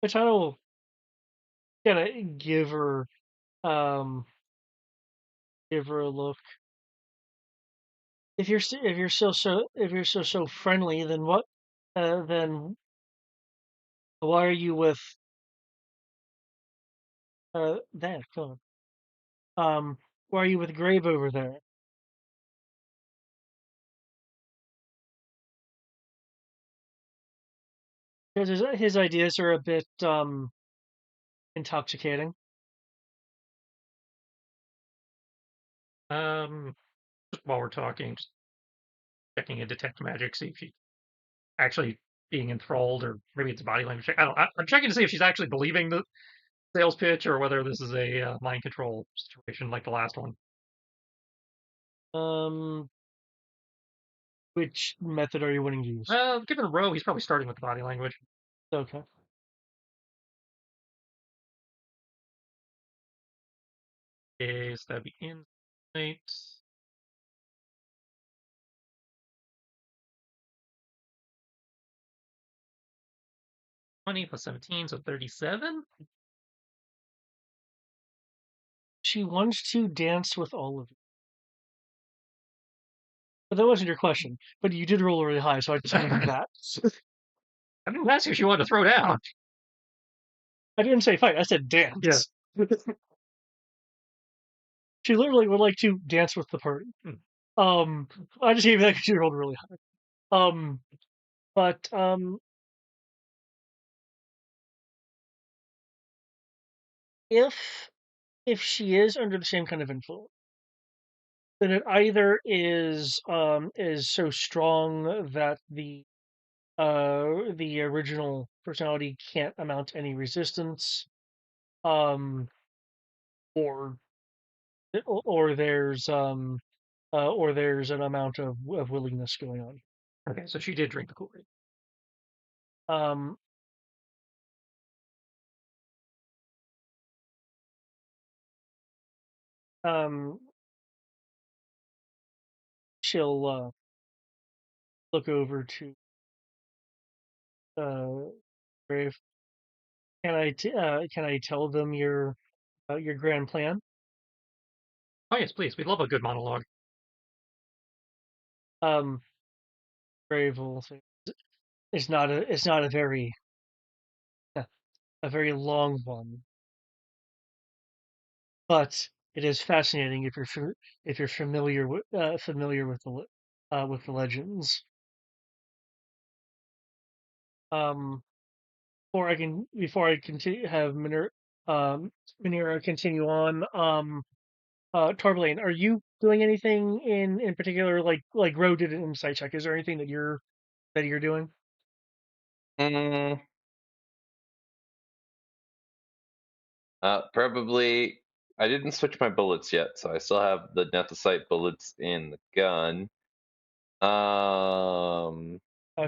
Speaker 2: Chitana will kind of um, give her a look. If you're so friendly, then what? Then why are you with that? Come on. Why are you with Grave over there? Because his ideas are a bit intoxicating.
Speaker 3: Just while we're talking, just checking in detect magic, see if she's actually being enthralled, or maybe it's body language. I don't. I'm checking to see if she's actually believing the sales pitch, or whether this is a mind control situation like the last one.
Speaker 2: Um, which method are you wanting to use?
Speaker 3: Given a row, he's probably starting with the body language.
Speaker 2: Okay.
Speaker 3: Okay, so that'd be insight. 20 plus 17, so 37.
Speaker 2: She wants to dance with all of you. But that wasn't your question. But you did roll really high, so I just answered that.
Speaker 3: I didn't ask you if she wanted to throw down.
Speaker 2: I didn't say fight. I said dance. Yeah. She literally would like to dance with the party. I just gave that because she rolled really high. But if she is under the same kind of influence, then it either is so strong that the original personality can't amount to any resistance, um, or or there's an amount of willingness going on.
Speaker 3: Okay, so she did drink the Kool-Aid.
Speaker 2: Um, um, she'll look over to Grave. Can I tell them your grand plan?
Speaker 3: Oh yes, please. We'd love a good monologue.
Speaker 2: Um, Grave will say it's not a very long one, but it is fascinating if you're familiar with the legends. Um, before I continue have Minera continue on. Tarblaine, are you doing anything in particular? Like Ro did an insight check. Is there anything that you're doing?
Speaker 1: Mm, probably. I didn't switch my bullets yet, so I still have the Nethicite bullets in the gun.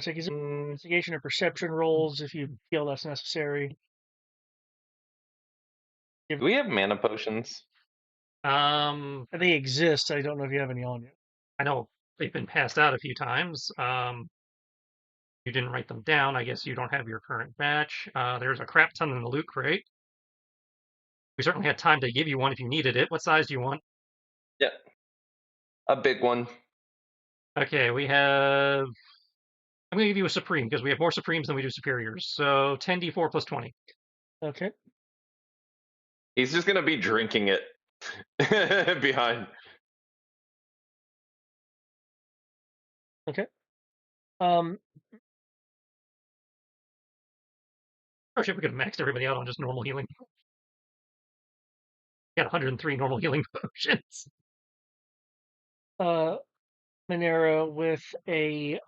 Speaker 2: Check is
Speaker 1: Mm,
Speaker 2: investigation or perception rolls if you feel that's necessary.
Speaker 1: do we have mana potions?
Speaker 2: They exist. I don't know if you have any on you.
Speaker 3: I know they've been passed out a few times. You didn't write them down. I guess you don't have your current batch. There's a crap ton in the loot crate. We certainly had time to give you one if you needed it. What size do you want?
Speaker 1: Yeah, a big one.
Speaker 3: Okay, we have. I'm going to give you a Supreme because we have more Supremes than we do Superiors. So 10d4 plus 20.
Speaker 2: Okay.
Speaker 1: He's just gonna be drinking it behind.
Speaker 2: Okay. Um,
Speaker 3: Oh shit, we could have maxed everybody out on just normal healing. Got 103 normal healing potions.
Speaker 2: Monero with a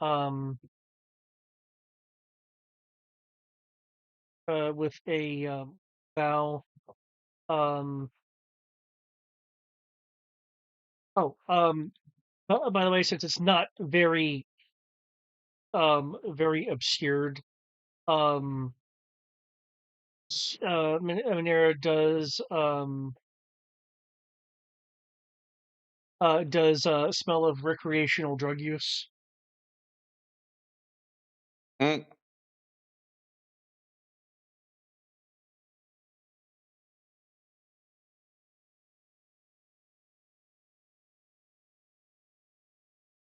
Speaker 2: with a bow. Um, by the way, since it's not very obscured, um, Minera does smell of recreational drug use.
Speaker 1: Mm,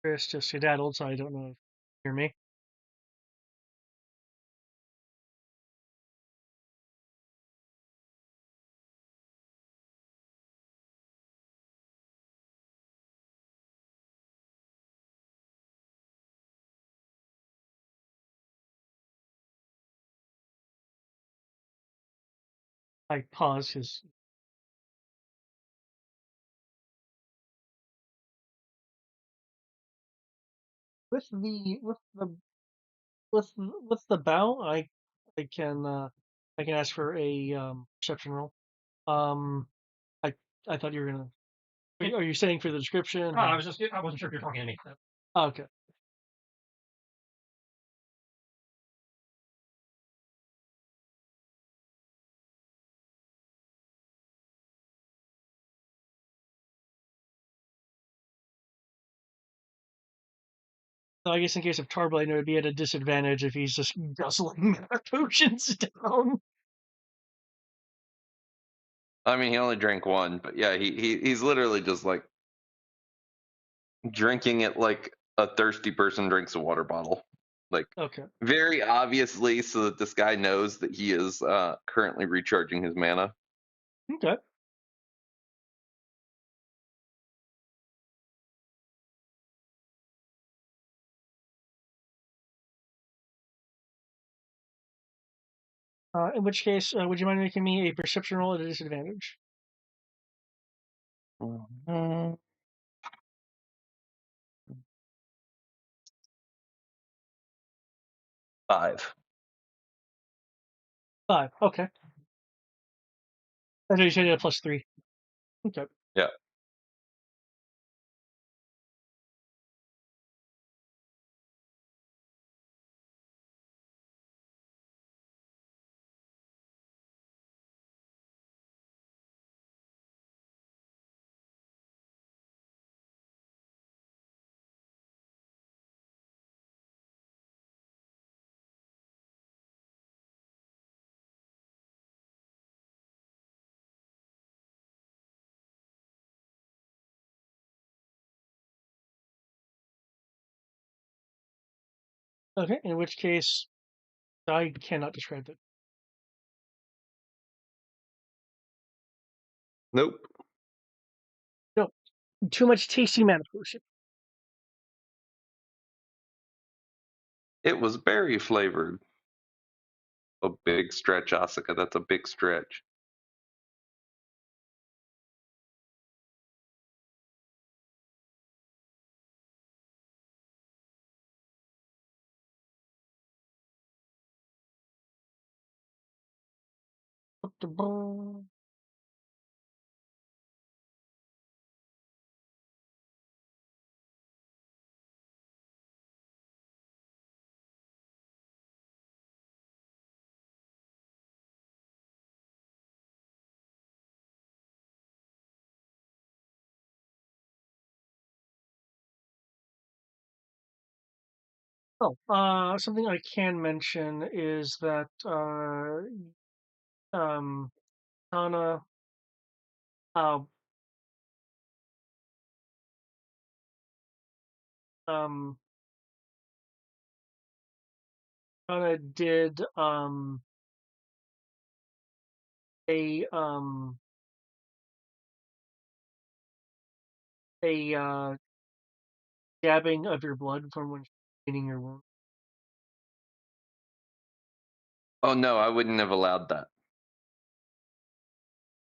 Speaker 2: Chris just skedaddled, so I don't know if you hear me. I pause his with the bow. I can I can ask for a perception roll. Um, I I thought you were gonna. Are you saying for the description?
Speaker 3: I wasn't sure if you're talking to me.
Speaker 2: Oh, okay. So I guess in case of Tarblade, it would be at a disadvantage if he's just guzzling potions down.
Speaker 1: I mean, he only drank one, but yeah, he's literally just like drinking it like a thirsty person drinks a water bottle. Like
Speaker 2: Okay.
Speaker 1: very obviously, so that this guy knows that he is currently recharging his mana.
Speaker 2: Okay. In which case, would you mind making me a perception roll at a disadvantage?
Speaker 1: Mhm. 5.
Speaker 2: 5. Okay. I thought you said you had a +3. Okay.
Speaker 1: Yeah.
Speaker 2: Okay. In which case, I cannot describe it.
Speaker 1: Nope.
Speaker 2: No. Too much tasty mana potion.
Speaker 1: It was berry flavored. A big stretch, Asuka. That's a big stretch.
Speaker 2: Oh, something I can mention is that um, Anna, uh, um, Anna did a um a dabbing of your blood from when cleaning your wound.
Speaker 1: Oh no, I wouldn't have allowed that.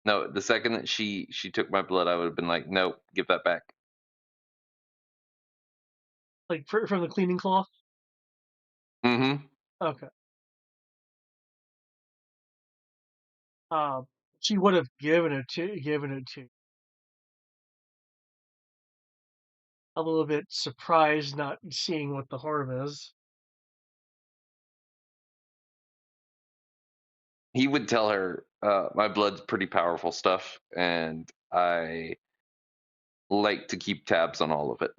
Speaker 1: No, the second that she took my blood, I would have been like, nope, give that back.
Speaker 2: Like from the cleaning cloth.
Speaker 1: Mm-hmm.
Speaker 2: Okay. She would have given it to. A little bit surprised not seeing what the harm is.
Speaker 1: He would tell her, my blood's pretty powerful stuff, and I like to keep tabs on all of it.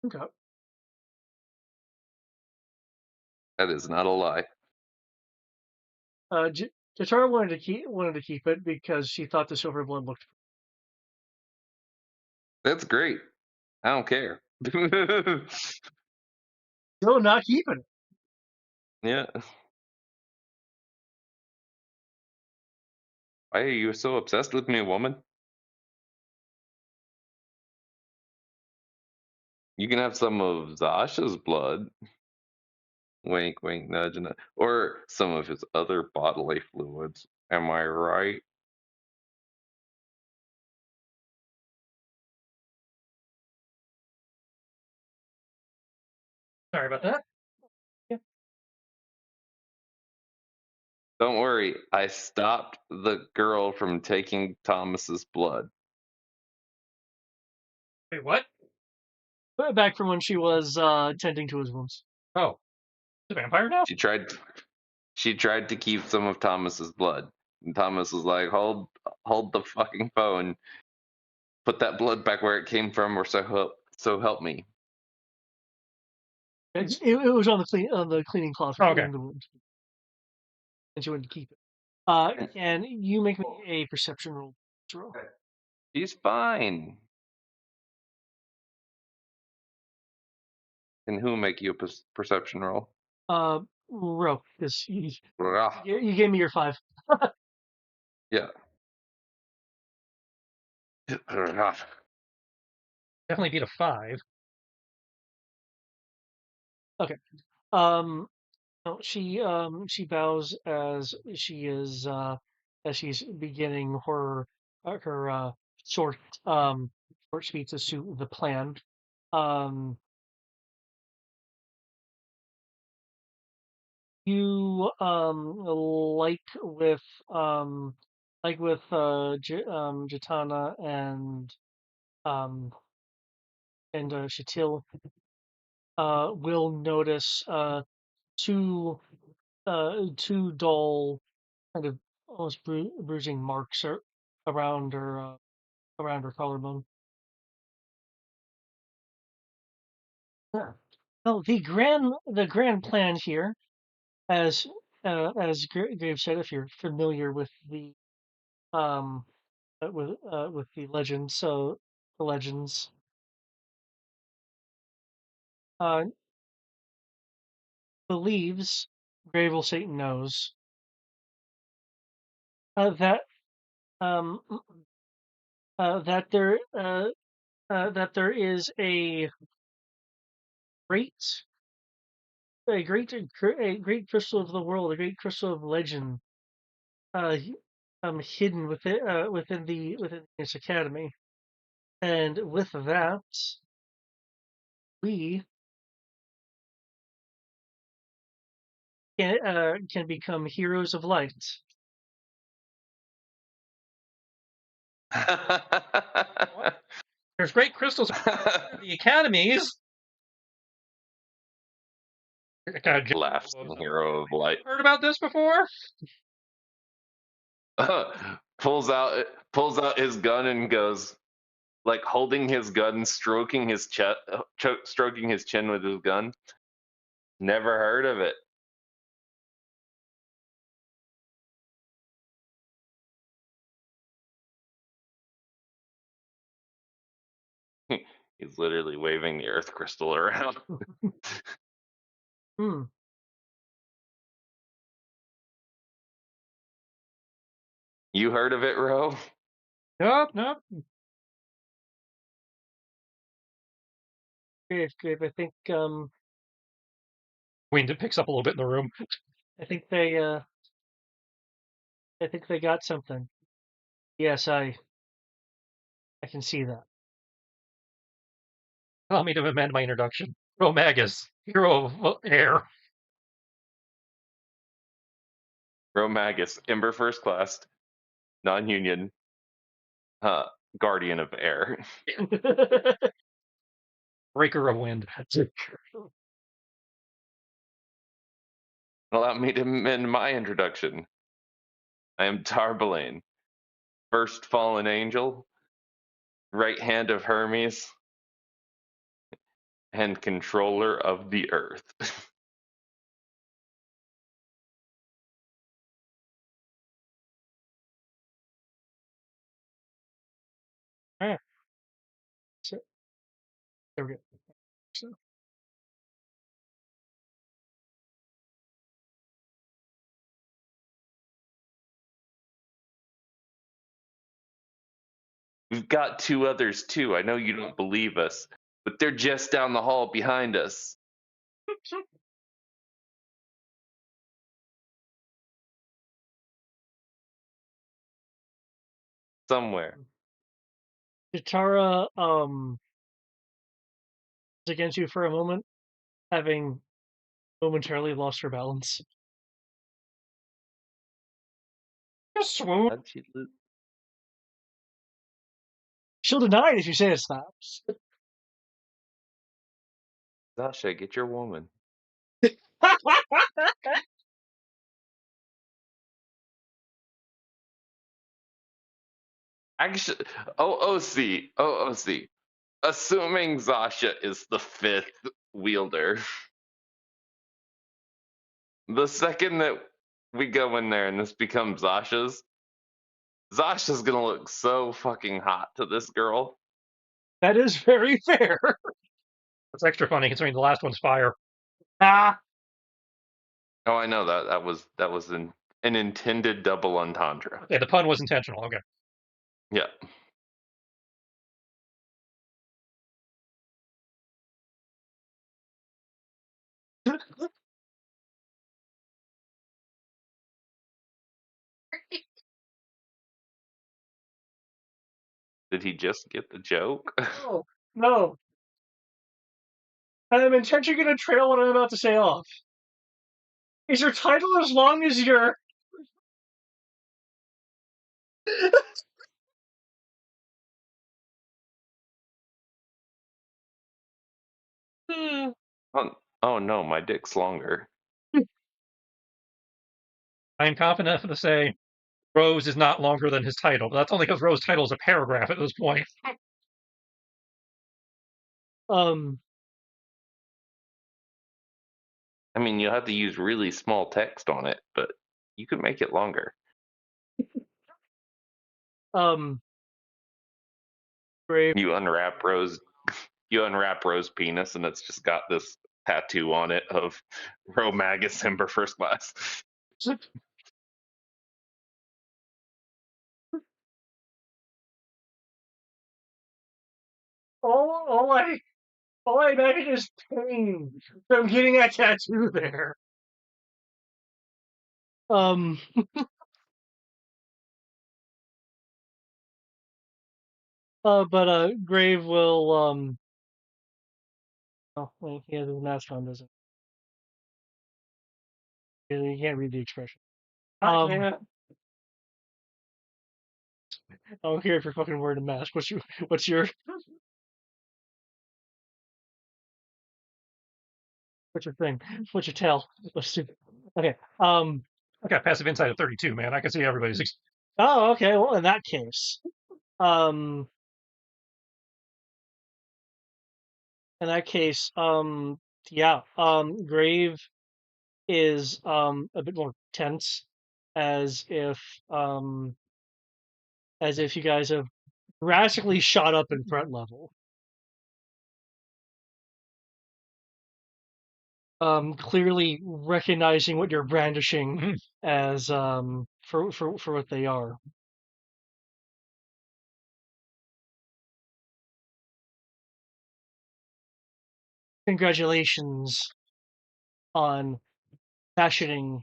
Speaker 2: Okay.
Speaker 1: That is not a lie.
Speaker 2: Jatara wanted to keep it because she thought the silver blood looked.
Speaker 1: That's great. I don't care.
Speaker 2: No, not keeping it.
Speaker 1: Yeah. Why are you so obsessed with me, woman? You can have some of Zasha's blood. Wink, wink, nudge, nudge. Or some of his other bodily fluids. Am I right?
Speaker 3: Sorry about that.
Speaker 1: Don't worry. I stopped the girl from taking Thomas's blood.
Speaker 3: Wait, what?
Speaker 2: Back from when she was tending to his wounds.
Speaker 3: Oh, the vampire now?
Speaker 1: She tried to keep some of Thomas's blood. And Thomas was like, hold the fucking phone. Put that blood back where it came from, or so help me.
Speaker 2: It was on the cleaning cloth for
Speaker 3: Oh, okay.
Speaker 2: cleaning the wounds, and she wanted to keep it. And you make me a perception roll.
Speaker 1: She's fine. And who make you a perception roll?
Speaker 2: Row, because
Speaker 1: Ah,
Speaker 2: you gave me your 5.
Speaker 1: yeah.
Speaker 3: Definitely beat a 5.
Speaker 2: Okay. No, she bows as she's beginning her short short speech as to the plan. Um, you like with Jatana um and Shatil will notice two two dull kind of almost bruising marks around her collarbone. Yeah. Well, the grand plan here, as Graves said, if you're familiar with the with the legends, so the legends uh believes Gravel Satan knows that um that there is great a great crystal of the world, a great crystal of legend, uh, hidden within this academy, and with that, we can become heroes of light.
Speaker 3: There's great crystals in the academies.
Speaker 1: Laughs the hero of light.
Speaker 3: Heard about this before?
Speaker 1: Pulls out his gun and goes, like holding his gun, stroking his stroking his chin with his gun. Never heard of it. He's literally waving the earth crystal around.
Speaker 2: Hmm.
Speaker 1: You heard of it, Ro?
Speaker 3: Nope, nope.
Speaker 2: Great.
Speaker 3: Wind picks up a little bit in the room.
Speaker 2: I think they got something. Yes, I can see that.
Speaker 3: Allow me to amend my introduction. Romagus, hero of air.
Speaker 1: Romagus, Ember First Class, non-union, Guardian of Air.
Speaker 3: Breaker of wind.
Speaker 1: Allow me to amend my introduction. I am Tarbalain, first fallen angel, right hand of Hermes, and controller of the earth.
Speaker 2: Alright. So, there we go. So,
Speaker 1: We've got two others too. I know you don't believe us, but they're just down the hall behind us. Somewhere.
Speaker 2: Chitara is against you for a moment, having momentarily lost her balance. Just swoon.
Speaker 1: How'd she lose?
Speaker 2: She'll deny it if you say it's not.
Speaker 1: Zasha, get your woman. Actually, OOC. Assuming Zasha is the fifth wielder, the second that we go in there and this becomes Zasha's gonna look so fucking hot to this girl.
Speaker 2: That is very fair.
Speaker 3: It's extra funny considering the last one's fire.
Speaker 2: Ah,
Speaker 1: Oh, I know that was an intended double entendre.
Speaker 3: Okay, the pun was intentional. Okay.
Speaker 1: Yeah. Did he just get the joke?
Speaker 2: no, no. I'm intentionally going to trail what I'm about to say off. Is your title as long as your...
Speaker 1: Oh no, my dick's longer.
Speaker 3: I am confident enough to say Rose is not longer than his title, but that's only because Rose's title is a paragraph at this point.
Speaker 2: um,
Speaker 1: I mean, you'll have to use really small text on it, but you could make it longer.
Speaker 2: Brave.
Speaker 1: You unwrap Rose penis and it's just got this tattoo on it of Romagus Ember First Class.
Speaker 2: All I imagine is pain from getting a tattoo there. Um, but Grave will oh wait, he has his mask on, doesn't he? You can't read the expression. Oh, here if you're fucking wearing a mask. What's your what's your thing? What's your tell? Let's do. Okay.
Speaker 3: I got passive insight of 32, man. I can see everybody's.
Speaker 2: Oh, okay. Well, in that case, um, yeah. Grave is a bit more tense, as if um, as if you guys have drastically shot up in threat level. Clearly recognizing what you're brandishing as for what they are. Congratulations on fashioning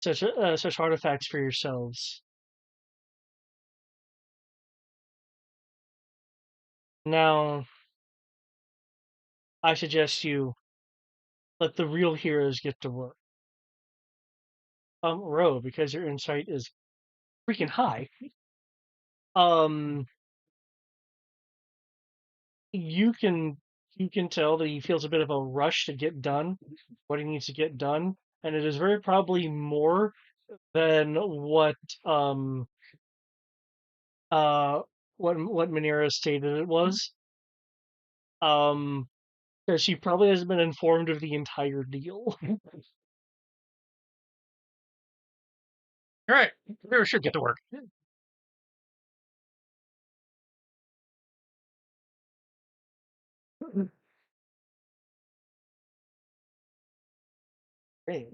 Speaker 2: such artifacts for yourselves. Now, I suggest you let the real heroes get to work. row, because your insight is freaking high, um, you can tell that he feels a bit of a rush to get done what he needs to get done, and it is very probably more than um uh what Manera stated it was. Um, because she probably hasn't been informed of the entire deal.
Speaker 3: All right, we should get to work.
Speaker 2: Hey,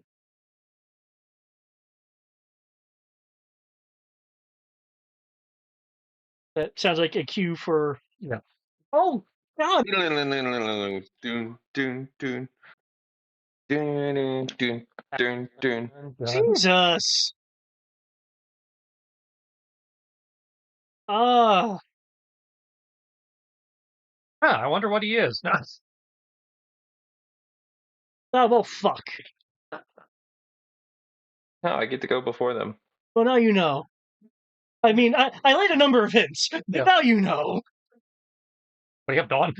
Speaker 2: that sounds like a cue for
Speaker 3: Yeah.
Speaker 2: oh God,
Speaker 1: Dun, dun, dun, dun, dun, dun, dun, dun.
Speaker 2: Jesus. Ah,
Speaker 3: I wonder what he is.
Speaker 2: oh well, fuck.
Speaker 1: No, I get to go before them.
Speaker 2: Well, now you know. I mean, I laid a number of hints, but
Speaker 3: Yeah.
Speaker 2: now you know.
Speaker 3: What do you have, Dawn?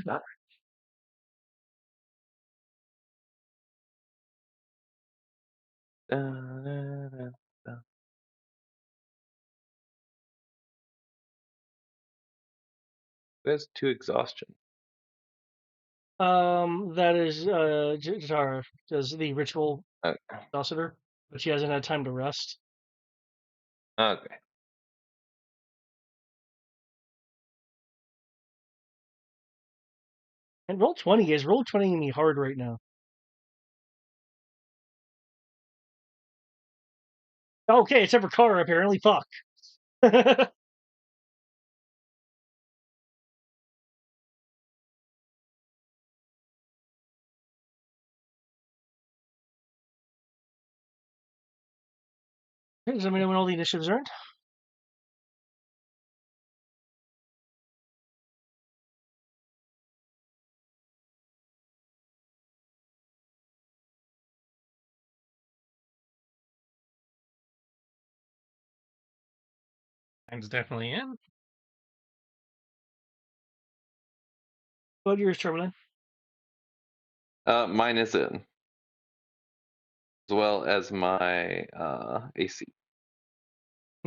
Speaker 1: Dun, dun, dun, dun. That's two exhaustion.
Speaker 2: That is Jatara does the ritual
Speaker 1: Okay.
Speaker 2: exhausted her, but she hasn't had time to rest.
Speaker 1: Okay.
Speaker 2: And roll 20 is roll 20 me hard right now. Okay, it's ever Carter apparently. Fuck. Does anybody know when all the initiatives earned?
Speaker 3: Mine's definitely in.
Speaker 2: What yours, Terminal?
Speaker 1: Mine is in, as well as my AC.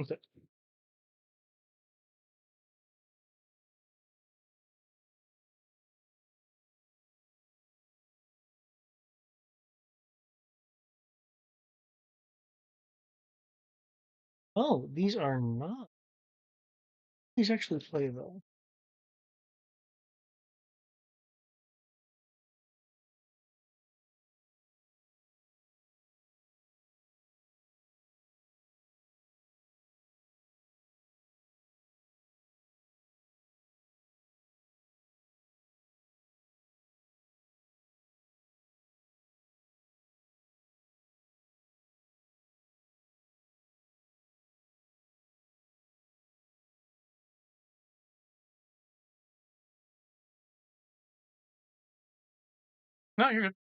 Speaker 2: Okay. Oh, these are not. These actually play though.
Speaker 3: No, you're good.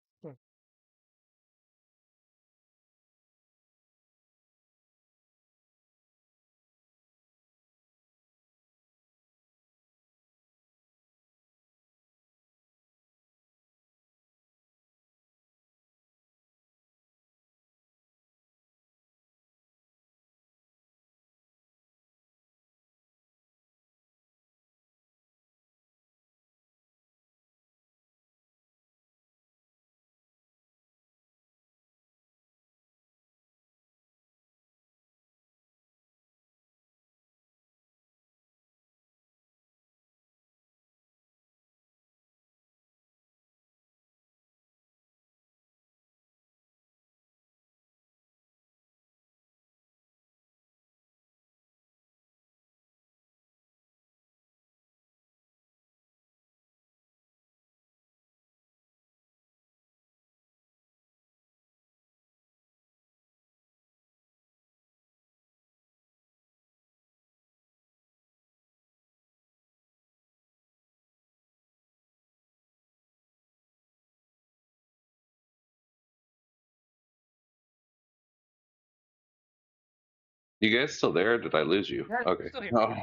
Speaker 1: You guys still there? Or did I lose you?
Speaker 3: Yeah,
Speaker 1: Okay.
Speaker 3: still here.
Speaker 1: Oh.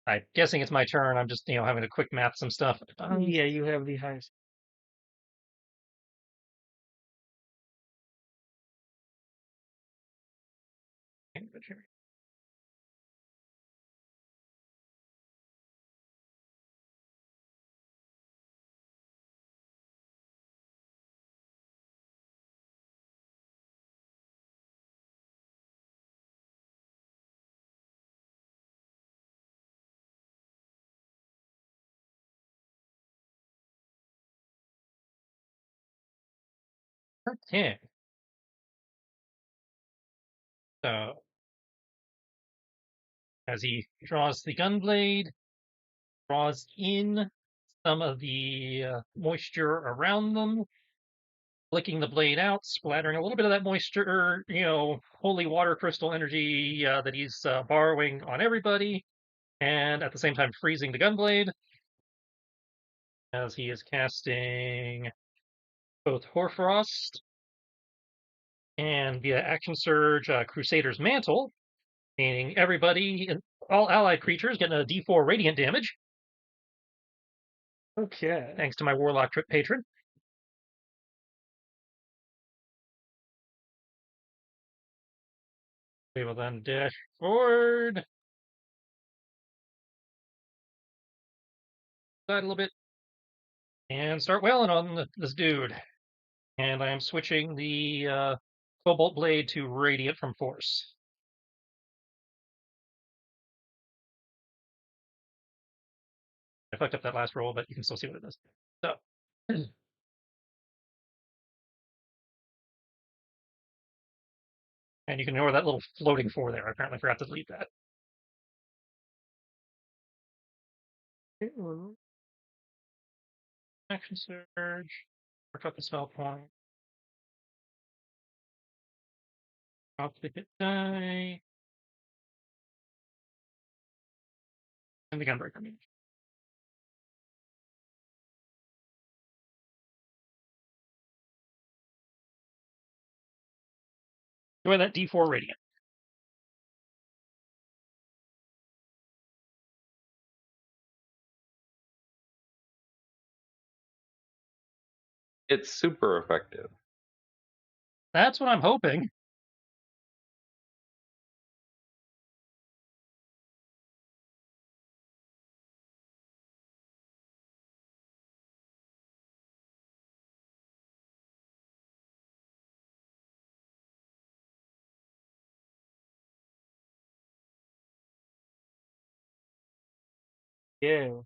Speaker 3: I'm guessing it's my turn. I'm just, having a quick math some stuff.
Speaker 2: Yeah, you have the highest.
Speaker 3: Okay. So as he draws the gunblade, draws in some of the moisture around them, flicking the blade out, splattering a little bit of that moisture, holy water crystal energy that he's borrowing on everybody, and at the same time freezing the gunblade as he is casting both Hoarfrost and via Action Surge Crusader's Mantle, meaning everybody, all allied creatures, getting a D4 radiant damage,
Speaker 2: Okay.
Speaker 3: thanks to my Warlock patron. We will then dash forward, side a little bit, and start wailing on this dude. And I am switching the Cobalt Blade to Radiant from Force. I fucked up that last roll, but you can still see what it does. So, and you can ignore that little floating 4 there. I apparently forgot to delete that. Action Surge, work up the spell point, drop the hit die, and the Gunbreaker Mage. Enjoy that D4 Radiant.
Speaker 1: It's super effective.
Speaker 3: That's what I'm hoping.
Speaker 2: Yeah.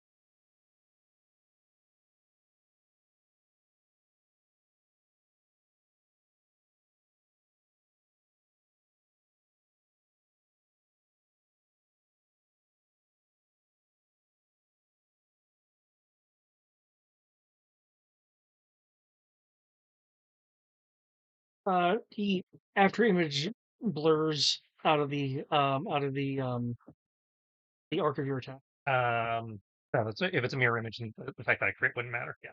Speaker 2: He after image blurs the arc of your attack.
Speaker 3: If it's a mirror image, then the fact that I crit wouldn't matter. Yeah.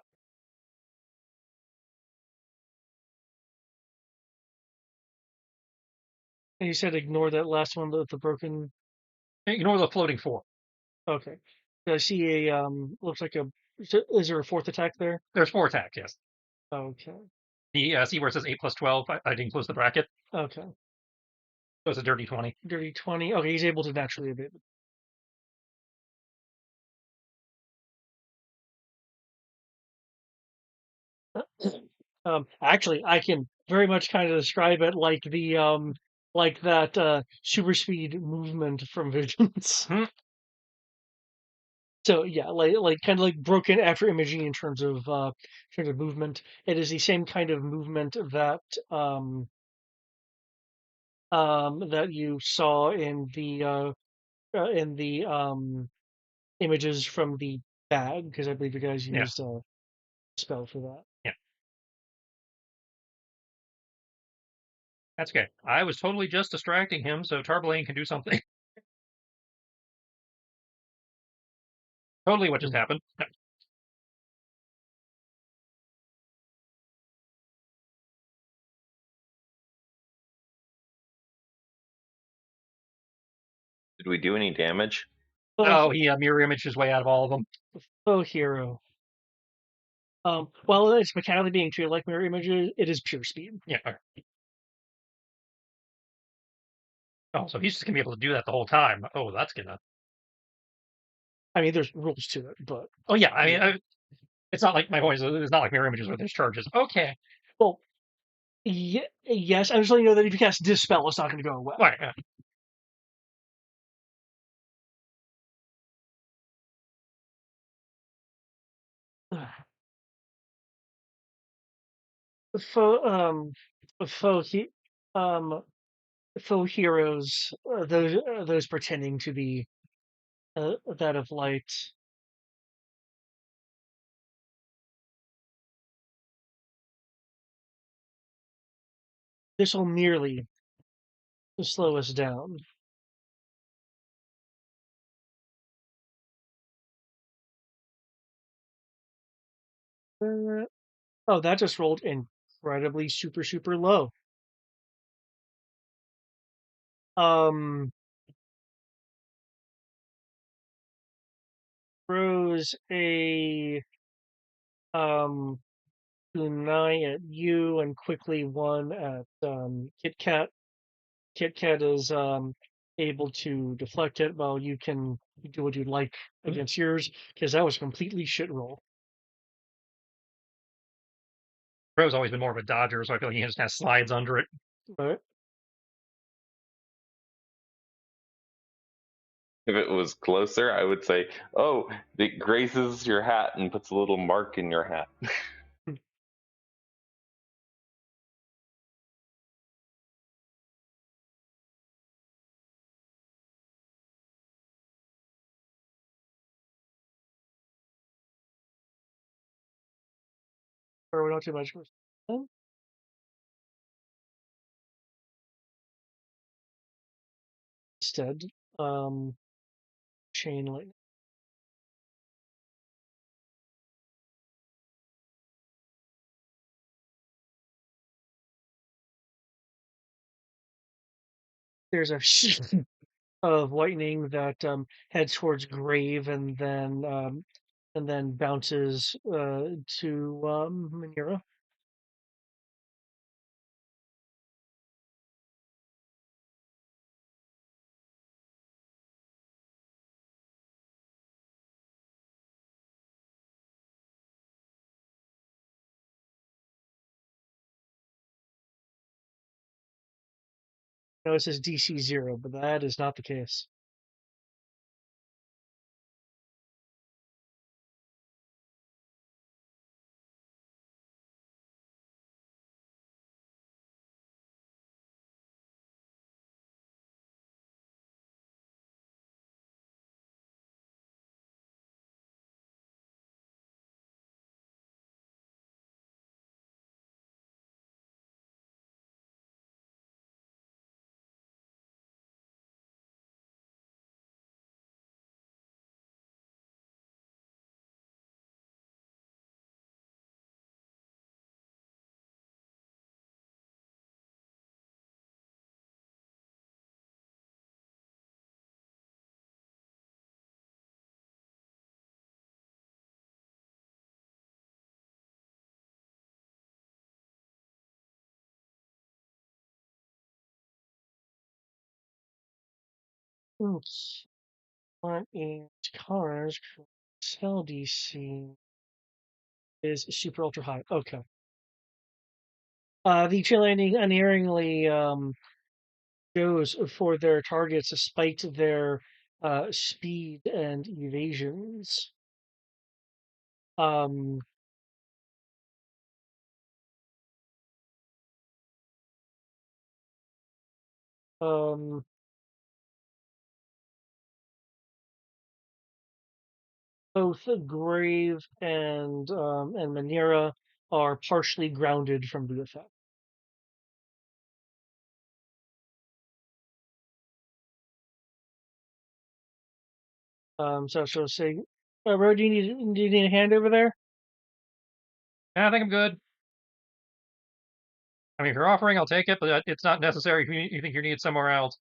Speaker 2: And you said ignore that last one, the broken.
Speaker 3: Ignore the floating 4.
Speaker 2: Okay. I see a looks like a. Is there a fourth attack there?
Speaker 3: There's 4 attacks, yes.
Speaker 2: Okay.
Speaker 3: The see where it says 8 plus 12, I didn't close the bracket.
Speaker 2: Okay.
Speaker 3: So it's a dirty 20.
Speaker 2: Dirty 20. Okay, he's able to naturally evade it. Actually, I can very much kind of describe it like like that super speed movement from Visions.
Speaker 3: Hmm.
Speaker 2: So yeah, like kind of like broken after imaging in terms of movement. It is the same kind of movement that that you saw in the images from the bag, because I believe you guys
Speaker 3: Yeah.
Speaker 2: used a spell for that.
Speaker 3: Yeah. That's okay. I was totally just distracting him so Tarblane can do something. Totally what just happened.
Speaker 1: Did we do any damage?
Speaker 3: Oh, he mirror imaged his way out of all of them.
Speaker 2: Foe hero. While it's mechanically being treated like mirror images, it is pure speed.
Speaker 3: Yeah. All right. Oh, so he's just gonna be able to do that the whole time. Oh, that's gonna.
Speaker 2: I mean, there's rules to it, but
Speaker 3: Oh yeah, I mean, it's not like my voice. It's not like mirror images where there's charges. Okay.
Speaker 2: well, yes. I'm just letting you know that if you cast Dispel, it's not going to go well.
Speaker 3: All right.
Speaker 2: Foe, foe, he, um, faux heroes, those pretending to be that of light. This will merely slow us down. Oh, that just rolled incredibly super low. Um, throws a kunai at you and quickly one at Kit Kat. Kit Kat is able to deflect it while you can do what you'd like against yours, because that was a completely shit roll.
Speaker 3: Bro's always been more of a dodger, so I feel like he just kind of slides under it.
Speaker 2: Right?
Speaker 1: If it was closer, I would say, oh, it grazes your hat and puts a little mark in your hat.
Speaker 2: Or not too much. Instead, chain lightning. There's a of lightning that heads towards Grave and then bounces to Manira. No, it says DC 0, but that is not the case. Oops. What is Kara's cell DC is super ultra high. Okay. The chain lightning unerringly goes for their targets despite their speed and evasions. Um, um, both Grave and Manera are partially grounded from the effect. So she'll say, Ro, do you need a hand over there?
Speaker 3: I think I'm good. I mean, if you're offering, I'll take it, but it's not necessary if you think you need somewhere else.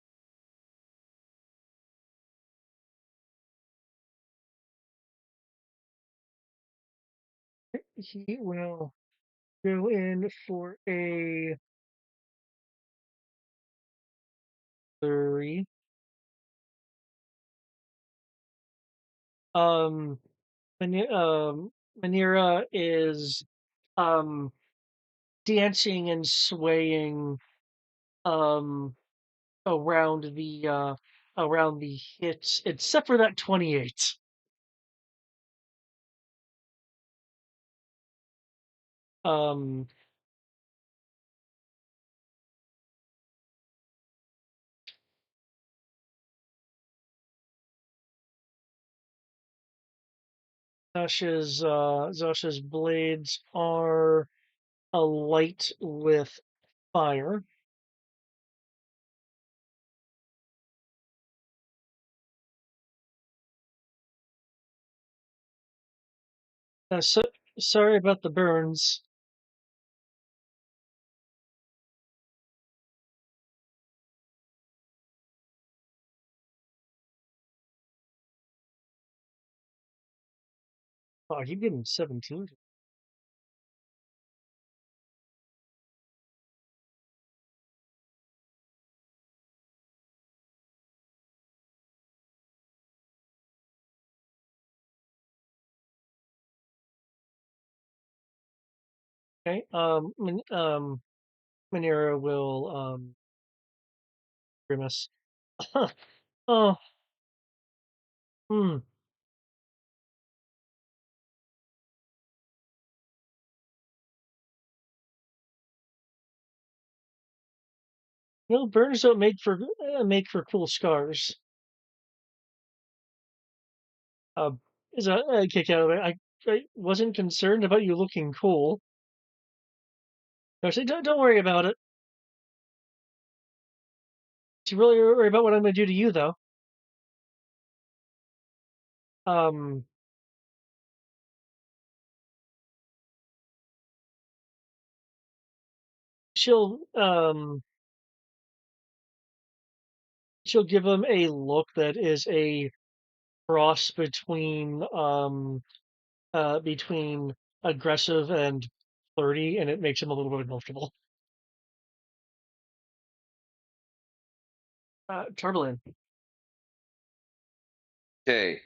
Speaker 2: he will go in for a 3. Um, Manira is um dancing and swaying um around the hits, except for that 28. Um, Zasha's blades are alight with fire. So, sorry about the burns. Oh, I keep getting 17. Okay. Manera will grimace. Oh, hmm. No, burns don't make for cool scars. Uh, is a kick out of it. I wasn't concerned about you looking cool. I said, don't worry about it. You really worry about what I'm going to do to you, though. Um, she'll um she'll give him a look that is a cross between aggressive and flirty, and it makes him a little bit uncomfortable. Turbulent.
Speaker 1: Okay.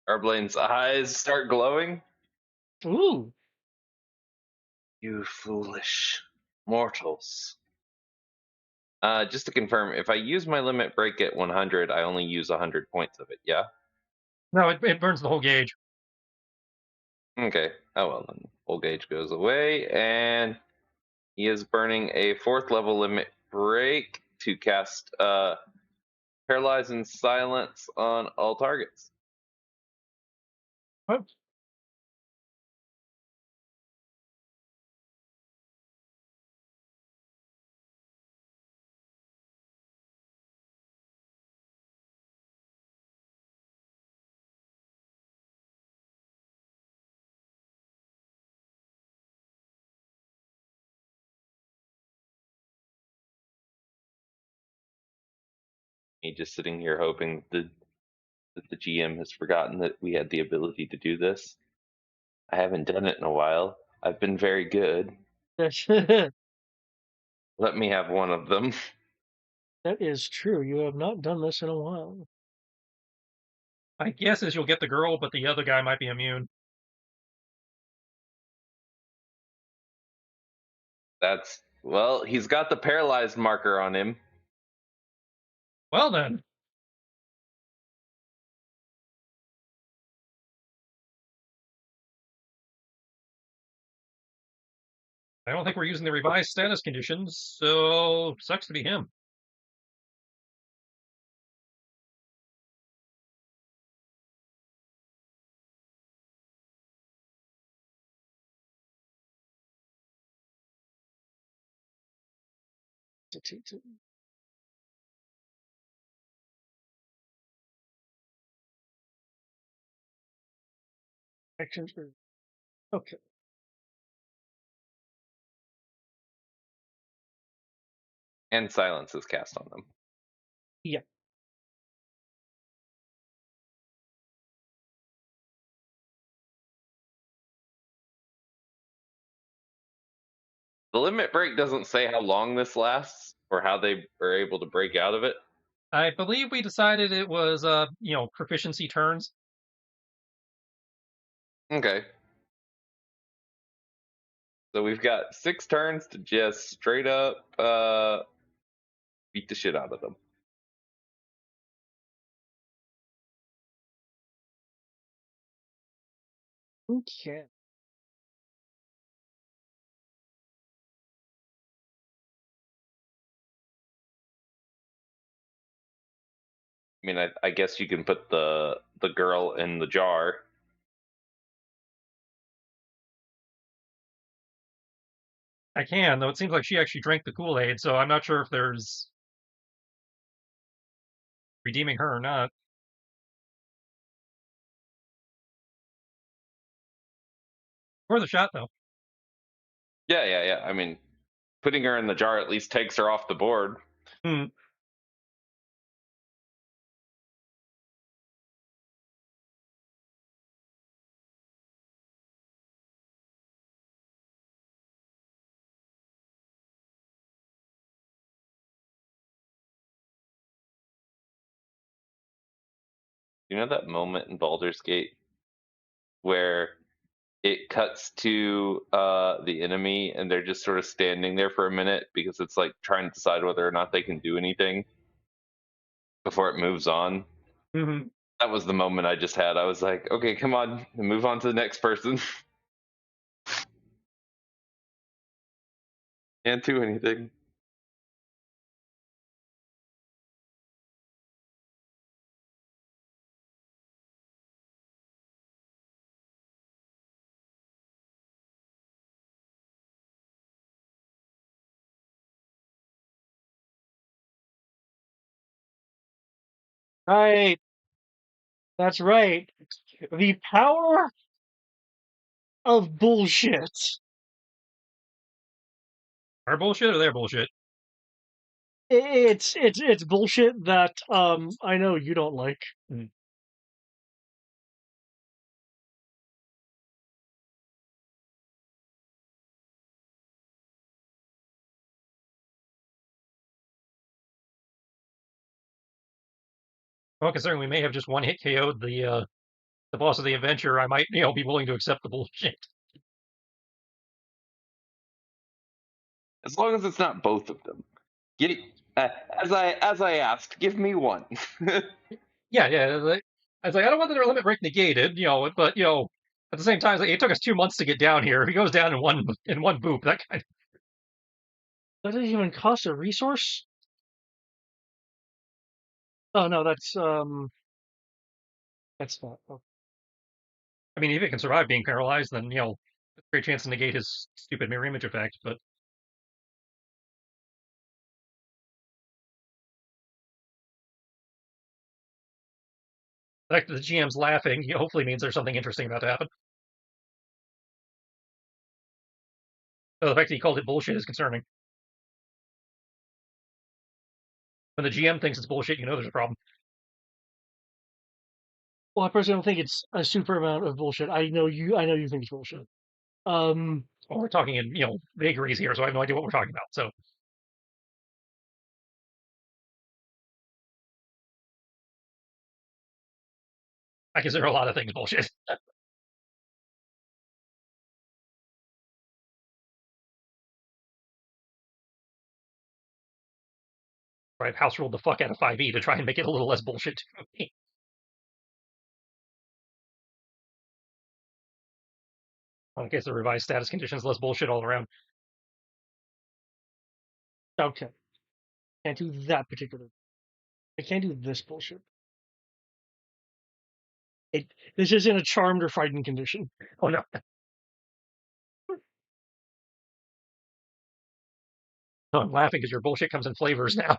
Speaker 1: Arblane's eyes start glowing.
Speaker 2: Ooh,
Speaker 1: You foolish mortals. Just to confirm, if I use my limit break at 100, I only use 100 points of it, yeah?
Speaker 3: No, it burns the whole gauge.
Speaker 1: Okay. Oh well, then full gauge goes away, and he is burning a 4th level limit break to cast Paralyze and Silence on all targets.
Speaker 3: What?
Speaker 1: Me just sitting here hoping that the GM has forgotten that we had the ability to do this. I haven't done it in a while. I've been very good.
Speaker 2: that
Speaker 1: Let me have one of them.
Speaker 2: is true. You have not done this in a while.
Speaker 3: My guess is you'll get the girl, but the other guy might be immune.
Speaker 1: Well, he's got the paralyzed marker on him.
Speaker 3: Well then, I don't think we're using the revised status conditions, so sucks to be him.
Speaker 2: Actions. Okay.
Speaker 1: And silence is cast on them.
Speaker 2: Yeah.
Speaker 1: The limit break doesn't say how long this lasts or how they are able to break out of it.
Speaker 3: I believe we decided it was, proficiency turns.
Speaker 1: Okay. So we've got 6 turns to just straight up beat the shit out of them.
Speaker 2: Okay.
Speaker 1: I mean, I guess you can put the girl in the jar.
Speaker 3: I can, though it seems like she actually drank the Kool-Aid, so I'm not sure if there's redeeming her or not. Worth a shot, though.
Speaker 1: Yeah. I mean, putting her in the jar at least takes her off the board.
Speaker 3: Hmm.
Speaker 1: You know that moment in Baldur's Gate where it cuts to the enemy and they're just sort of standing there for a minute because it's like trying to decide whether or not they can do anything before it moves on.
Speaker 3: Mm-hmm.
Speaker 1: That was the moment I just had. I was like, okay, come on, move on to the next person. Can't do anything.
Speaker 2: Right. That's right. The power of bullshit.
Speaker 3: Our bullshit or their bullshit?
Speaker 2: It's bullshit that I know you don't like.
Speaker 3: Mm. Well, considering we may have just one hit KO'd the boss of the adventure, I might, be willing to accept the bullshit.
Speaker 1: As long as it's not both of them. Get, as I asked, give me one.
Speaker 3: Yeah. I was like, I don't want the limit break negated, but at the same time, it took us 2 months to get down here. If he goes down in one boop, that kind of.
Speaker 2: That doesn't even cost a resource. Oh no, that's not. Oh.
Speaker 3: I mean, if it can survive being paralyzed, then it's a great chance to negate his stupid mirror image effect. But the fact that the GM's laughing, hopefully means there's something interesting about to happen. So the fact that he called it bullshit is concerning. When the GM thinks it's bullshit, there's a problem.
Speaker 2: Well, I personally don't think it's a super amount of bullshit. I know you. I know you think it's bullshit. Um.
Speaker 3: Well, we're talking in vagaries here, so I have no idea what we're talking about. So I consider a lot of things bullshit. I've house ruled the fuck out of 5e to try and make it a little less bullshit to me. In case the revised status conditions, less bullshit all around.
Speaker 2: Okay. Can't do that particular. I can't do this bullshit. This isn't a charmed or frightened condition.
Speaker 3: Oh no. No, I'm laughing because your bullshit comes in flavors now.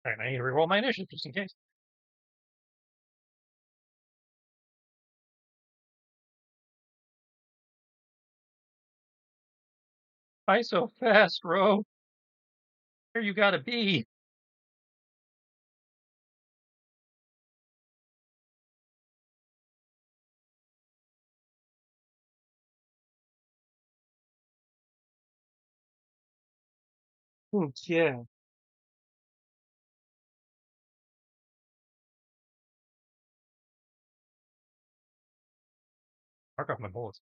Speaker 3: All right, I need to reroll my initiative just in case. Why so fast, Ro? Where you gotta be?
Speaker 2: Yeah.
Speaker 3: Mark off my bullets.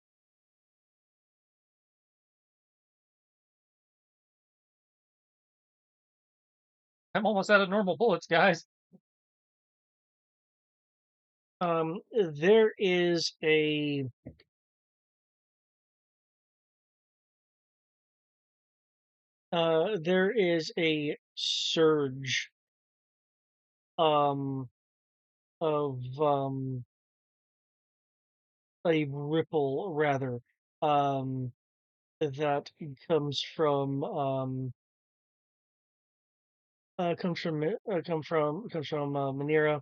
Speaker 3: I'm almost out of normal bullets, guys.
Speaker 2: There is a surge um of a ripple rather um that comes from Manira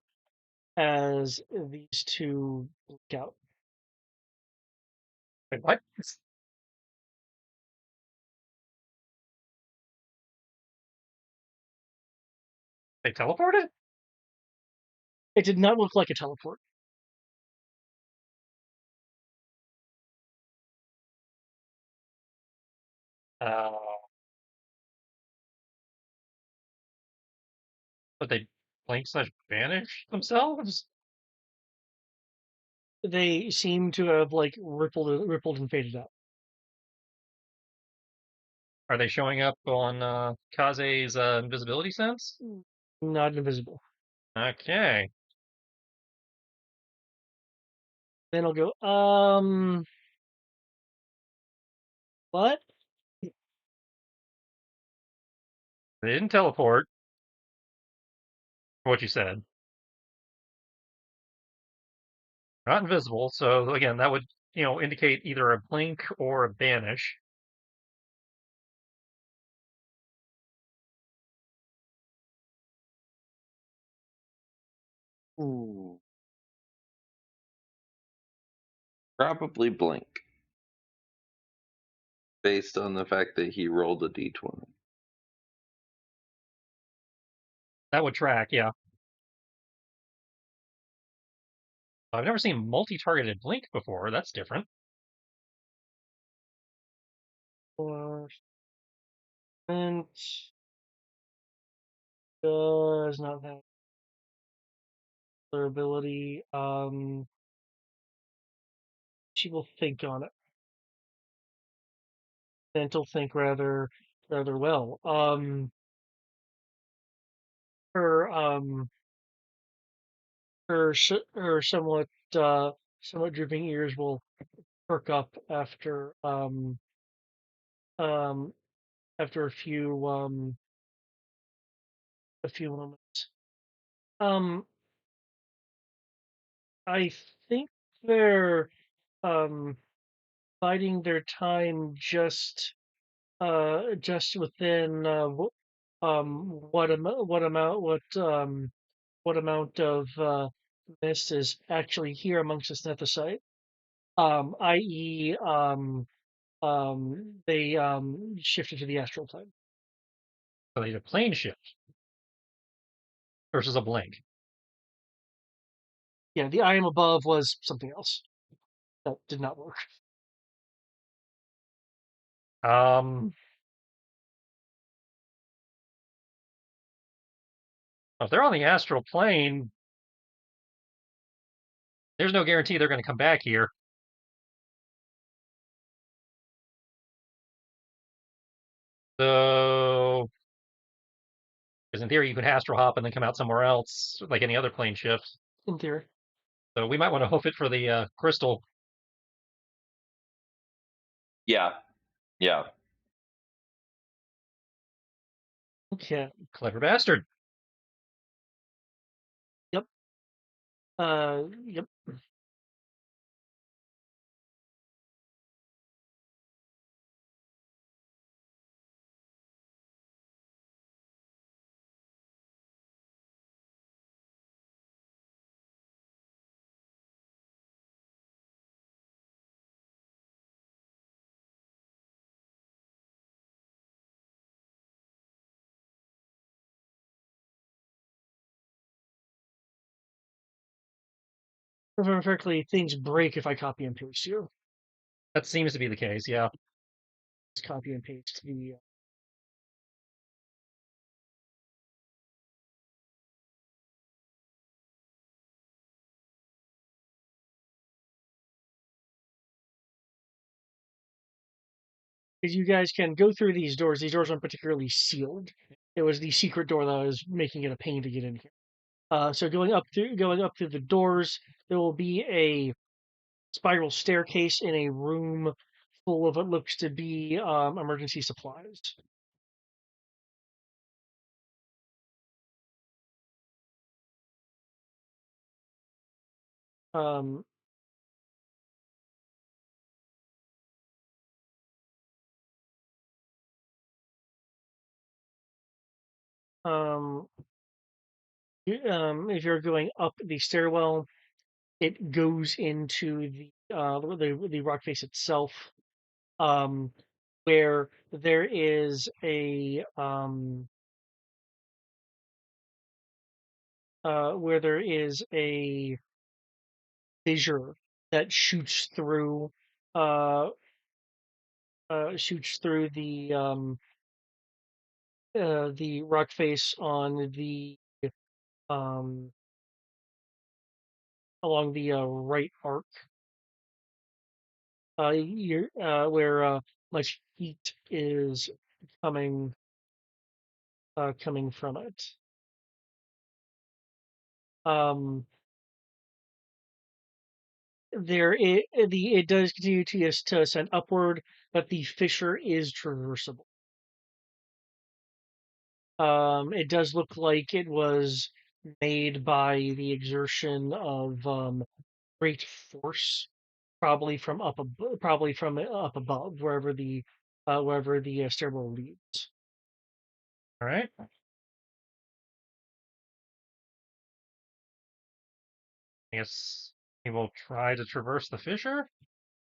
Speaker 2: as these two blink out.
Speaker 3: Wait, what? They teleported?
Speaker 2: It did not look like a teleport.
Speaker 3: Uh, but they blink slash vanish themselves?
Speaker 2: They seem to have like rippled and faded out.
Speaker 3: Are they showing up on Kaze's invisibility sense?
Speaker 2: Not invisible.
Speaker 3: Okay.
Speaker 2: Then I'll go, what?
Speaker 3: They didn't teleport, for what you said. Not invisible, so again, that would, indicate either a blink or a vanish.
Speaker 1: Ooh. Probably blink, based on the fact that he rolled a d20.
Speaker 3: That would track, yeah. I've never seen multi-targeted blink before. That's different.
Speaker 2: And does not have their ability. She will think on it. Mental think rather well. Her her somewhat drooping ears will perk up um after a few moments. Um, I think they're um biding their time just within what amount of mist is actually here amongst this nephesite, i.e. They shifted to the astral plane.
Speaker 3: So they did a plane shift versus a blink.
Speaker 2: Yeah, the I am above was something else that did not work.
Speaker 3: Um, if they're on the astral plane, there's no guarantee they're going to come back here. So, because in theory, you could astral hop and then come out somewhere else, like any other plane shift.
Speaker 2: In theory.
Speaker 3: So we might want to hoof it for the crystal.
Speaker 1: Yeah, yeah.
Speaker 2: Okay.
Speaker 3: Clever bastard.
Speaker 2: Yep. Yep. if I remember correctly, things break if I copy and paste you.
Speaker 3: That seems to be the case, yeah.
Speaker 2: Just copy and paste the. Because you guys can go through these doors. These doors aren't particularly sealed. It was the secret door that was making it a pain to get in here. So going up through the doors, there will be a spiral staircase in a room full of what looks to be emergency supplies. Um, um, if you're going up the stairwell, it goes into the rock face itself, um, where there is a fissure that uh, shoots through the rock face on the um, along the right arc, where much heat is coming coming from it. Um, it does continue to ascend upward, but the fissure is traversable. It does look like it was made by the exertion of great force, probably from up above, wherever the stairwell leads.
Speaker 3: All right. I guess we will try to traverse the fissure.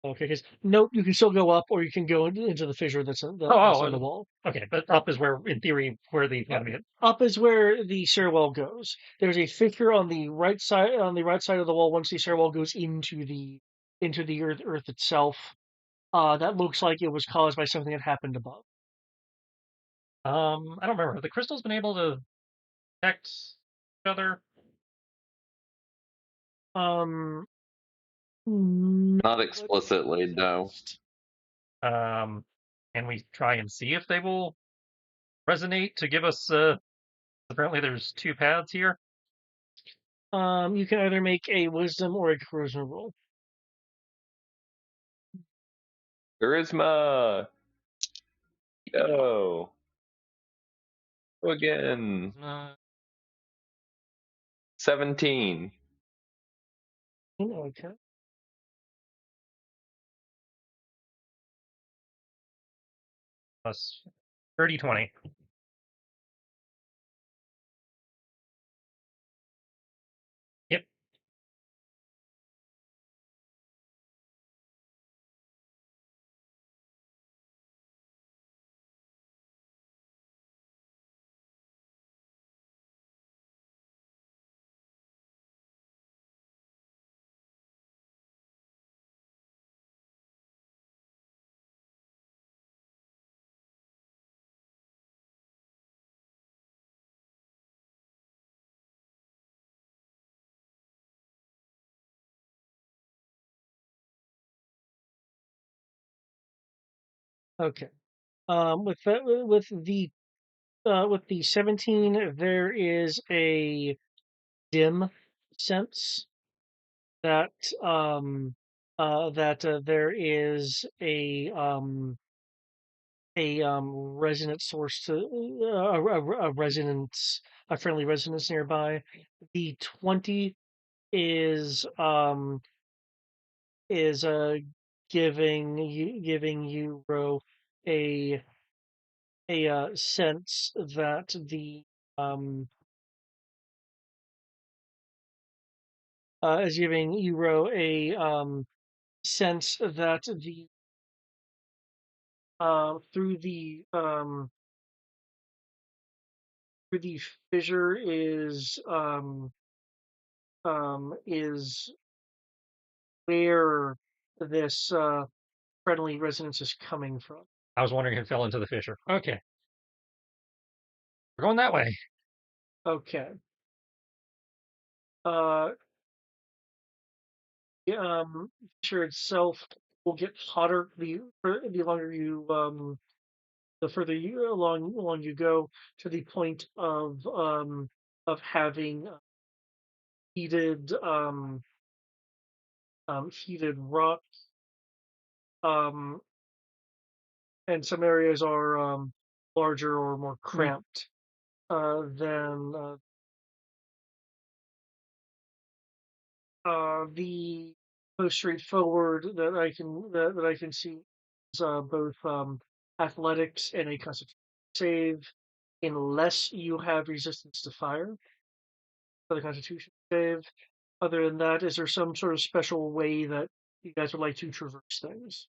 Speaker 2: Okay, because note you can still go up, or you can go into the fissure that's on the wall.
Speaker 3: Okay, but up is where, in theory, where the enemy.
Speaker 2: Up is where the stairwell goes. There's a fissure on the right side of the wall once the stairwell goes into the earth itself. That looks like it was caused by something that happened above.
Speaker 3: I don't remember. Have the crystals been able to detect each other?
Speaker 2: Um,
Speaker 1: Not explicitly, no.
Speaker 3: Can we try and see if they will resonate to give us? Apparently, there's two paths here.
Speaker 2: You can either make a wisdom or a charisma roll.
Speaker 1: Charisma! Go! Go again. 17.
Speaker 2: Okay.
Speaker 3: Plus 30, 20. Yep.
Speaker 2: Okay. With the 17, there is a dim sense that there is a resonant source to a resonance a friendly resonance nearby. The 20 is is giving you Ro a sense that the um is giving Euro a sense that the through the fissure is where this friendly resonance is coming from.
Speaker 3: I was wondering if it fell into the fissure. Okay. We're going that way.
Speaker 2: Okay. Fissure itself will get hotter the longer you the further you along you go, to the point of having heated heated rock, um, and some areas are larger or more cramped than the most straightforward that I can see is both athletics and a constitution save, unless you have resistance to fire for the constitution save. Other than that, is there some sort of special way that you guys would like to traverse things?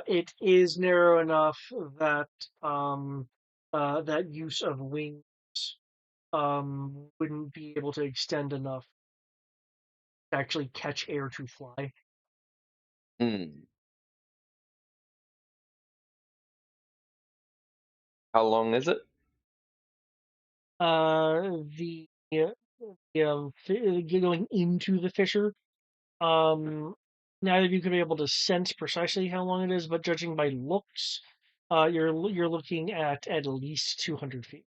Speaker 2: It is narrow enough that that use of wings wouldn't be able to extend enough to actually catch air to fly.
Speaker 1: Hmm. How long is it?
Speaker 2: The going into the fissure. Neither of you can be able to sense precisely how long it is, but judging by looks, you're looking at least 200 feet.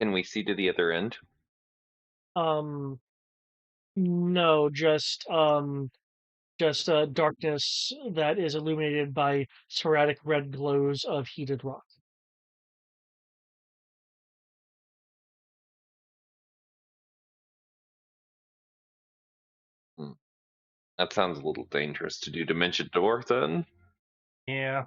Speaker 1: Can we see to the other end?
Speaker 2: No, just darkness that is illuminated by sporadic red glows of heated rock.
Speaker 1: Hmm. That sounds a little dangerous to do dimension door then.
Speaker 3: Yeah.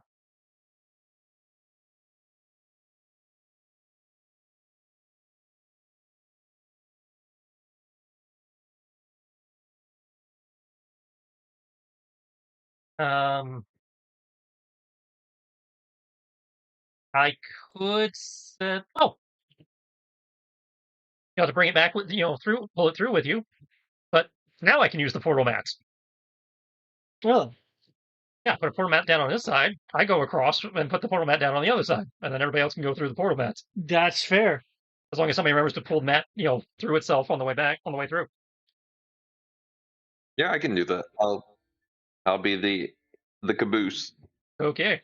Speaker 3: I could set. Oh, to bring it back with pull it through with you. But now I can use the portal mats.
Speaker 2: Oh,
Speaker 3: Yeah, put a portal mat down on this side. I go across and put the portal mat down on the other side, and then everybody else can go through the portal mats.
Speaker 2: that's fair.
Speaker 3: As long as somebody remembers to pull the mat, through itself on the way back, on the way through.
Speaker 1: Yeah, I can do that. I'll be the caboose.
Speaker 3: Okay,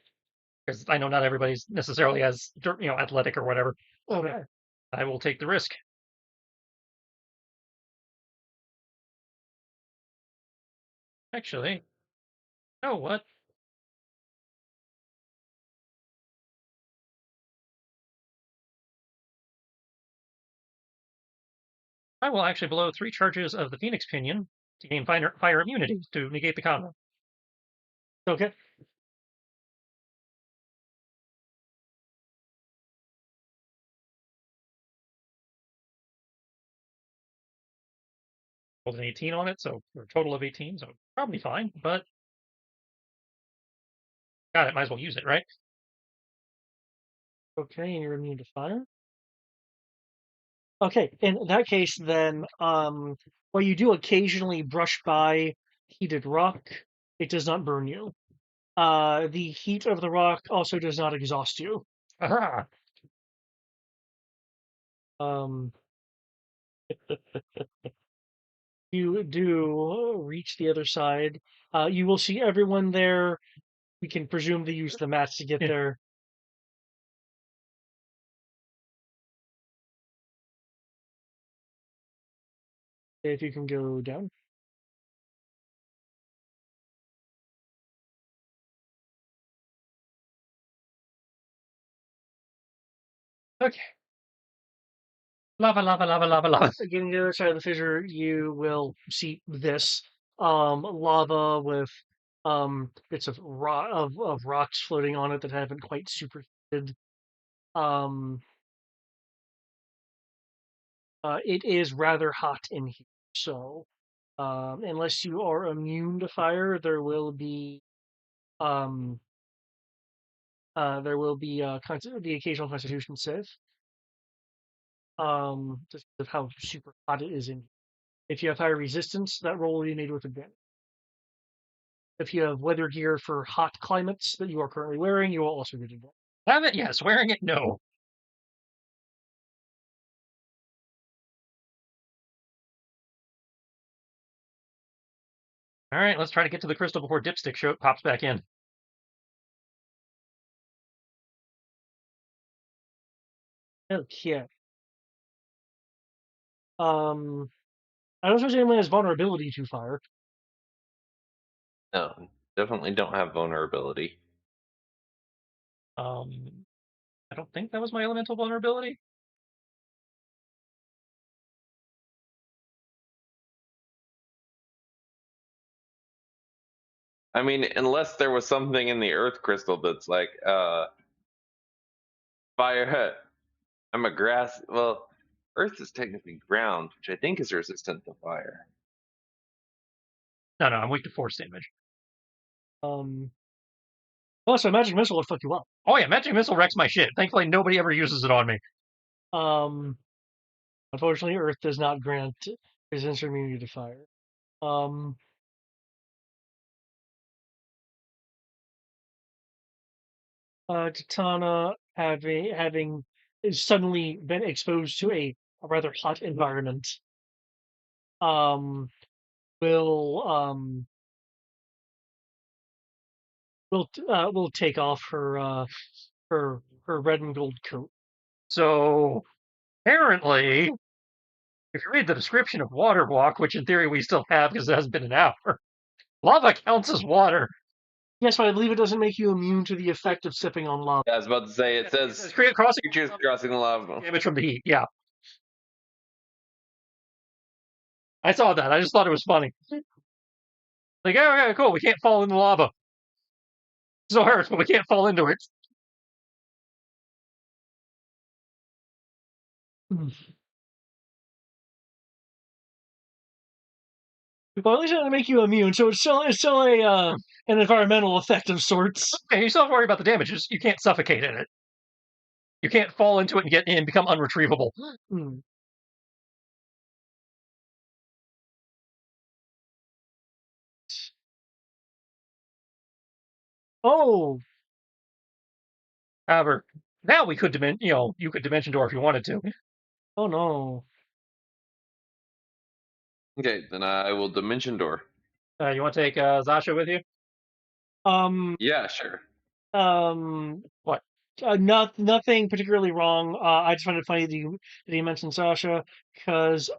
Speaker 3: because I know not everybody's necessarily as athletic or whatever.
Speaker 2: Okay.
Speaker 3: I will take the risk. Actually, you know what? I will actually blow 3 charges of the Phoenix Pinion to gain fire immunity to negate the combo.
Speaker 2: Okay.
Speaker 3: Rolled an 18 on it, so for a total of 18, so probably fine, but got it, might as well use it, right?
Speaker 2: Okay, and you're immune to fire. Okay, in that case, then, while you do occasionally brush by heated rock, it does not burn you. The heat of the rock also does not exhaust you.
Speaker 3: Aha!
Speaker 2: Um, you do reach the other side. You will see everyone there. We can presume to use the mats to get
Speaker 3: Yeah.
Speaker 2: there. If you can go down.
Speaker 3: Okay. Lava, lava, lava, lava, lava.
Speaker 2: Getting to the other side of the fissure, you will see this lava with bits of rocks floating on it that haven't quite superheated. Um, it is rather hot in here, so unless you are immune to fire, um, there will be the occasional Constitution save. just because of how super hot it is in here. If you have higher resistance, that roll will be made with advantage. If you have weather gear for hot climates that you are currently wearing, you will also get advantage.
Speaker 3: Have it? Yes. Wearing it? No. All right, let's try to get to the crystal before Dipstick pops back in.
Speaker 2: Okay. I don't suppose anyone has vulnerability to fire.
Speaker 1: No, definitely don't have vulnerability.
Speaker 3: I don't think that was my elemental vulnerability.
Speaker 1: I mean, unless there was something in the earth crystal that's like, fire. I'm a grass. Well, earth is technically ground, which I think is resistant to fire.
Speaker 3: No, I'm weak to force damage.
Speaker 2: Also, magic missile would fuck you up.
Speaker 3: Oh yeah, magic missile wrecks my shit. Thankfully, nobody ever uses it on me.
Speaker 2: Unfortunately, Earth does not grant resistance or immunity to fire. Katana having suddenly been exposed to a rather hot environment, um, will will take off her red and gold coat.
Speaker 3: So apparently, if you read the description of water walk, which in theory we still have because it hasn't been an hour, lava counts as water.
Speaker 2: Yes, but I believe it doesn't make you immune to the effect of sipping on lava.
Speaker 1: Yeah, I was about to say it says
Speaker 3: Crossing
Speaker 1: creatures crossing the lava.
Speaker 3: damage from the heat. Yeah, I saw that. I just thought it was funny. Like, oh, yeah, cool. We can't fall in the lava. So hurts, but we can't fall into it.
Speaker 2: Well, at least it doesn't make you immune, so it's still a an environmental effect of sorts.
Speaker 3: Okay, you still have to worry about the damages. You can't suffocate in it. You can't fall into it and get in, become unretrievable.
Speaker 2: Hmm. Oh,
Speaker 3: However, now we could you could dimension door if you wanted to.
Speaker 2: oh no.
Speaker 1: Okay, then I will dimension door.
Speaker 3: You want to take Zasha with you?
Speaker 1: Yeah, sure.
Speaker 3: What?
Speaker 2: Nothing particularly wrong. I just found it funny that you mentioned Sasha because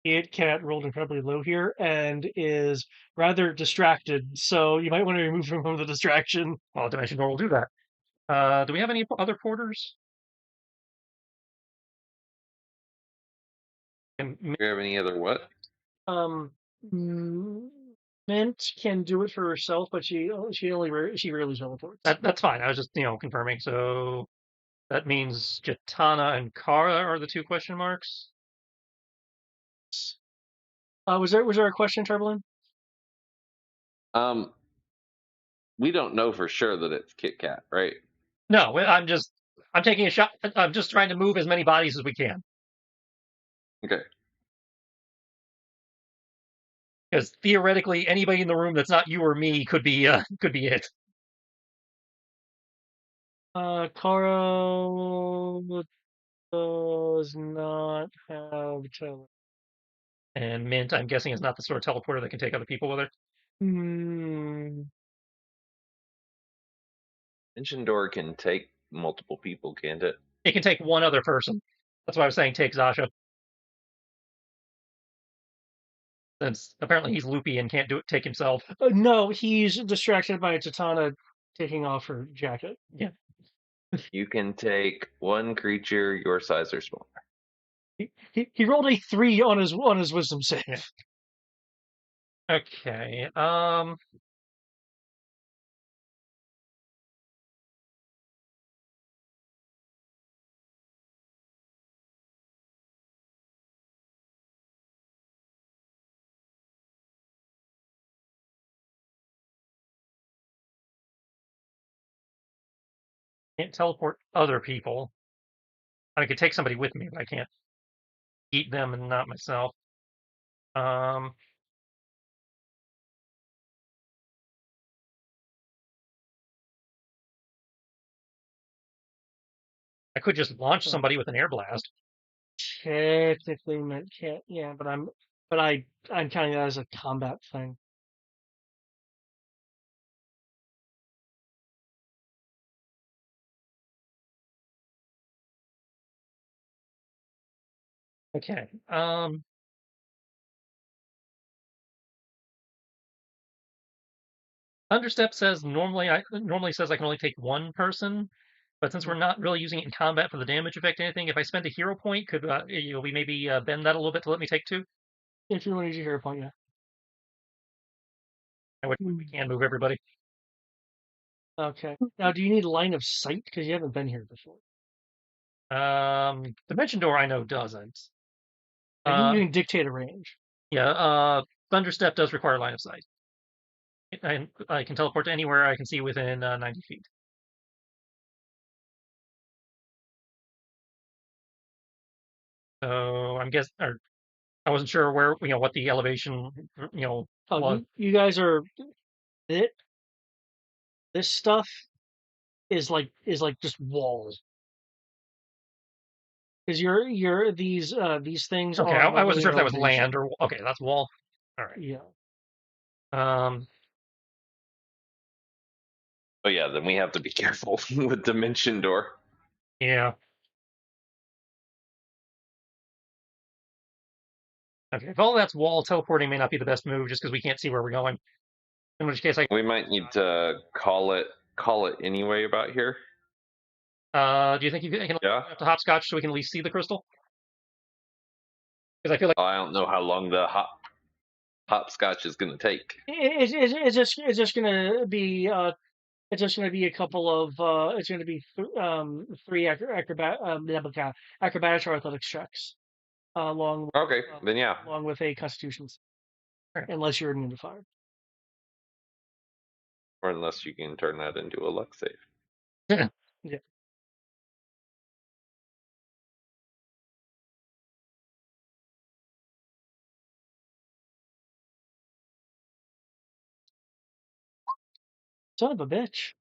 Speaker 2: Kid Cat rolled incredibly low here and is rather distracted, so you might want to remove him from the distraction.
Speaker 3: Well, dimension door will do that. Do we have any other porters? And
Speaker 1: Do you have any other what?
Speaker 2: Mm, Mint can do it for herself, but she rarely teleports.
Speaker 3: that's fine. I was just confirming. So that means Jatana and Kara are the two question marks.
Speaker 2: Was there a question, Turbulent?
Speaker 1: Um, we don't know for sure that it's Kit Kat, right?
Speaker 3: No, I'm taking a shot. I'm just trying to move as many bodies as we can.
Speaker 1: Okay.
Speaker 3: Because theoretically, anybody in the room that's not you or me could be it.
Speaker 2: Kara does not have tele.
Speaker 3: And Mint, I'm guessing, is not the sort of teleporter that can take other people with her.
Speaker 2: Hmm.
Speaker 1: Dimension door can take multiple people, can't it?
Speaker 3: It can take one other person. That's why I was saying take Zasha. Since apparently he's loopy and can't take himself.
Speaker 2: No, he's distracted by Chitana taking off her jacket.
Speaker 3: Yeah.
Speaker 1: You can take one creature your size or smaller.
Speaker 2: He rolled a 3 on his wisdom save.
Speaker 3: Yeah. Okay. Can't teleport other people. I could take somebody with me, but I can't eat them and not myself. I could just launch somebody with an air blast.
Speaker 2: Technically meant can't. Yeah, but I'm counting that as a combat thing.
Speaker 3: Okay. Understep says normally says I can only take one person, but since we're not really using it in combat for the damage effect or anything, if I spend a hero point, could we maybe bend that a little bit to let me take two?
Speaker 2: If you want to use your hero point, yeah.
Speaker 3: At which point we can move everybody.
Speaker 2: Okay. Now, do you need line of sight because you haven't been here before?
Speaker 3: Dimension door I know doesn't.
Speaker 2: You can dictate a range.
Speaker 3: Yeah. Thunderstep does require line of sight. I can teleport to anywhere I can see within 90 feet. So I'm guessing, or I wasn't sure where what the elevation was.
Speaker 2: You guys are this stuff is like just walls. Because you're these things
Speaker 3: Okay,
Speaker 2: are
Speaker 3: I wasn't
Speaker 2: literally
Speaker 3: sure if that was
Speaker 2: elevation.
Speaker 3: land or okay, that's wall. All right.
Speaker 2: Yeah.
Speaker 1: Oh yeah, then we have to be careful with Dimension Door.
Speaker 3: Yeah. Okay, if all that's wall, teleporting may not be the best move just because we can't see where we're going. In which case,
Speaker 1: We might need to call it anyway about here.
Speaker 3: do you think you can
Speaker 1: Yeah.
Speaker 3: have to hopscotch so we can at least see the crystal? Because I feel like
Speaker 1: I don't know how long the hopscotch is going to take.
Speaker 2: It's just gonna be it's just gonna be a couple of it's gonna be three acrobatics or athletics checks along
Speaker 1: Okay, then yeah.
Speaker 2: along with a constitution, unless you're immune to fire.
Speaker 1: Or unless you can turn that into a luck save.
Speaker 2: Yeah. Son of a bitch.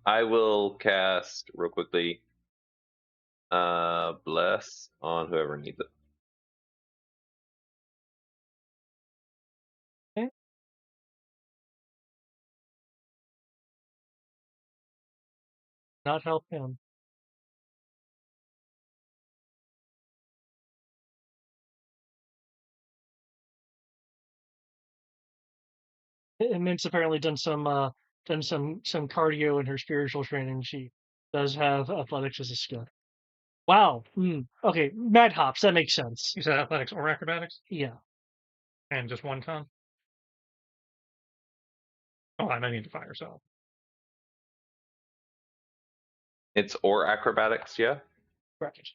Speaker 1: I will cast real quickly. Bless on whoever needs it.
Speaker 2: Okay. Not help him. And Mint's apparently done some cardio in her spiritual training. She does have athletics as a skill. Wow. Okay, Mad Hops. That makes sense.
Speaker 3: you said athletics or acrobatics,
Speaker 2: Yeah.
Speaker 3: and just one con. Oh, I might need to fire, so
Speaker 1: It's or acrobatics, yeah.
Speaker 2: Correct.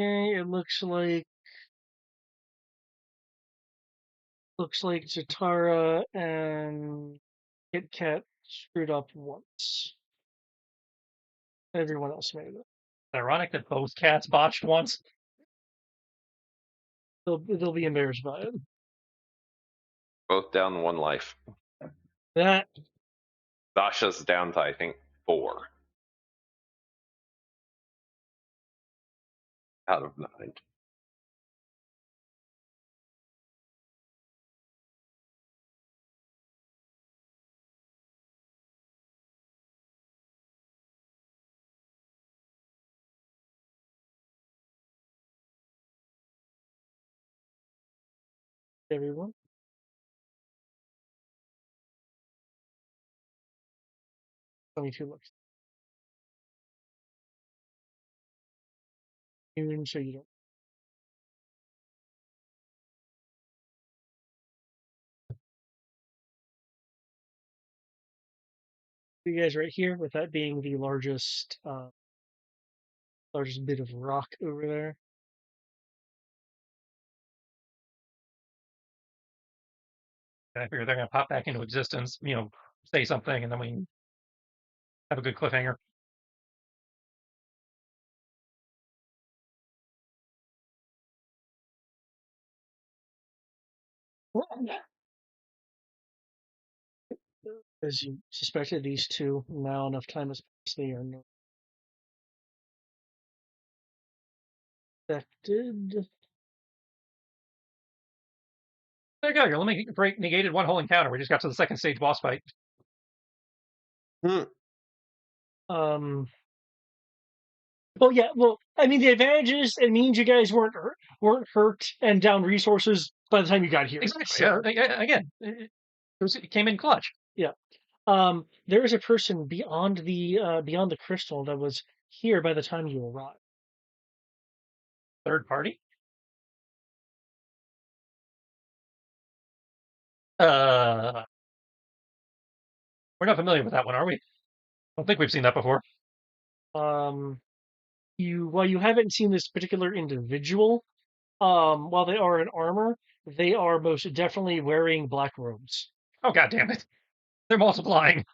Speaker 2: Okay, it looks like Zatara and Kit Kat screwed up once. Everyone else made it.
Speaker 3: it's ironic that both cats botched once.
Speaker 2: They'll be embarrassed by it.
Speaker 1: Both down one life.
Speaker 2: That
Speaker 1: Sasha's down to I think 4. out of 9.
Speaker 2: Everyone. 22 looks. Even so you don't. You guys right here, with that being the largest bit of rock over there.
Speaker 3: I figure they're going to pop back into existence, say something, and then we have a good cliffhanger.
Speaker 2: As you suspected, these two, now enough time has passed, they are not affected.
Speaker 3: There you go. You're negated one whole encounter. We just got to the second stage boss fight.
Speaker 2: Well, yeah. Well, I mean, the advantage is it means you guys weren't hurt and down resources by the time you got here.
Speaker 3: Exactly.
Speaker 2: So,
Speaker 3: Yeah. Again, it came in clutch.
Speaker 2: yeah. There is a person beyond the crystal that was here by the time you arrived.
Speaker 3: Third party. We're not familiar with that one, are we? I don't think we've seen that before.
Speaker 2: While you haven't seen this particular individual, while they are in armor, they are most definitely wearing black robes.
Speaker 3: Oh, god damn it. They're multiplying.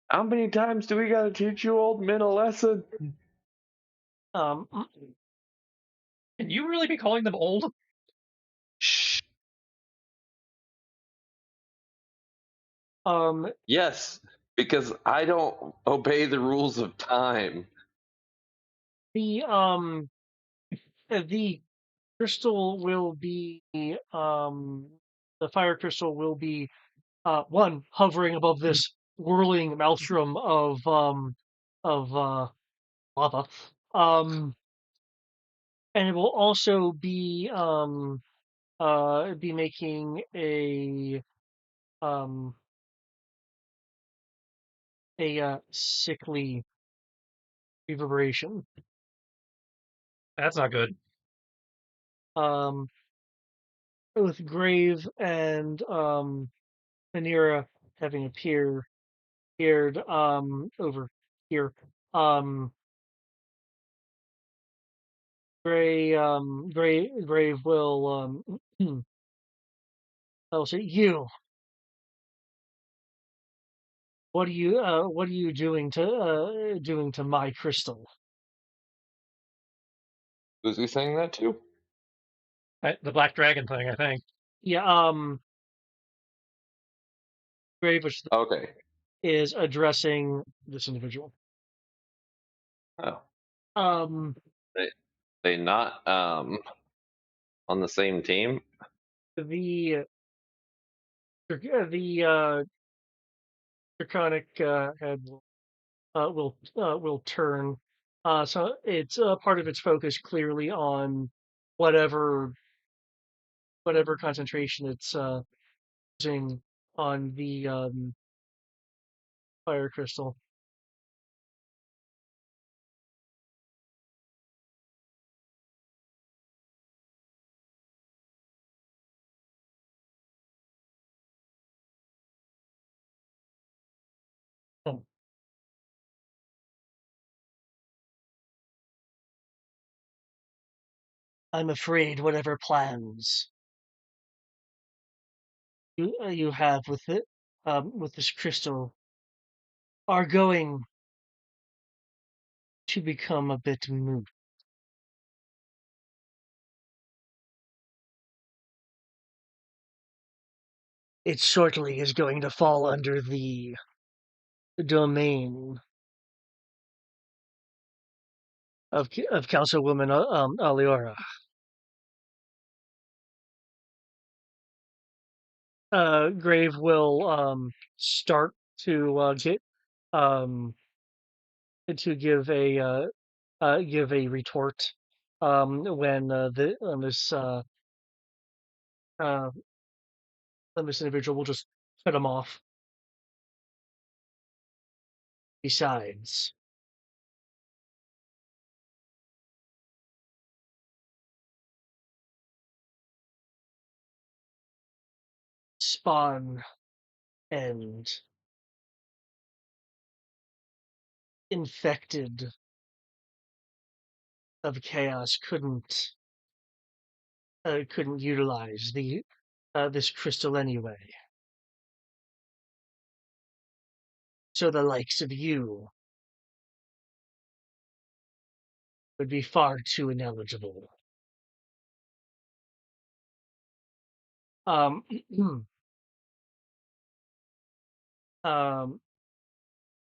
Speaker 1: How many times do we gotta teach you old men a lesson?
Speaker 2: Um,
Speaker 3: Can you really be calling them old?
Speaker 1: Shh.
Speaker 2: um,
Speaker 1: Yes, because I don't obey the rules of time.
Speaker 2: the the crystal will be the fire crystal will be one hovering above this whirling maelstrom of lava. And it will also be making um a sickly reverberation.
Speaker 3: That's not good.
Speaker 2: Um, with Grave and Manira having appeared over here. Um, Grave will I'll say you. What are you doing to my crystal?
Speaker 1: Was he saying that too?
Speaker 3: The Black Dragon thing, I think.
Speaker 2: Yeah, Grave
Speaker 1: Okay.
Speaker 2: is addressing this individual.
Speaker 1: Oh,
Speaker 2: Um,
Speaker 1: they not on the same team?
Speaker 2: the draconic head will turn. So it's part of its focus clearly on whatever concentration it's using on the fire crystal. Oh, I'm afraid whatever plans you have with it, with this crystal, are going to become a bit moot. It shortly is going to fall under the domain of Councilwoman Aliora. Grave will start to get um to give a retort when uh, this individual will just cut him off. Besides, spawn and infected of chaos couldn't utilize the this crystal anyway. So the likes of you would be far too ineligible. Um, um,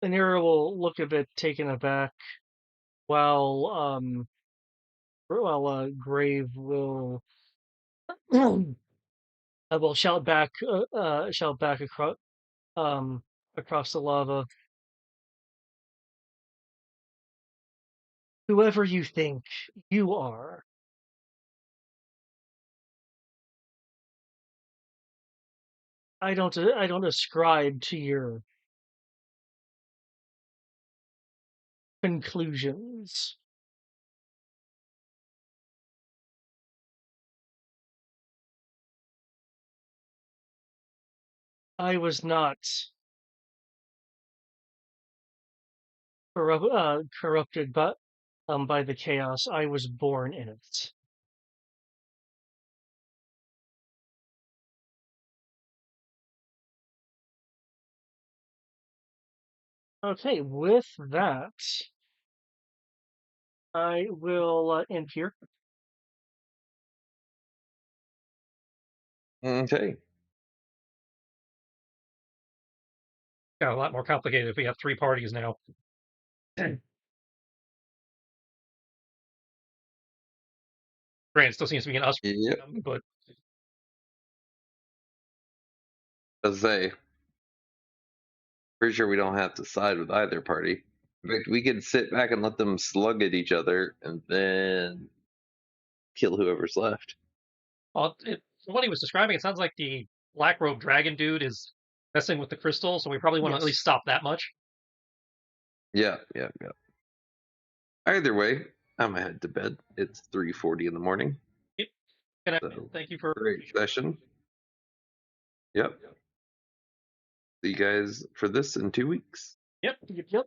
Speaker 2: Anira will look a bit taken aback, while Grave will shout back across the lava. Whoever you think you are, I don't ascribe to your conclusions. I was not corrupted by the chaos. I was born in it. Okay, with that, I will end here.
Speaker 1: Okay.
Speaker 3: Got a lot more complicated if we have 3 parties now. Granted, still seems to be an us,
Speaker 1: Yep.
Speaker 3: but
Speaker 1: As they, pretty sure we don't have to side with either party. In fact, we could sit back and let them slug at each other and then kill whoever's left.
Speaker 3: well, from what he was describing, it sounds like the black robe dragon dude is messing with the crystal, so we probably want to at
Speaker 2: Yes.
Speaker 3: least stop that much.
Speaker 1: Yeah. Either way, I'm gonna head to bed. It's 3:40 in the morning.
Speaker 3: Yep. Good night.
Speaker 1: So
Speaker 3: Thank you for
Speaker 1: great session. Yep. See you guys for this in 2 weeks.
Speaker 3: Yep.
Speaker 2: Yep.